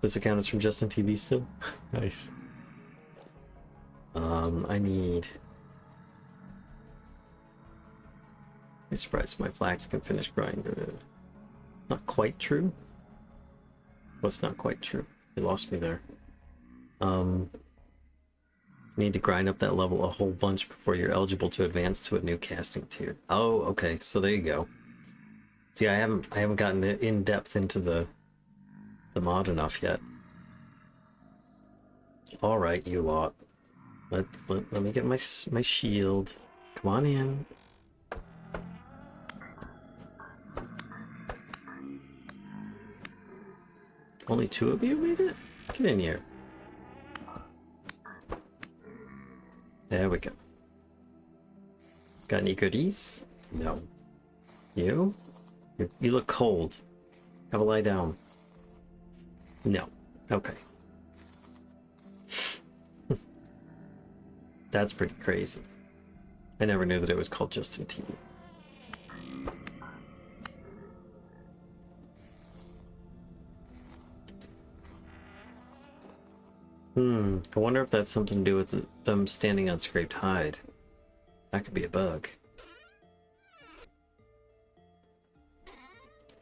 This account is from Justin TV still? Nice. I need... I'm surprised my flax can finish growing. Not quite true? What's not quite true? You lost me there. Need to grind up that level a whole bunch before you're eligible to advance to a new casting tier. Oh, okay, so there you go. See, I haven't gotten in depth into the mod enough yet. All right, you lot. Let me get my shield. Come on in. Only 2 of you made it? Get in here. There we go. Got any goodies? No. You? You look cold. Have a lie down. No. Okay. That's pretty crazy. I never knew that it was called Justin TV. I wonder if that's something to do with them standing on scraped hide. That could be a bug.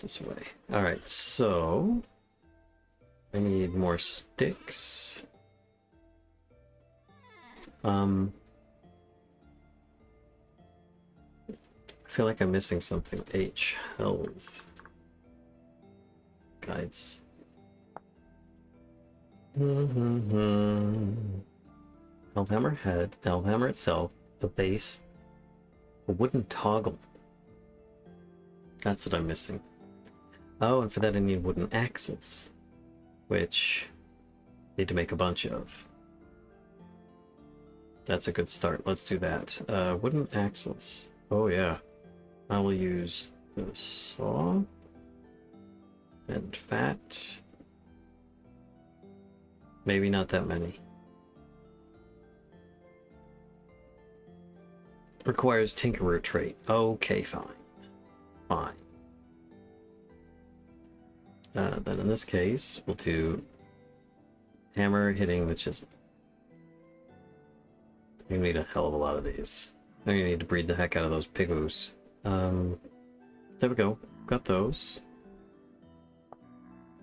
This way. Alright, so... I need more sticks. I feel like I'm missing something. H. Health. Guides. Elfhammer head, the Elfhammer itself, the base, a wooden toggle. That's what I'm missing. Oh, and for that I need wooden axes, which I need to make a bunch of. That's a good start. Let's do that. Wooden axles. Oh yeah. I will use the saw and fat. Maybe not that many. Requires Tinkerer trait. Okay, fine. Fine. Then in this case, we'll do hammer hitting the chisel. We need a hell of a lot of these. I'm gonna need to breed the heck out of those pigoos. There we go. Got those.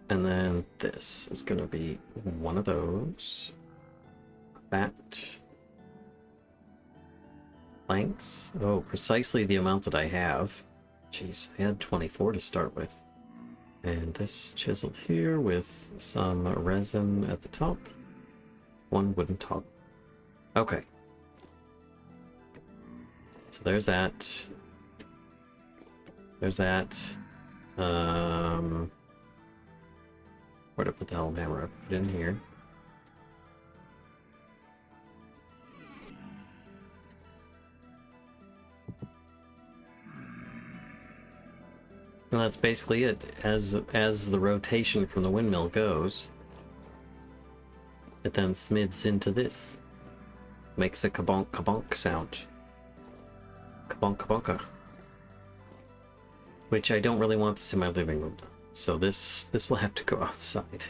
And then this is going to be one of those. That. Planks. Oh, precisely the amount that I have. Jeez, I had 24 to start with. And this chisel here with some resin at the top. One wooden toggle. Okay. So there's that. There's that. Where to put the Elfhammer? I put it in here. And that's basically it. As the rotation from the windmill goes, it then smids into this. Makes a kabonk kabonk sound. Kabonk kabonka. Which I don't really want this in my living room. So this will have to go outside.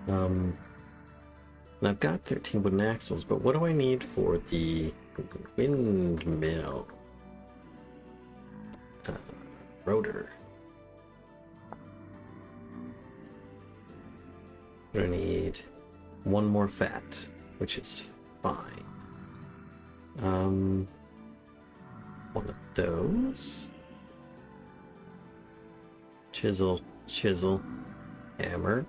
And I've got 13 wooden axles, but what do I need for the windmill? Rotor. I need one more fat. which is fine. One of those. Chisel, chisel, hammer.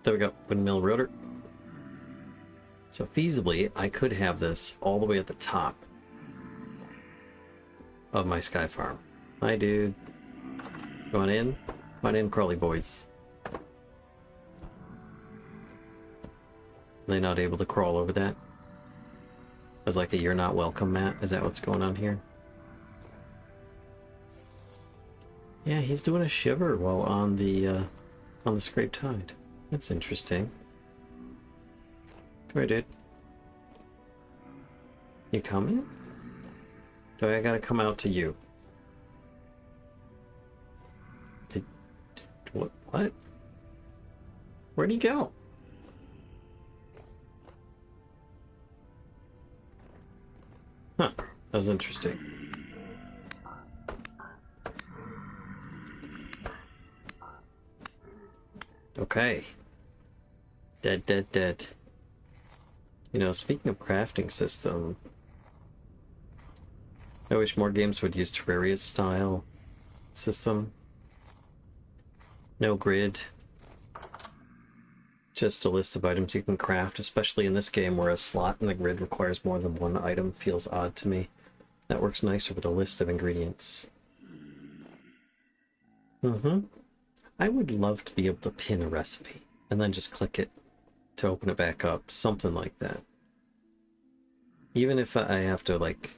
There we go, windmill rotor. So feasibly, I could have this all the way at the top of my sky farm. Hi, dude. Come on in. Come on in, crawly boys. Are they not able to crawl over that? It was like a "you're not welcome" mat. Is that what's going on here? Yeah, he's doing a shiver while on the scraped hide. That's interesting. Come here, dude. You coming? Do I gotta come out to you? What? Where'd he go? Huh, that was interesting. Okay. Dead, dead, dead. You know, speaking of crafting system, I wish more games would use Terraria style system. No grid. Just a list of items you can craft, especially in this game where a slot in the grid requires more than one item feels odd to me. That works nicer with a list of ingredients. I would love to be able to pin a recipe and then just click it to open it back up. Something like that. Even if I have to, like,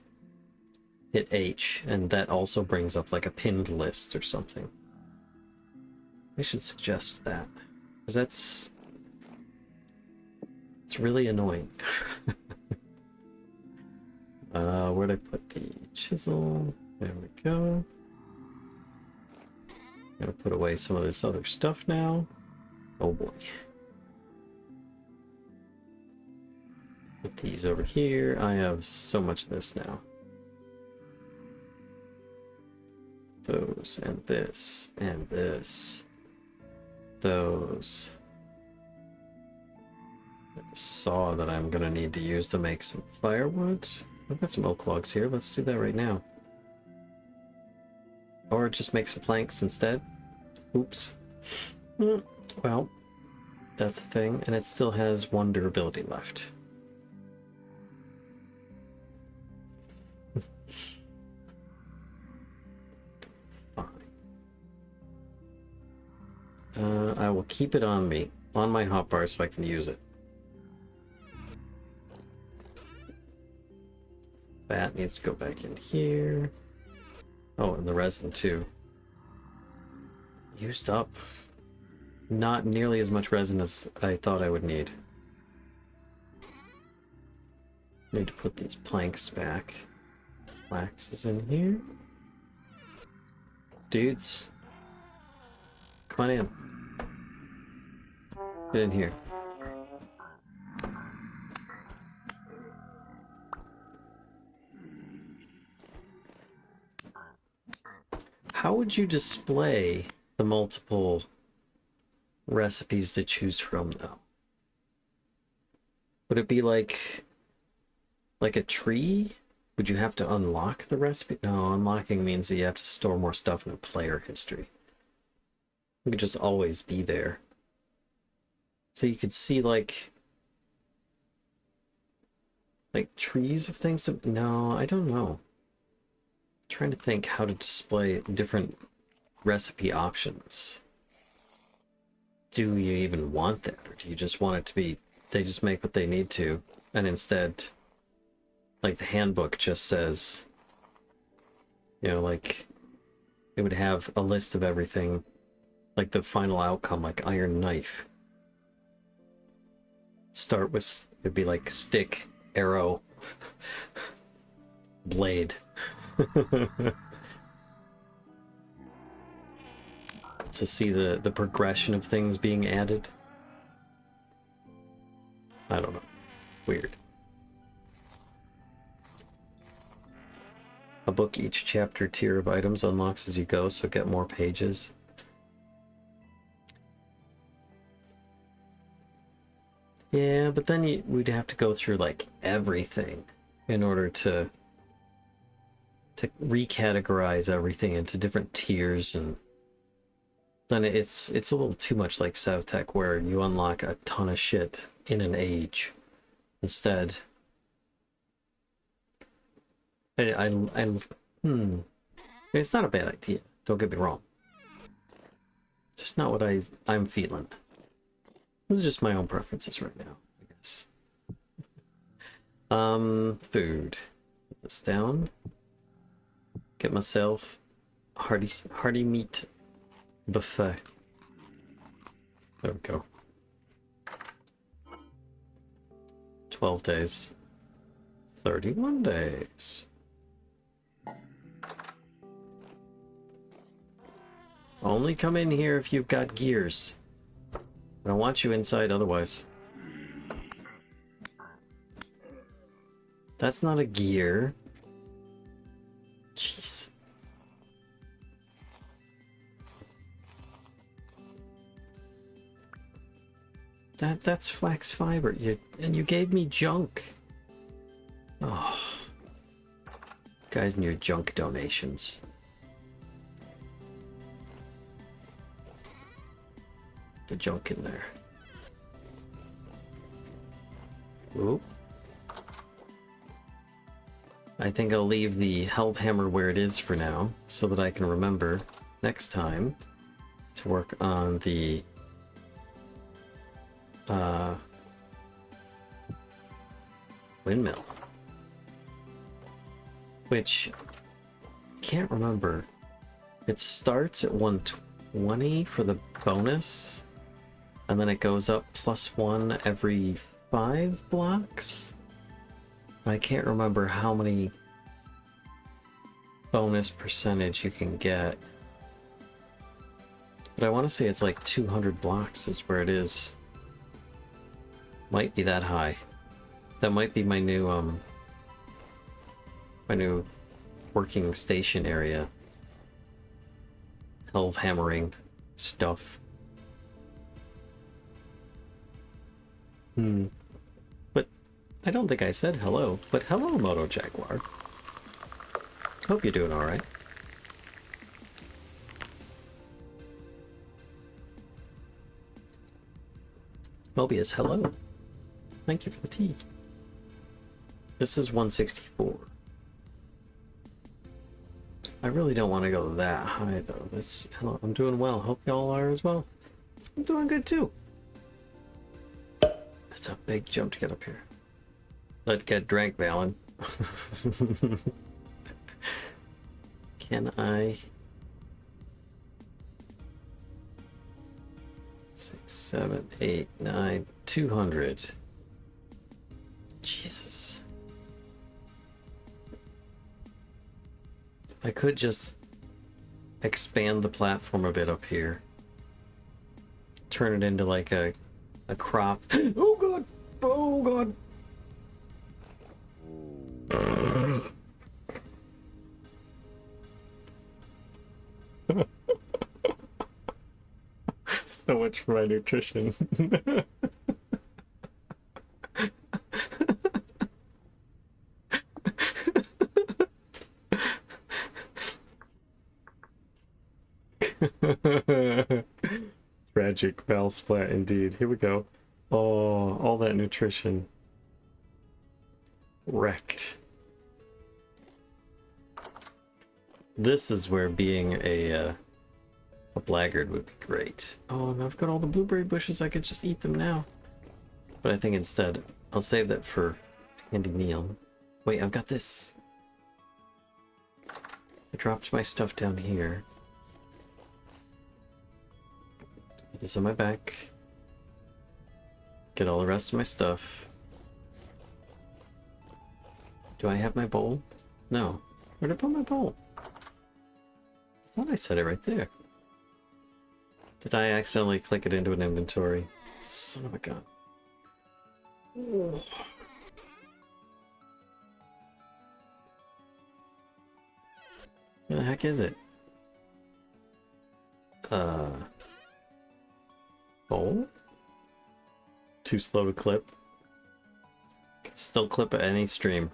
hit H and that also brings up like a pinned list or something. I should suggest that, because it's really annoying. Where'd I put the chisel? There we go. Gotta put away some of this other stuff now. Oh boy. Put these over here. I have so much of this now. Those and this and this. Those. A saw that I'm gonna need to use to make some firewood. I've got some oak logs here. Let's do that right now. Or just make some planks instead. Oops. Well, that's the thing, and it still has one durability left. I will keep it on me, on my hotbar, so I can use it. That needs to go back in here. Oh, and the resin too. Used up. Not nearly as much resin as I thought I would need. Need to put these planks back. Wax is in here. Dudes. Come on in. Get in here. How would you display the multiple recipes to choose from, though? Would it be like a tree? Would you have to unlock the recipe? No, unlocking means that you have to store more stuff in a player history. It could just always be there. So you could see like trees of things to... No, I don't know. I'm trying to think how to display different recipe options. Do you even want that? Or do you just want it to be, they just make what they need to, and instead, like the handbook just says, you know, like it would have a list of everything, like the final outcome, like iron knife. Start with, it'd be like stick, arrow, blade. To see the progression of things being added. I don't know. Weird. A book each chapter tier of items unlocks as you go, so get more pages. Yeah, but then we'd have to go through like everything in order to recategorize everything into different tiers, and then it's a little too much like South Tech where you unlock a ton of shit in an age. Instead, it's not a bad idea. Don't get me wrong. Just not what I'm feeling. This is just my own preferences right now, I guess. Food. Put this down. Get myself a hearty meat buffet. There we go. 12 days. 31 days. Only come in here if you've got gears. I don't want you inside otherwise. That's not a gear. Jeez. That's flax fiber. And you gave me junk. Oh. Guys and your junk donations. The junk in there. Oop. I think I'll leave the Helve Hammer where it is for now, so that I can remember next time to work on the windmill. Which, can't remember. It starts at 120 for the bonus, and then it goes up +1 every 5 blocks. I can't remember how many bonus percentage you can get. But I want to say it's like 200 blocks is where it is. Might be that high. That might be my new working station area. Helve hammering stuff. But I don't think I said hello. But hello, Moto Jaguar. Hope you're doing alright. Mobius, hello. Thank you for the tea. This is 164. I really don't want to go that high though. Hello, I'm doing well. Hope y'all are as well. I'm doing good too. That's a big jump to get up here. Let get drank, Valen. Can I? 6, 7, 8, 9, 200. Jesus. I could just expand the platform a bit up here. Turn it into like a crop. Oh god! Oh god! So much for my nutrition. Tragic Val splat indeed. Here we go. Oh, all that nutrition. Wrecked. This is where being a blackguard would be great. Oh, and I've got all the blueberry bushes. I could just eat them now. But I think instead, I'll save that for handy meal. Wait, I've got this. I dropped my stuff down here. Put this on my back. Get all the rest of my stuff. Do I have my bowl? No. Where'd I put my bowl? I thought I said it right there. Did I accidentally click it into an inventory? Son of a gun. Ugh. Where the heck is it? Bowl? Too slow to clip. Can still clip at any stream.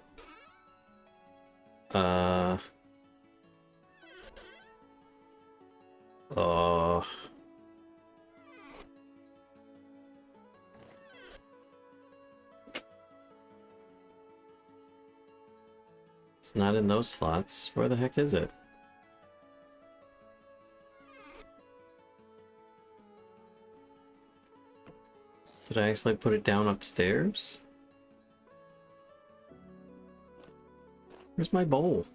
It's not in those slots. Where the heck is it? Did I actually put it down upstairs? Where's my bowl?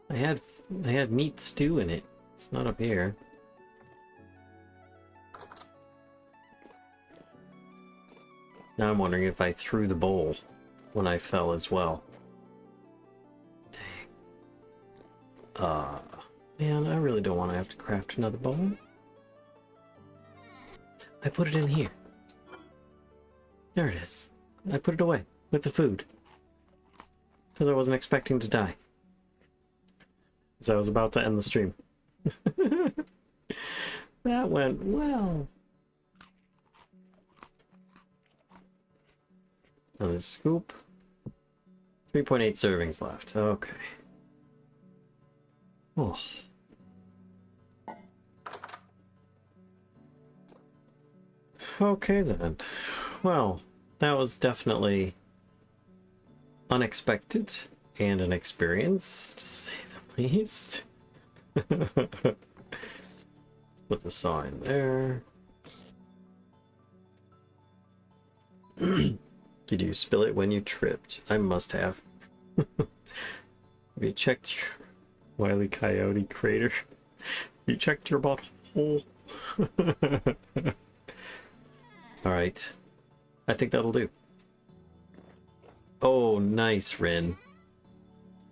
I had meat stew in it. It's not up here. Now I'm wondering if I threw the bowl when I fell as well. Dang. Man, I really don't want to have to craft another bowl. I put it in here. There it is. I put it away with the food. Because I wasn't expecting to die. As I was about to end the stream. That went well. Another scoop. 3.8 servings left. Okay. Oh. Okay then. Well, that was definitely unexpected and an experience, to say the least. Put the saw in there. Did you spill it when you tripped? I must have. Have you checked your Wile E. Coyote crater? You checked your butthole? Alright. I think that'll do. Oh, nice, Rin.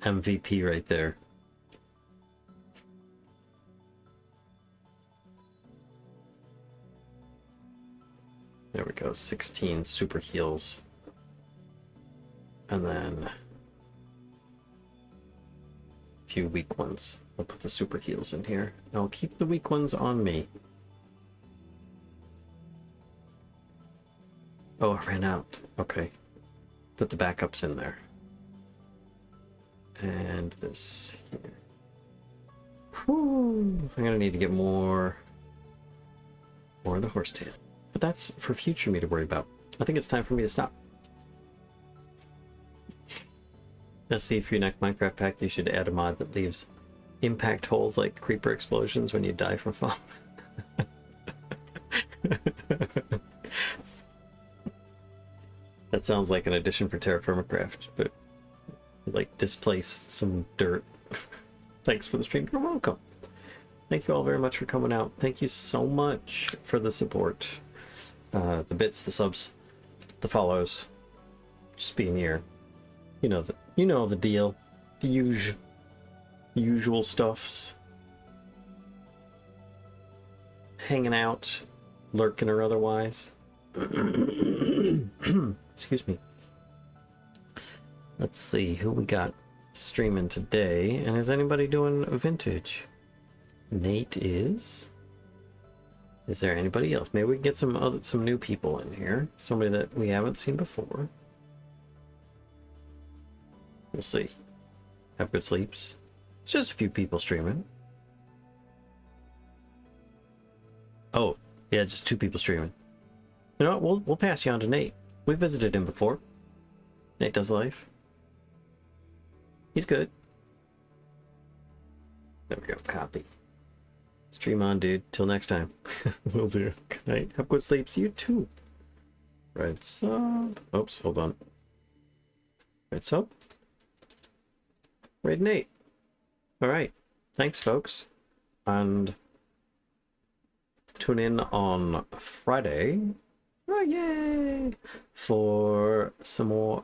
MVP right there. There we go. 16 super heals. And then a few weak ones. I'll put the super heals in here. I'll keep the weak ones on me. Oh, I ran out. Okay. Put the backups in there. And this here. Whew. I'm gonna need to get more of the horsetail. But that's for future me to worry about. I think it's time for me to stop. Let's see, if your next Minecraft pack, you should add a mod that leaves impact holes like creeper explosions when you die from fall. That sounds like an addition for Terraformacraft, but like displace some dirt. Thanks for the stream. You're welcome. Thank you all very much for coming out. Thank you so much for the support. The bits, the subs, the follows, just being here. You know the deal. The usual stuffs. Hanging out, lurking or otherwise. Excuse me. Let's see who we got streaming today, and is anybody doing a vintage? Nate is. Is there anybody else? Maybe we can get some new people in here. Somebody that we haven't seen before. We'll see. Have good sleeps. It's just a few people streaming. Oh, yeah, just 2 people streaming. You know what? We'll pass you on to Nate. We visited him before. Nate does life. He's good. There we go. Copy. Stream on, dude. Till next time. Will do. Good night. Have good sleep. See you too. Red sub. Oops, hold on. Red sub. Red Nate. Alright. Thanks, folks. And tune in on Friday. Oh, yay! For some more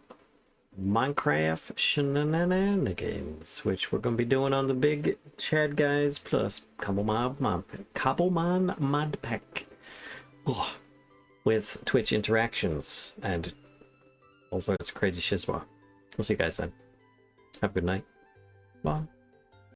Minecraft shenanigans, which we're going to be doing on the big Chad guys plus Cobblemon mod pack. Oh, with Twitch interactions and all sorts of crazy shizwa. We'll see you guys then. Have a good night. Bye.